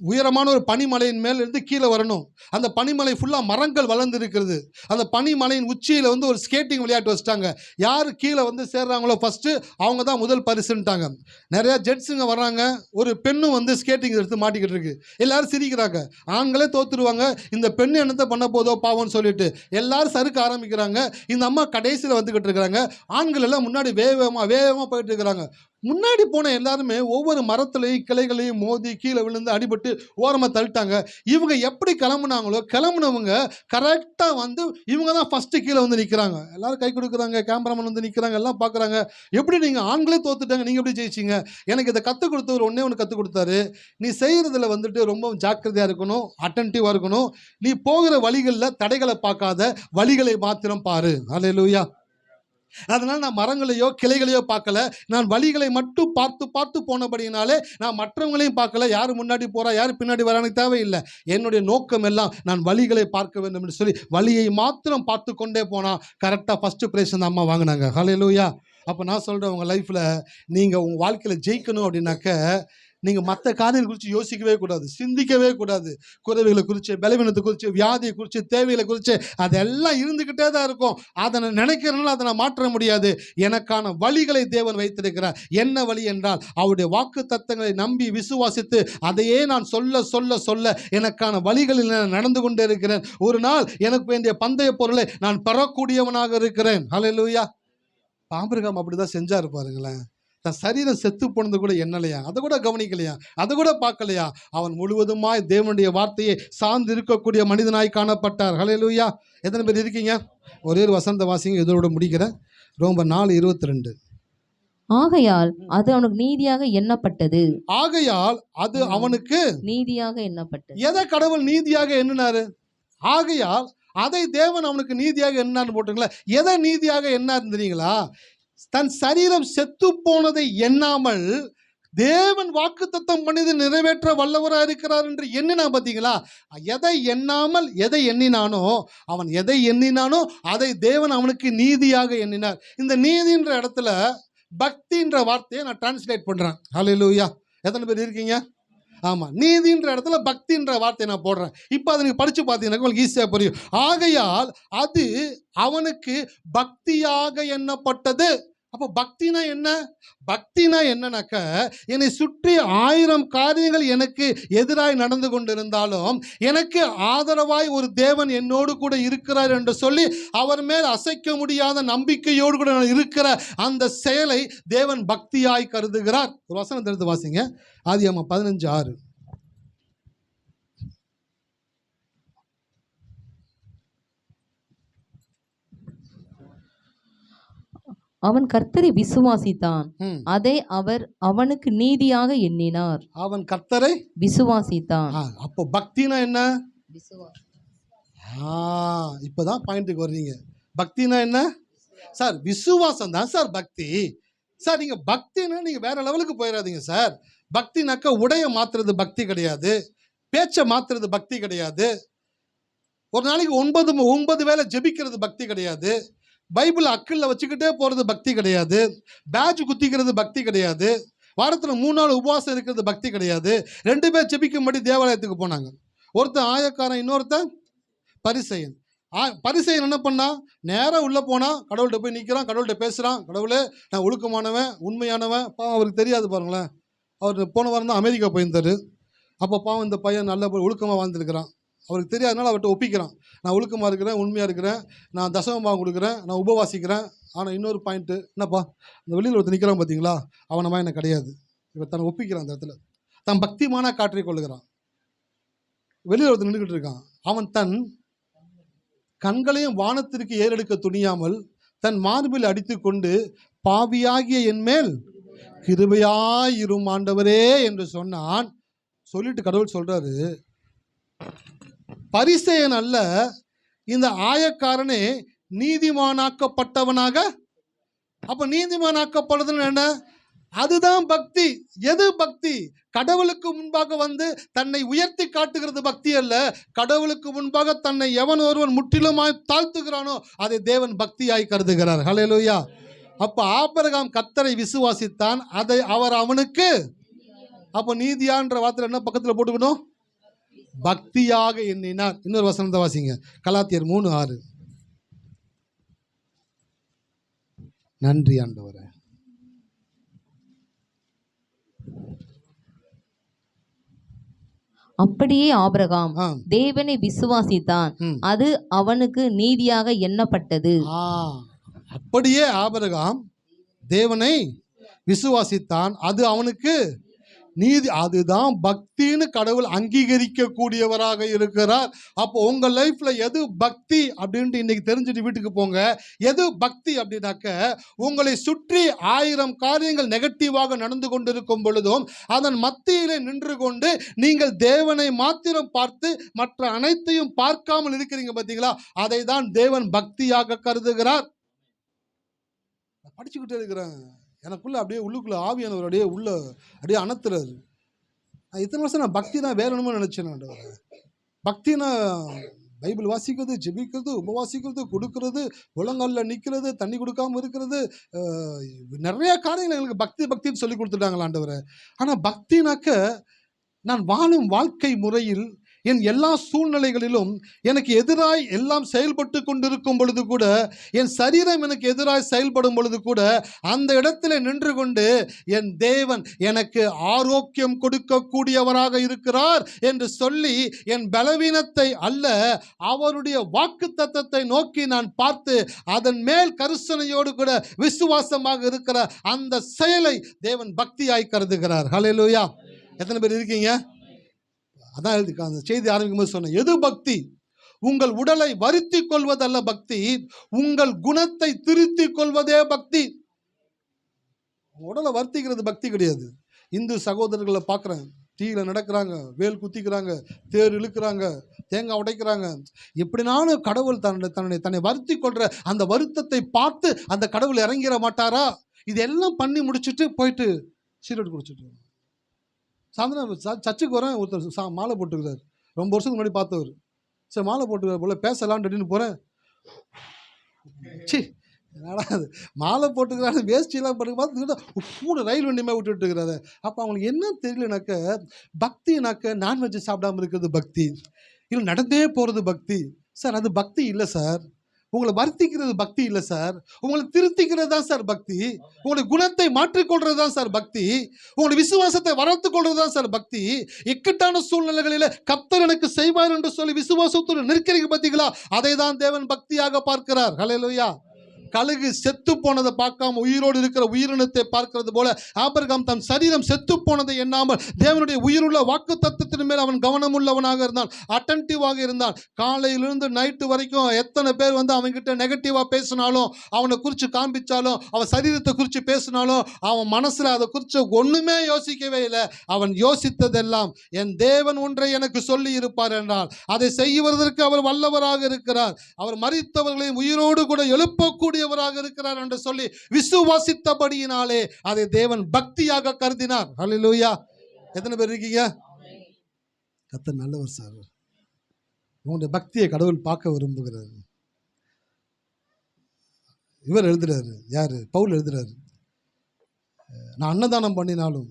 உயரமான ஒரு பனிமலையின் மேல் இருந்து கீழே வரணும். அந்த பனிமலை ஃபுல்லாக மரங்கள் வளர்ந்து இருக்கிறது. அந்த பனிமலையின் உச்சியில் ஒரு ஸ்கேட்டிங் விளையாட்டு வச்சுட்டாங்க. யார் கீழே சேர்றாங்களோ ஃபஸ்ட்டு அவங்க தான் முதல் பரிசுன்ட்டாங்க. நிறையா ஜெட்ஸுங்க வர்றாங்க. ஒரு பெண்ணும் ஸ்கேட்டிங் எடுத்து மாட்டிக்கிட்டு இருக்கு. எல்லாரும் சிரிக்கிறாங்க. ஆண்களே தோத்துருவாங்க, இந்த பெண்ணு என்னத்தை பண்ண போதோ பாவம்னு சொல்லிட்டு எல்லாரும் சறுக்க ஆரம்பிக்கிறாங்க. இந்த அம்மா கடைசியில் வந்துக்கிட்டு இருக்கிறாங்க. ஆண்கள் எல்லாம் முன்னாடி வேகமாக போயிட்டு இருக்கிறாங்க. முன்னாடி போன எல்லாருமே ஒவ்வொரு மரத்துலையும் கிளைகளையும் மோதி கீழே விழுந்து அடிபட்டு ஓரமாக தள்ளிட்டாங்க. இவங்க எப்படி கிளம்புனாங்களோ கிளம்புனவங்க கரெக்டாக இவங்க தான் ஃபஸ்ட்டு கீழே நிற்கிறாங்க. எல்லாரும் கை கொடுக்குறாங்க, கேமராமேன் நிற்கிறாங்க, எல்லாம் பார்க்குறாங்க. எப்படி நீங்கள் ஆண்களே தோத்துட்டாங்க, நீங்கள் எப்படி ஜெயிச்சிங்க? எனக்கு இதை கற்றுக் கொடுத்தவர் ஒன்று கற்றுக் கொடுத்தாரு. நீ செய்கிறதுல ரொம்ப ஜாக்கிரதையாக இருக்கணும், அட்டென்டிவாக இருக்கணும். நீ போகிற வழிகளில் தடைகளை பார்க்காத, வழிகளை மாத்திரம் பாரு. ஹல்லேலூயா. அதனால் நான் மரங்களையோ கிளைகளையோ பார்க்கல, நான் வழிகளை மட்டும் பார்த்து போனபடியினாலே நான் மற்றவங்களையும் பார்க்கல. யார் முன்னாடி போகிறா யார் பின்னாடி வரான்னு தேவையில்லை. என்னுடைய நோக்கம் எல்லாம் நான் வழிகளை பார்க்க வேண்டும் என்று சொல்லி வழியை மாத்திரம் பார்த்து கொண்டே போனால் கரெக்டாக ஃபஸ்ட்டு ப்ரைஸ் அந்த அம்மா வாங்கினாங்க. ஹல்லேலூயா. அப்போ நான் சொல்கிறேன், உங்கள் லைஃப்பில் நீங்கள் உங்கள் வாழ்க்கையில் ஜெயிக்கணும் அப்படின்னாக்க நீங்கள் மற்ற காரியங்களை குறித்து யோசிக்கவே கூடாது, சிந்திக்கவே கூடாது. குறைவுகளை குறித்து, பலவீனத்தை குறித்து, வியாதியை குறித்து, தேவைகளை குறித்து அதெல்லாம் இருந்துக்கிட்டே தான் இருக்கும். அதை நான் நினைக்கிறனால அதை நான் மாற்ற முடியாது. எனக்கான வழிகளை தேவன் வைத்திருக்கிறார். என்ன வழி என்றால் அவருடைய வாக்கு தத்தங்களை நம்பி விசுவாசித்து அதையே நான் சொல்ல எனக்கான வழிகளில் நான் நடந்து கொண்டே இருக்கிறேன். ஒரு நாள் எனக்கு வேண்டிய பந்தய பொருளை நான் பெறக்கூடியவனாக இருக்கிறேன். ஹல்லேலூயா. ஆபிரகாம் அப்படிதான் செஞ்சாரு பாருங்களேன். தன் சரீரம் செத்து போனது கூட எண்ணலையா, அதை கூட கவனிக்கலையா, அதை கூட பார்க்கலையா. அவன் முழுவதுமாய் தேவனுடைய வார்த்தையை சார்ந்து இருக்கக்கூடிய மனிதனாய் காணப்பட்டார். ஹல்லேலூயா. எத்தனை பேர் இருக்கீங்க? ஒரே ஒரு வசந்த வாசிங்க, இதோட முடிக்கிறேன். ரோமர் 4:22. ஆகையால் அது அவனுக்கு நீதியாக எண்ணப்பட்டது. ஆகையால் அது அவனுக்கு நீதியாக எண்ணப்பட்டது. எதை கடவுள் நீதியாக எண்ணினாரு? ஆகையால் அதை தேவன் அவனுக்கு நீதியாக எண்ணான்னு போட்டுங்களா? எதை நீதியாக எண்ணாரு தெரியுங்களா? தன் சரீரம் செத்து போனதை எண்ணாமல் தேவன் வாக்குத்தத்தம் பண்ணி நிறைவேற்ற வல்லவராக இருக்கிறார் என்று எண்ணினா. பார்த்தீங்களா? எதை எண்ணாமல் எதை எண்ணினானோ, அவன் எதை எண்ணினானோ அதை தேவன் அவனுக்கு நீதியாக எண்ணினார். இந்த நீதின்ற இடத்துல பக்தின்ற வார்த்தையை நான் டிரான்ஸ்லேட் பண்றேன். ஹல்லேலூயா. எத்தனை பேர் இருக்கீங்க? ஆமா, நீதின்ற இடத்துல பக்தின்ற வார்த்தையை நான் போடுறேன். இப்போ அதை நீங்க படிச்சு பார்த்தீங்கன்னா உங்களுக்கு ஈஸியா புரியும். ஆகையால் அது அவனுக்கு பக்தியாக எண்ணப்பட்டது. அப்போ பக்தினா என்ன? பக்தினா என்னன்னாக்க, என்னை சுற்றி 1000 காரியங்கள் எனக்கு எதிராய் நடந்து கொண்டிருந்தாலும் எனக்கு ஆதரவாய் ஒரு தேவன் என்னோடு கூட இருக்கிறார் என்று சொல்லி அவர் மேல் அசைக்க முடியாத நம்பிக்கையோடு கூட இருக்கிற அந்த செயலை தேவன் பக்தியாய் கருதுகிறார். ஒரு வசனம் எடுத்து வாசிங்க. ஆதியாகமம் 15:6. அவன் கர்த்தரை விசுவாசித்தான், அதை அவர் அவனுக்கு நீதியாக எண்ணினார். அவன் கர்த்தரை விசுவாசித்தான். அப்போ பக்தினா என்ன? இப்பதான் பாயிண்ட்டுக்கு வர்றீங்க. பக்தினா என்ன சார்? விசுவாசம் தான் சார் பக்தி. சார் நீங்க பக்தினா நீங்க வேற லெவலுக்கு போயிடாதீங்க சார். பக்தினாக்க உடைய மாத்துறது பக்தி கிடையாது, பேச்சை மாத்துறது பக்தி கிடையாது, ஒரு நாளைக்கு 9 வேளை ஜெபிக்கிறது பக்தி கிடையாது, பைபிள் அக்கில் வச்சுக்கிட்டே போகிறது பக்தி கிடையாது, பேட்ச் குத்திக்கிறது பக்தி கிடையாது, வாரத்தில் 3 நாள் உபவாசம் இருக்கிறது பக்தி கிடையாது. 2 பேர் ஜெபிக்கும்படி தேவாலயத்துக்கு போனாங்க. ஒருத்தன் ஆயக்காரன், இன்னொருத்தன் பரிசேயன். பரிசேயன் என்ன பண்ணா? நேராக உள்ளே போனால் கடவுள்கிட்ட போய் நிற்கிறான், கடவுள்கிட்ட பேசுகிறான். கடவுளே, நான் ஒழுக்கமானவன், உண்மையானவன். அவருக்கு தெரியாது பாருங்களேன். அவர் போன வாரம் தான் அமெரிக்கா போயிருந்தார். அப்போ பாவம் இந்த பையன் நல்ல ஒழுக்கமாக வாழ்ந்துருக்கிறான். அவருக்கு தெரியாதனால அவர்கிட்ட ஒப்பிக்கிறான். நான் ஒழுக்கமாக இருக்கிறேன், உண்மையாக இருக்கிறேன், நான் தசமபாகம் கொடுக்குறேன், நான் உபவாசிக்கிறேன். ஆனால் இன்னொரு பாயிண்ட்டு என்னப்பா, இந்த வெளியில் ஒருத்தர் நிற்கிறான் பார்த்தீங்களா, அவனமா எனக்கு கிடையாது. இவர் தன்னை ஒப்பிக்கிறான். அந்த இடத்துல தன் பக்திமான காற்றிக் கொள்ளுகிறான். வெளியில் ஒருத்தர் நின்றுக்கிட்டு இருக்கான். அவன் தன் கண்களையும் வானத்திற்கு ஏறெடுக்க துணியாமல் தன் மார்பில் அடித்து கொண்டு, பாவியாகிய என் மேல் கிருபையாயிரும் ஆண்டவரே என்று சொன்னான். சொல்லிட்டு கடவுள் சொல்றாரு, பரிசேயன் அல்ல, இந்த ஆயக்காரனே நீதிமானாக்கப்பட்டவனாக. அப்ப நீதிமானாக்கப்படுதுன்னு என்ன? அதுதான் பக்தி. எது பக்தி? கடவுளுக்கு முன்பாக வந்து தன்னை உயர்த்தி காட்டுகிறது பக்தி அல்ல. கடவுளுக்கு முன்பாக தன்னை எவன் ஒருவன் முற்றிலுமாய் தாழ்த்துகிறானோ அதை தேவன் பக்தியாய் கருதுகிறார். ஹல்லேலூயா. அப்ப ஆபிரகாம் கர்த்தரை விசுவாசித்தான், அதை அவர் அவனுக்கு. அப்ப நீதியான்ற வார்த்தை என்ன பக்கத்தில் போட்டுக்கணும்? பக்தியாக எண்ணினார். இன்னொரு வசனத்தை வாசிங்க, கலாத்தியர் 3:6. நன்றி ஆண்டவரே. அப்படியே ஆபிரகாம் தேவனை விசுவாசித்தான், அது அவனுக்கு நீதியாக எண்ணப்பட்டது. அப்படியே ஆபிரகாம் தேவனை விசுவாசித்தான், அது அவனுக்கு நீதி. அதுதான் பக்தின்னு கடவுள் அங்கீகரிக்க கூடியவராக இருக்கிறார். அப்போ உங்க லைஃப்ல எது பக்தி அப்படின்ட்டு இன்னைக்கு தெரிஞ்சுட்டு வீட்டுக்கு போங்க. எது பக்தி அப்படின்னாக்க, உங்களை சுற்றி 1000 காரியங்கள் நெகட்டிவாக நடந்து கொண்டிருக்கும் பொழுதும் அதன் மத்தியிலே நின்று கொண்டு நீங்கள் தேவனை மாத்திரம் பார்த்து மற்ற அனைத்தையும் பார்க்காமல் இருக்கிறீங்க பார்த்தீங்களா, அதை தான் தேவன் பக்தியாக கருதுகிறார். படிச்சுக்கிட்டே இருக்கிறேன், எனக்குள்ள அப்படியே உள்ளுக்குள்ள ஆவியானவர் அப்படியே உள்ள அப்படியே அணத்துறாரு. இத்தனை வருஷம் நான் பக்தி தான் வேற ஒன்றுமே நினைச்சேன். பக்தினா பைபிள் வாசிக்கிறது, ஜெபிக்கிறது, உபவாசிக்கிறது, கொடுக்கறது, உலங்கல்ல நிற்கிறது, தண்ணி கொடுக்காம இருக்கிறது, நிறைய காரியங்கள் எங்களுக்கு பக்தி பக்தின்னு சொல்லி கொடுத்துட்டாங்களா ஆண்டவரை. ஆனால் பக்தினாக்க நான் வாழும் வாழ்க்கை முறையில் என் எல்லா சூழ்நிலைகளிலும் எனக்கு எதிராய் எல்லாம் செயல்பட்டு கொண்டிருக்கும் பொழுது கூட, என் சரீரம் எனக்கு எதிராய் செயல்படும் பொழுது கூட, அந்த இடத்துல நின்று கொண்டு என் தேவன் எனக்கு ஆரோக்கியம் கொடுக்கக்கூடியவராக இருக்கிறார் என்று சொல்லி என் பலவீனத்தை அல்ல, அவருடைய வாக்குத்தத்தத்தை நோக்கி நான் பார்த்து அதன் மேல் கரிசனையோடு கூட விசுவாசமாக இருக்கிற அந்த செயலை தேவன் பக்தியாய் கருதுகிறார். ஹல்லேலூயா. எத்தனை பேர் இருக்கீங்க? அதான் அந்த செய்தி ஆரம்பிக்கும் போது சொன்னேன், எது பக்தி? உங்கள் உடலை வருத்தி கொள்வதல்ல பக்தி, உங்கள் குணத்தை திருத்தி கொள்வதே பக்தி. உடலை வருத்திக்கிறது பக்தி கிடையாது. இந்து சகோதரர்களை பார்க்குறேன், டீயில் நடக்கிறாங்க, வேல் குத்திக்கிறாங்க, தேர் இழுக்கிறாங்க, தேங்காய் உடைக்கிறாங்க. எப்படினாலும் கடவுள் தன்னை வருத்தி கொள்ற அந்த வருத்தத்தை பார்த்து அந்த கடவுள் இறங்கிட மாட்டாரா? இதெல்லாம் பண்ணி முடிச்சுட்டு போயிட்டு சீரட் குடிச்சிட்டு சாயந்தரம் சர்ச்சுக்கு வரேன். ஒருத்தர் மாலை போட்டுக்கிறார், ரொம்ப வருஷத்துக்கு முன்னாடி பார்த்தவர். சரி மாலை போட்டுக்கிறார் போல, பேசலான்னு அப்படின்னு போகிறேன். சி என்னடா அது மாலை போட்டுக்கிறாரு, வேஸ்டிலாம் போட்டு பார்த்துக்கிட்ட பூனை ரயில் வண்டியுமே விட்டுட்டு இருக்கிறாரு. அப்போ அவங்களுக்கு என்ன தெரியலனாக்க, பக்தினாக்க நான்வெஜ் சாப்பிடாமல் இருக்கிறது பக்தி, இல்லை நடந்தே போகிறது பக்தி. சார் அது பக்தி இல்லை சார். உங்களை வருத்திக்கிறது பக்தி இல்லை சார். உங்களை திருத்திக்கிறது தான் சார் பக்தி. உங்களுடைய குணத்தை மாற்றிக்கொள்றது தான் சார் பக்தி. உங்களுடைய விசுவாசத்தை வளர்த்து கொள்வது தான் சார் பக்தி. இக்கட்டான சூழ்நிலைகளில் கர்த்தர் எனக்கு செய்வார் என்று சொல்லி விசுவாசத்தோடு நிற்கிறீங்க பார்த்தீங்களா, அதை தான் தேவன் பக்தியாக பார்க்கிறார். ஹல்லேலூயா. கழுகு செத்து போனதை பார்க்காம உயிரோடு இருக்கிற உயிரினத்தை பார்க்கிறது போல ஆபிரகாம் தன் சரீரம் செத்து போனதை எண்ணாமல் தேவனுடைய உயிருள்ள வாக்கு தத்தத்தின் மேல் அவன் கவனம் உள்ளவனாக இருந்தான், அட்டன்டிவாக இருந்தான். காலையிலிருந்து நைட்டு வரைக்கும் எத்தனை பேர் வந்து அவன்கிட்ட நெகட்டிவாக பேசினாலும், அவனை குறித்து காண்பிச்சாலும், அவன் சரீரத்தை குறித்து பேசினாலும், அவன் மனசில் அதை குறித்து ஒன்றுமே யோசிக்கவே இல்லை. அவன் யோசித்ததெல்லாம் என் தேவன் ஒன்றை எனக்கு சொல்லி இருப்பார் என்றால் அதை செய்வதற்கு அவர் வல்லவராக இருக்கிறார், அவர் மரித்தவர்களையும் உயிரோடு கூட எழுப்பக்கூடிய இருக்கிறார் என்று சொல்லி விசுவாசித்தபடியினாலே அதை தேவன் பக்தியாக கருதினார். ஹல்லேலூயா. எத்தனை பேர் இருக்கீங்க? கர்த்தர் நல்லவர் சார். உங்களுடைய பக்தியை கடவுள் பார்க்க விரும்புகிறார். இவர் எழுதுறாரு, யாரு? பவுல் எழுதுறாரு, நான் அன்னதானம் பண்ணினாலும்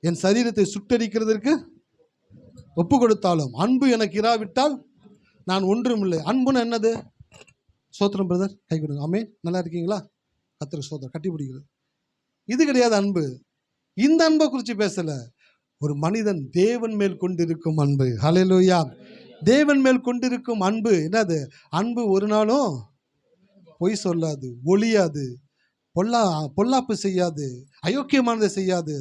என் சரீரத்தை சுட்டரிக்கிறதற்கு ஒப்பு கொடுத்தாலும் அன்பு எனக்கு இராவிட்டால் நான் ஒன்றும் இல்லை. அன்புன்னு என்னது? சோத்திரம் பிரதர், கை கொடுங்க. ஆமென். நல்லா இருக்கீங்களா? கர்த்தருக்கு சோத்திரம். கட்டி பிடிக்கிறது இது கிடையாது அன்பு. இந்த அன்பை குறித்து பேசல. ஒரு மனிதன் தேவன் மேல் கொண்டிருக்கும் அன்பு. ஹல்லேலூயா. தேவன் மேல் கொண்டிருக்கும் அன்பு என்னது? அன்பு ஒரு நாளும் பொய் சொல்லாது, ஒளியாது, பொல்லாப்பு செய்யாது, அயோக்கியமானதை செய்யாது,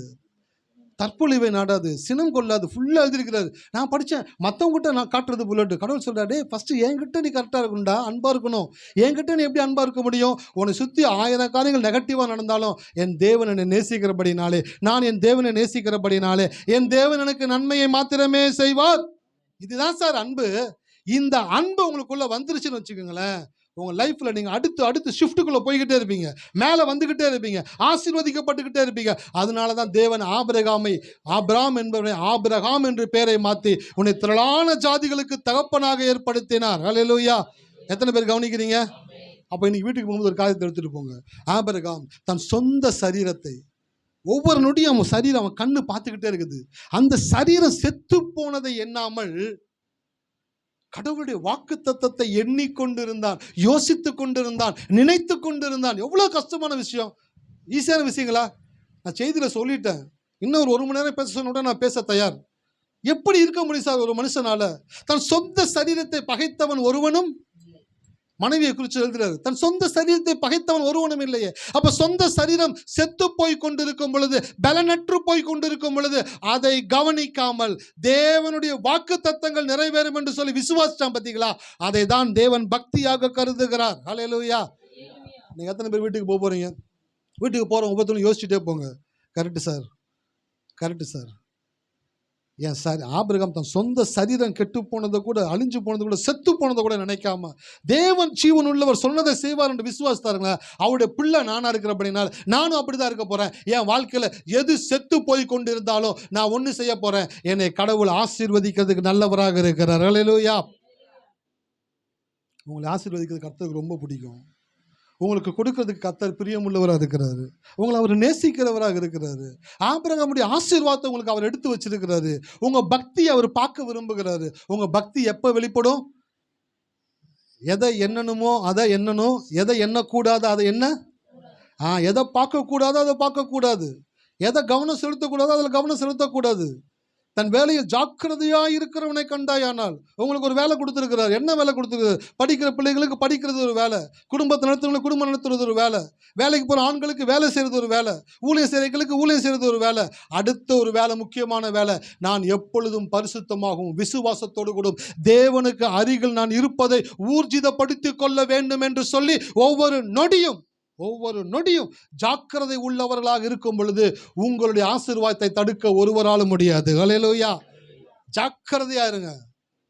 தற்பொழிவை நாடாது, சினம் கொள்ளாது, ஃபுல்லாக எழுதியிருக்கிறாரு. நான் படித்தேன், மற்றவங்ககிட்ட நான் காட்டுறது புல்லட்டு. கடவுள் சொல்கிறாரு, ஃபஸ்ட்டு என்கிட்ட நீ கரெக்டாக இருக்கணும்டா, அன்பாக இருக்கணும். என்கிட்ட நீ எப்படி அன்பாக இருக்க முடியும்? உன்னை சுற்றி 1000 காரியங்கள் நெகட்டிவாக நடந்தாலும் என் தேவன் என்னை நேசிக்கிறபடினாலே, நான் என் தேவனை நேசிக்கிறபடினாலே என் தேவன் எனக்கு நன்மையை மாத்திரமே செய்வார். இதுதான் சார் அன்பு. இந்த அன்பு உங்களுக்குள்ளே வந்துருச்சுன்னு வச்சுக்கோங்களேன், உங்கள் லைஃப்பில் நீங்கள் அடுத்து ஷிஃப்ட்டுக்குள்ளே போய்கிட்டே இருப்பீங்க, மேலே வந்துக்கிட்டே இருப்பீங்க, ஆசீர்வதிக்கப்பட்டுக்கிட்டே இருப்பீங்க. அதனால தான் தேவன் ஆபிரகாம் என்பவனை ஆபிரகாம் என்று பெயரை மாற்றி உன்னை திரளான ஜாதிகளுக்கு தகப்பனாக ஏற்படுத்தினார். ஹல்லேலூயா. எத்தனை பேர் கவனிக்கிறீங்க? அப்போ இன்னைக்கு வீட்டுக்கு போகும்போது ஒரு காரியத்தை எடுத்துகிட்டு போங்க. ஆபிரகாம் தன் சொந்த சரீரத்தை, ஒவ்வொரு நொடியும் அவன் சரீரம், அவன் கண்ணு பார்த்துக்கிட்டே இருக்குது. அந்த சரீரம் செத்து போனதை எண்ணாமல் கடவுளுடைய வாக்கு தத்தத்தை எண்ணிக்கொண்டிருந்தான், யோசித்து கொண்டிருந்தான், நினைத்து கொண்டிருந்தான். எவ்வளோ கஷ்டமான விஷயம், ஈஸியான விஷயங்களா? நான் செய்தியில் சொல்லிட்டேன். இன்னும் ஒரு மணி நேரம் பேச சொன்ன நான் பேச தயார். எப்படி இருக்க முடியும் சார் ஒரு மனுஷனால? தன் சொந்த சரீரத்தை பகைத்தவன் ஒருவனும், மனைவியை குறித்து எழுதுறாரு, தன் சொந்த சரீரத்தை பகைத்தவன் ஒருவனும் இல்லையே. அப்ப சொந்த சரீரம் செத்து போய் கொண்டிருக்கும் பொழுது, பலனற்று போய் கொண்டிருக்கும் பொழுது அதை கவனிக்காமல் தேவனுடைய வாக்கு தத்தங்கள் நிறைவேறும் என்று சொல்லி விசுவாசிச்சான். பார்த்தீங்களா? அதை தான் தேவன் பக்தியாக கருதுகிறார். ஹல்லேலூயா. நீங்க எத்தனை பேர் வீட்டுக்கு போறீங்க? வீட்டுக்கு போறவங்க ஒவ்வொருத்தரும் யோசிச்சுட்டே போங்க. Correct sir, correct sir. ஏன் சார் ஆபிரகாம் தன் சொந்த சரீரம் கெட்டு போனதை கூட, அழிஞ்சு போனதை கூட, செத்து போனதை கூட நினைக்காம தேவன் ஜீவன் உள்ளவர் சொன்னதை செய்வார் என்று விசுவாசித்தாருங்க. அவருடைய பிள்ளை நானா இருக்கிறபடினால் நானும் அப்படிதான் இருக்க போறேன். என் வாழ்க்கையில எது செத்து போய் கொண்டிருந்தாலும் நான் ஒன்று செய்ய போறேன், என்னை கடவுள் ஆசீர்வதிக்கிறதுக்கு நல்லவராக இருக்கிறார். ஹல்லேலூயா. உங்களை ஆசீர்வதிக்கிறதுக்கு கர்த்தருக்கு ரொம்ப பிடிக்கும். உங்களுக்கு கொடுக்கறதுக்கு கர்த்தர் பிரியமுள்ளவராக இருக்கிறாரு. உங்களை அவர் நேசிக்கிறவராக இருக்கிறாரு. ஆபிரகாமுடைய ஆசீர்வாதத்தை உங்களுக்கு அவர் எடுத்து வச்சிருக்கிறாரு. உங்க பக்தியை அவர் பார்க்க விரும்புகிறாரு. உங்க பக்தி எப்போ வெளிப்படும்? எதை எண்ணணுமோ அதை எண்ணணும், எதை எண்ணக்கூடாது அதை என்ன, எதை பார்க்கக்கூடாது அதை பார்க்கக்கூடாது, எதை கவனம் செலுத்தக்கூடாது அதில் கவனம் செலுத்தக்கூடாது. தன் வேலையில் ஜாக்கிரதையாக இருக்கிறவனை கண்டாயானால், உங்களுக்கு ஒரு வேலை கொடுத்துருக்கிறார். என்ன வேலை கொடுத்துருக்காரு? படிக்கிற பிள்ளைகளுக்கு படிக்கிறது ஒரு வேலை, குடும்பத்தை நடத்துறவங்களுக்கு குடும்பம் நடத்துறது ஒரு வேலை, வேலைக்கு போகிற ஆண்களுக்கு வேலை செய்கிறது ஒரு வேலை, ஊழியம் செய்கிறவங்களுக்கு ஊழியம் செய்கிறது ஒரு வேலை. அடுத்த ஒரு வேலை, முக்கியமான வேலை, நான் எப்பொழுதும் பரிசுத்தமாகவும் விசுவாசத்தோடு கூட தேவனுக்கு அருகில் நான் இருப்பதை ஊர்ஜிதப்படுத்திக் கொள்ள வேண்டும் என்று சொல்லி ஒவ்வொரு நொடியும் ஜாக்கிரதை உள்ளவர்களாக இருக்கும் பொழுது உங்களுடைய ஆசீர்வாதத்தை தடுக்க ஒருவராலும் முடியாது. ஹல்லேலூயா. ஜாக்கிரதையா இருங்க,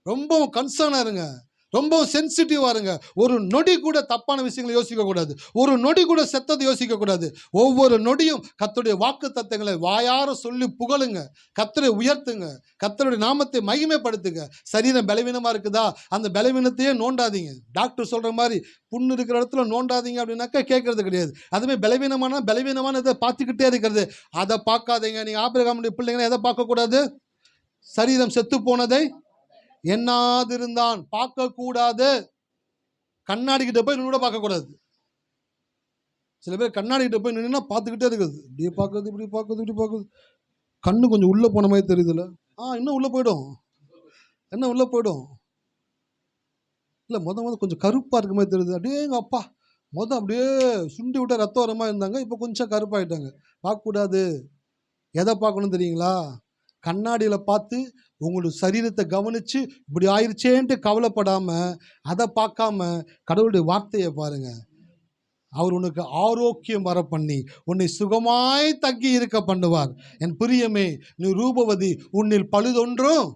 ரொம்பவும் கன்சர்னா இருங்க, ரொம்பவும் சென்சிட்டிவா இருங்க. ஒரு நொடி கூட தப்பான விஷயங்களை யோசிக்க கூடாது, ஒரு நொடி கூட செத்ததை யோசிக்க கூடாது. ஒவ்வொரு நொடியும் கர்த்தருடைய வாக்கு தத்தங்களை வாயார சொல்லி புகழுங்க, கர்த்தரை உயர்த்துங்க, கர்த்தருடைய நாமத்தை மகிமைப்படுத்துங்க. சரீரம் பலவீனமா இருக்குதா, அந்த பலவீனத்தையே நோண்டாதீங்க. டாக்டர் சொல்ற மாதிரி புண்ணு இருக்கிற இடத்துல நோண்டாதீங்க அப்படின்னாக்கா கேட்கறது கிடையாது. அதுவே பலவீனமானதை பார்த்துக்கிட்டே இருக்கிறது, அதை பார்க்காதீங்க. நீங்க ஆபிரகாமுடைய பிள்ளைங்களை எதை பார்க்கக்கூடாது? சரீரம் செத்து போனதை எண்ணாதிருந்தான். பார்க்கக்கூடாது. கண்ணாடி கிட்ட போய் நின்று பார்க்கக்கூடாது. சில பேர் கண்ணாடி கிட்ட போய் நின்னா பார்த்துக்கிட்டே இருக்குது, இப்படியே பார்க்குறது, இப்படி பார்க்குறது, இப்படி பார்க்குறது. கண்ணு கொஞ்சம் உள்ளே போன மாதிரி தெரியுதுல்ல, இன்னும் உள்ளே போயிடும், என்ன உள்ளே போயிடும். இல்லை முத கொஞ்சம் கருப்பாக இருக்க மாதிரி தெரியுது. அப்படியே எங்கள் அப்பா அப்படியே சுண்டி விட்டா ரத்தம் வர மாதிரி இருந்தாங்க, இப்போ கொஞ்சம் கருப்பாயிட்டாங்க. பார்க்கக்கூடாது. எதை பார்க்கணும் தெரியுங்களா? கண்ணாடியில் பார்த்து உங்களுடைய சரீரத்தை கவனித்து இப்படி ஆயிடுச்சேன்ட்டு கவலைப்படாமல், அதை பார்க்காம கடவுளுடைய வார்த்தையை பாருங்க. அவர் உனக்கு ஆரோக்கியம் வர பண்ணி உன்னை சுகமாய் தங்கி இருக்க பண்ணுவார். என் பிரியமே, நீ ரூபவதி, உன்னில் பழுதொன்றும்.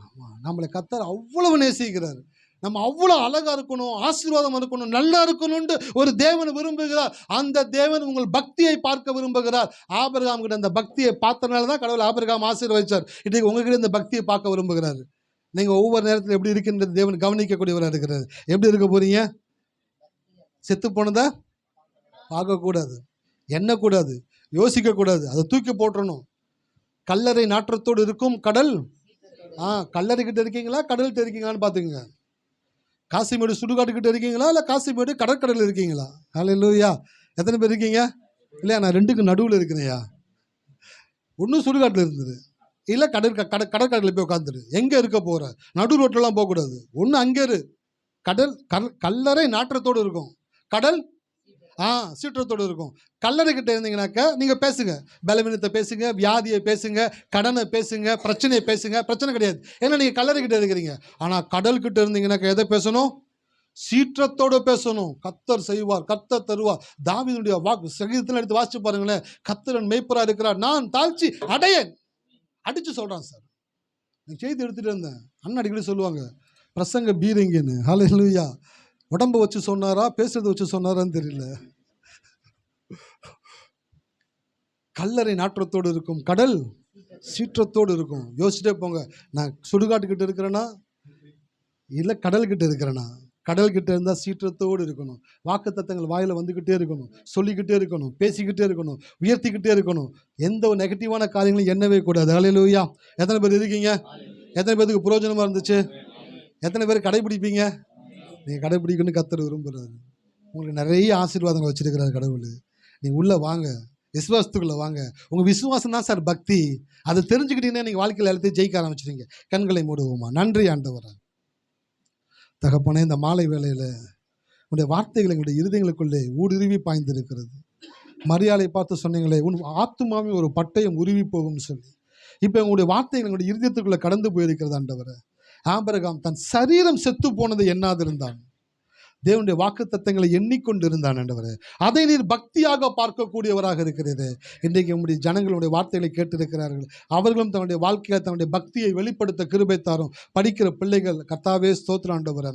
ஆமாம், நம்மளை கர்த்தர் அவ்வளவு நேசிக்கிறார். நம்ம அவ்வளோ அழகாக இருக்கணும், ஆசீர்வாதம் இருக்கணும், நல்லா இருக்கணும்னு ஒரு தேவன் விரும்புகிறார். அந்த தேவன் உங்கள் பக்தியை பார்க்க விரும்புகிறார். ஆபிரகாம் கிட்ட அந்த பக்தியை பார்த்தனால தான் கடவுள் ஆபிரகாம் ஆசீர்வதிச்சார். இன்றைக்கு உங்ககிட்ட இந்த பக்தியை பார்க்க விரும்புகிறார். நீங்கள் ஒவ்வொரு நேரத்தில் எப்படி இருக்கின்றது தேவன் கவனிக்கக்கூடியவராக இருக்கிறார். எப்படி இருக்க போறீங்க? செத்து போனதை பார்க்கக்கூடாது, எண்ணக்கூடாது, யோசிக்கக்கூடாது, அதை தூக்கி போட்டுறணும். கல்லறை நாற்றத்தோடு இருக்கும் கடல். கல்லறைக்கிட்ட இருக்கீங்களா, கடல்கிட்ட இருக்கீங்களான்னு பார்த்துக்குங்க. காசிமேடு சுடுகாட்டுக்கிட்ட இருக்கீங்களா, இல்லை காசிமேடு கடற்கரையில் இருக்கீங்களா? ஹல்லேலூயா. எத்தனை பேர் இருக்கீங்க? இல்லையா, நான் ரெண்டுக்கு நடுவில் இருக்கிறேயா. ஒன்றும் சுடுகாட்டில் இருந்துரு, இல்லை கடற்கரையில் போய் உட்காந்துரு. எங்கே இருக்க போகிற? நடு ரோட்டிலலாம் போகக்கூடாது. ஒன்று அங்கே இரு. கல்லறை நாற்றத்தோடு இருக்கும், கடல் சீற்றத்தோடு இருக்கும். கல்லறைக்கிட்ட இருந்தீங்கன்னாக்கா நீங்கள் பேசுங்க, பலவீனத்தை பேசுங்க, வியாதியை பேசுங்க, கடனை பேசுங்க, பிரச்சனையை பேசுங்க, பிரச்சனை கிடையாது. ஏன்னா நீங்கள் கல்லறைக்கிட்ட இருக்கிறீங்க. ஆனால் கடல்கிட்ட இருந்தீங்கன்னாக்கா எதை பேசணும்? சீற்றத்தோடு பேசணும். கர்த்தர் செய்வார், கர்த்தர் தருவார். தாவீதுடைய வாக்கு சங்கீதத்தில் எடுத்து வாசிச்சு பாருங்களேன். கர்த்தரன் மேய்ப்பராக இருக்கிறார், நான் தாழ்ச்சி அடையேன். அடிச்சு சொல்கிறான் சார். நான் செய்தி எடுத்துகிட்டு இருந்தேன். அண்ணன் அடிக்கடி சொல்லுவாங்க, பிரசங்க பீரங்கின்னு. ஹல்லேலூயா. உடம்பை வச்சு சொன்னாரா, பேசுறதை வச்சு சொன்னாரான்னு தெரியல. கல்லறை நாற்றத்தோடு இருக்கும், கடல் சீற்றத்தோடு இருக்கும். யோசிச்சுட்டே போங்க, நான் சுடுகாட்டுக்கிட்ட இருக்கிறேன்னா இல்லை கடல்கிட்ட இருக்கிறேன்னா? கடல்கிட்ட இருந்தால் சீற்றத்தோடு இருக்கணும். வாக்குத்தத்தங்கள் வாயில் வந்துக்கிட்டே இருக்கணும், சொல்லிக்கிட்டே இருக்கணும், பேசிக்கிட்டே இருக்கணும், உயர்த்திக்கிட்டே இருக்கணும். எந்த ஒரு நெகட்டிவான காரியங்களும் எண்ணவே கூடாது. ஹல்லேலூயா. எத்தனை பேர் இருக்கீங்க? எத்தனை பேருக்கு பிரயோஜனமாக இருந்துச்சு? எத்தனை பேர் கடைபிடிப்பீங்க? நீங்கள் கடைபிடிக்கணும்னு கர்த்தர் விரும்புகிறாரு. உங்களுக்கு நிறைய ஆசீர்வாதங்கள் வச்சிருக்கிறாரு கடவுள். நீங்கள் உள்ளே வாங்க, விசுவாசத்துக்குள்ளே வாங்க. உங்கள் விசுவாசம் தான் சார் பக்தி. அதை தெரிஞ்சுக்கிட்டீங்கன்னா நீங்கள் வாழ்க்கையில் எல்லாத்தையும் ஜெயிக்க ஆரம்பிச்சிடுங்க. கண்களை மூடுவோமா? நன்றி ஆண்டவரே. தகப்பனே, இந்த மாலை வேளையில் உங்களுடைய வார்த்தைகள் எங்களுடைய இருதயங்களுக்குள்ளே ஊடுருவி பாய்ந்திருக்கிறது. மரியாதை பார்த்து சொன்னீங்களே, உன் ஆத்துமாவே ஒரு பட்டயம் உருவி போகும்னு சொல்லி. இப்போ உங்களுடைய வார்த்தைகள் எங்களுடைய இருதயத்துக்குள்ளே கடந்து போயிருக்கிறது ஆண்டவரே. ஆபிரகாம் தன் சரீரம் செத்து போனதை எண்ணாதிருந்தான், தேவனுடைய வாக்குத்தத்தங்களை எண்ணிக்கொண்டு இருந்தான் ஆண்டவரே. அதை நீர் பக்தியாக பார்க்கக்கூடியவராக இருக்கிறது. இன்றைக்கு உங்களுடைய ஜனங்களுடைய வார்த்தைகளை கேட்டிருக்கிறார்கள். அவர்களும் தன்னுடைய வாழ்க்கையில் தன்னுடைய பக்தியை வெளிப்படுத்த கிருபை தாரும். படிக்கிற பிள்ளைகள் கர்த்தாவே ஸ்தோத்திரம் ஆண்டவரே.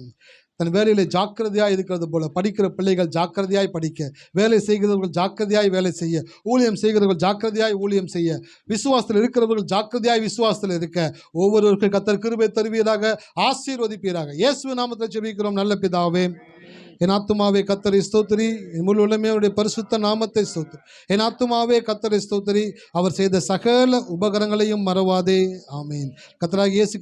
தன் வேலையிலே ஜாக்கிரதையாக இருக்கிறது போல படிக்கிற பிள்ளைகள் ஜாக்கிரதையாய் படிக்க, வேலை செய்கிறவர்கள் ஜாக்கிரதையாய் வேலை செய்ய, ஊழியம் செய்கிறவர்கள் ஜாக்கிரதையாய் ஊழியம் செய்ய, விசுவாசத்தில் இருக்கிறவர்கள் ஜாக்கிரதையாய் விசுவாசத்தில் இருக்க, ஒவ்வொருவருக்கும் கர்த்தர் கிருபை தருவீராக, ஆசீர்வதிப்பீராக. இயேசுவின் நாமத்தில் ஜெபிக்கிறோம் நல்ல பிதாவே. என் ஆத்துமாவே கர்த்தரை ஸ்தோத்திரி, என் முழு உள்ளமே அவருடைய பரிசுத்த நாமத்தை ஸ்தோத்திரி. என் ஆத்துமாவே கர்த்தரை ஸ்தோத்திரி, அவர் செய்த சகல உபகரணங்களையும் மறவாதே. ஆமீன். கர்த்தராகிய இயேசு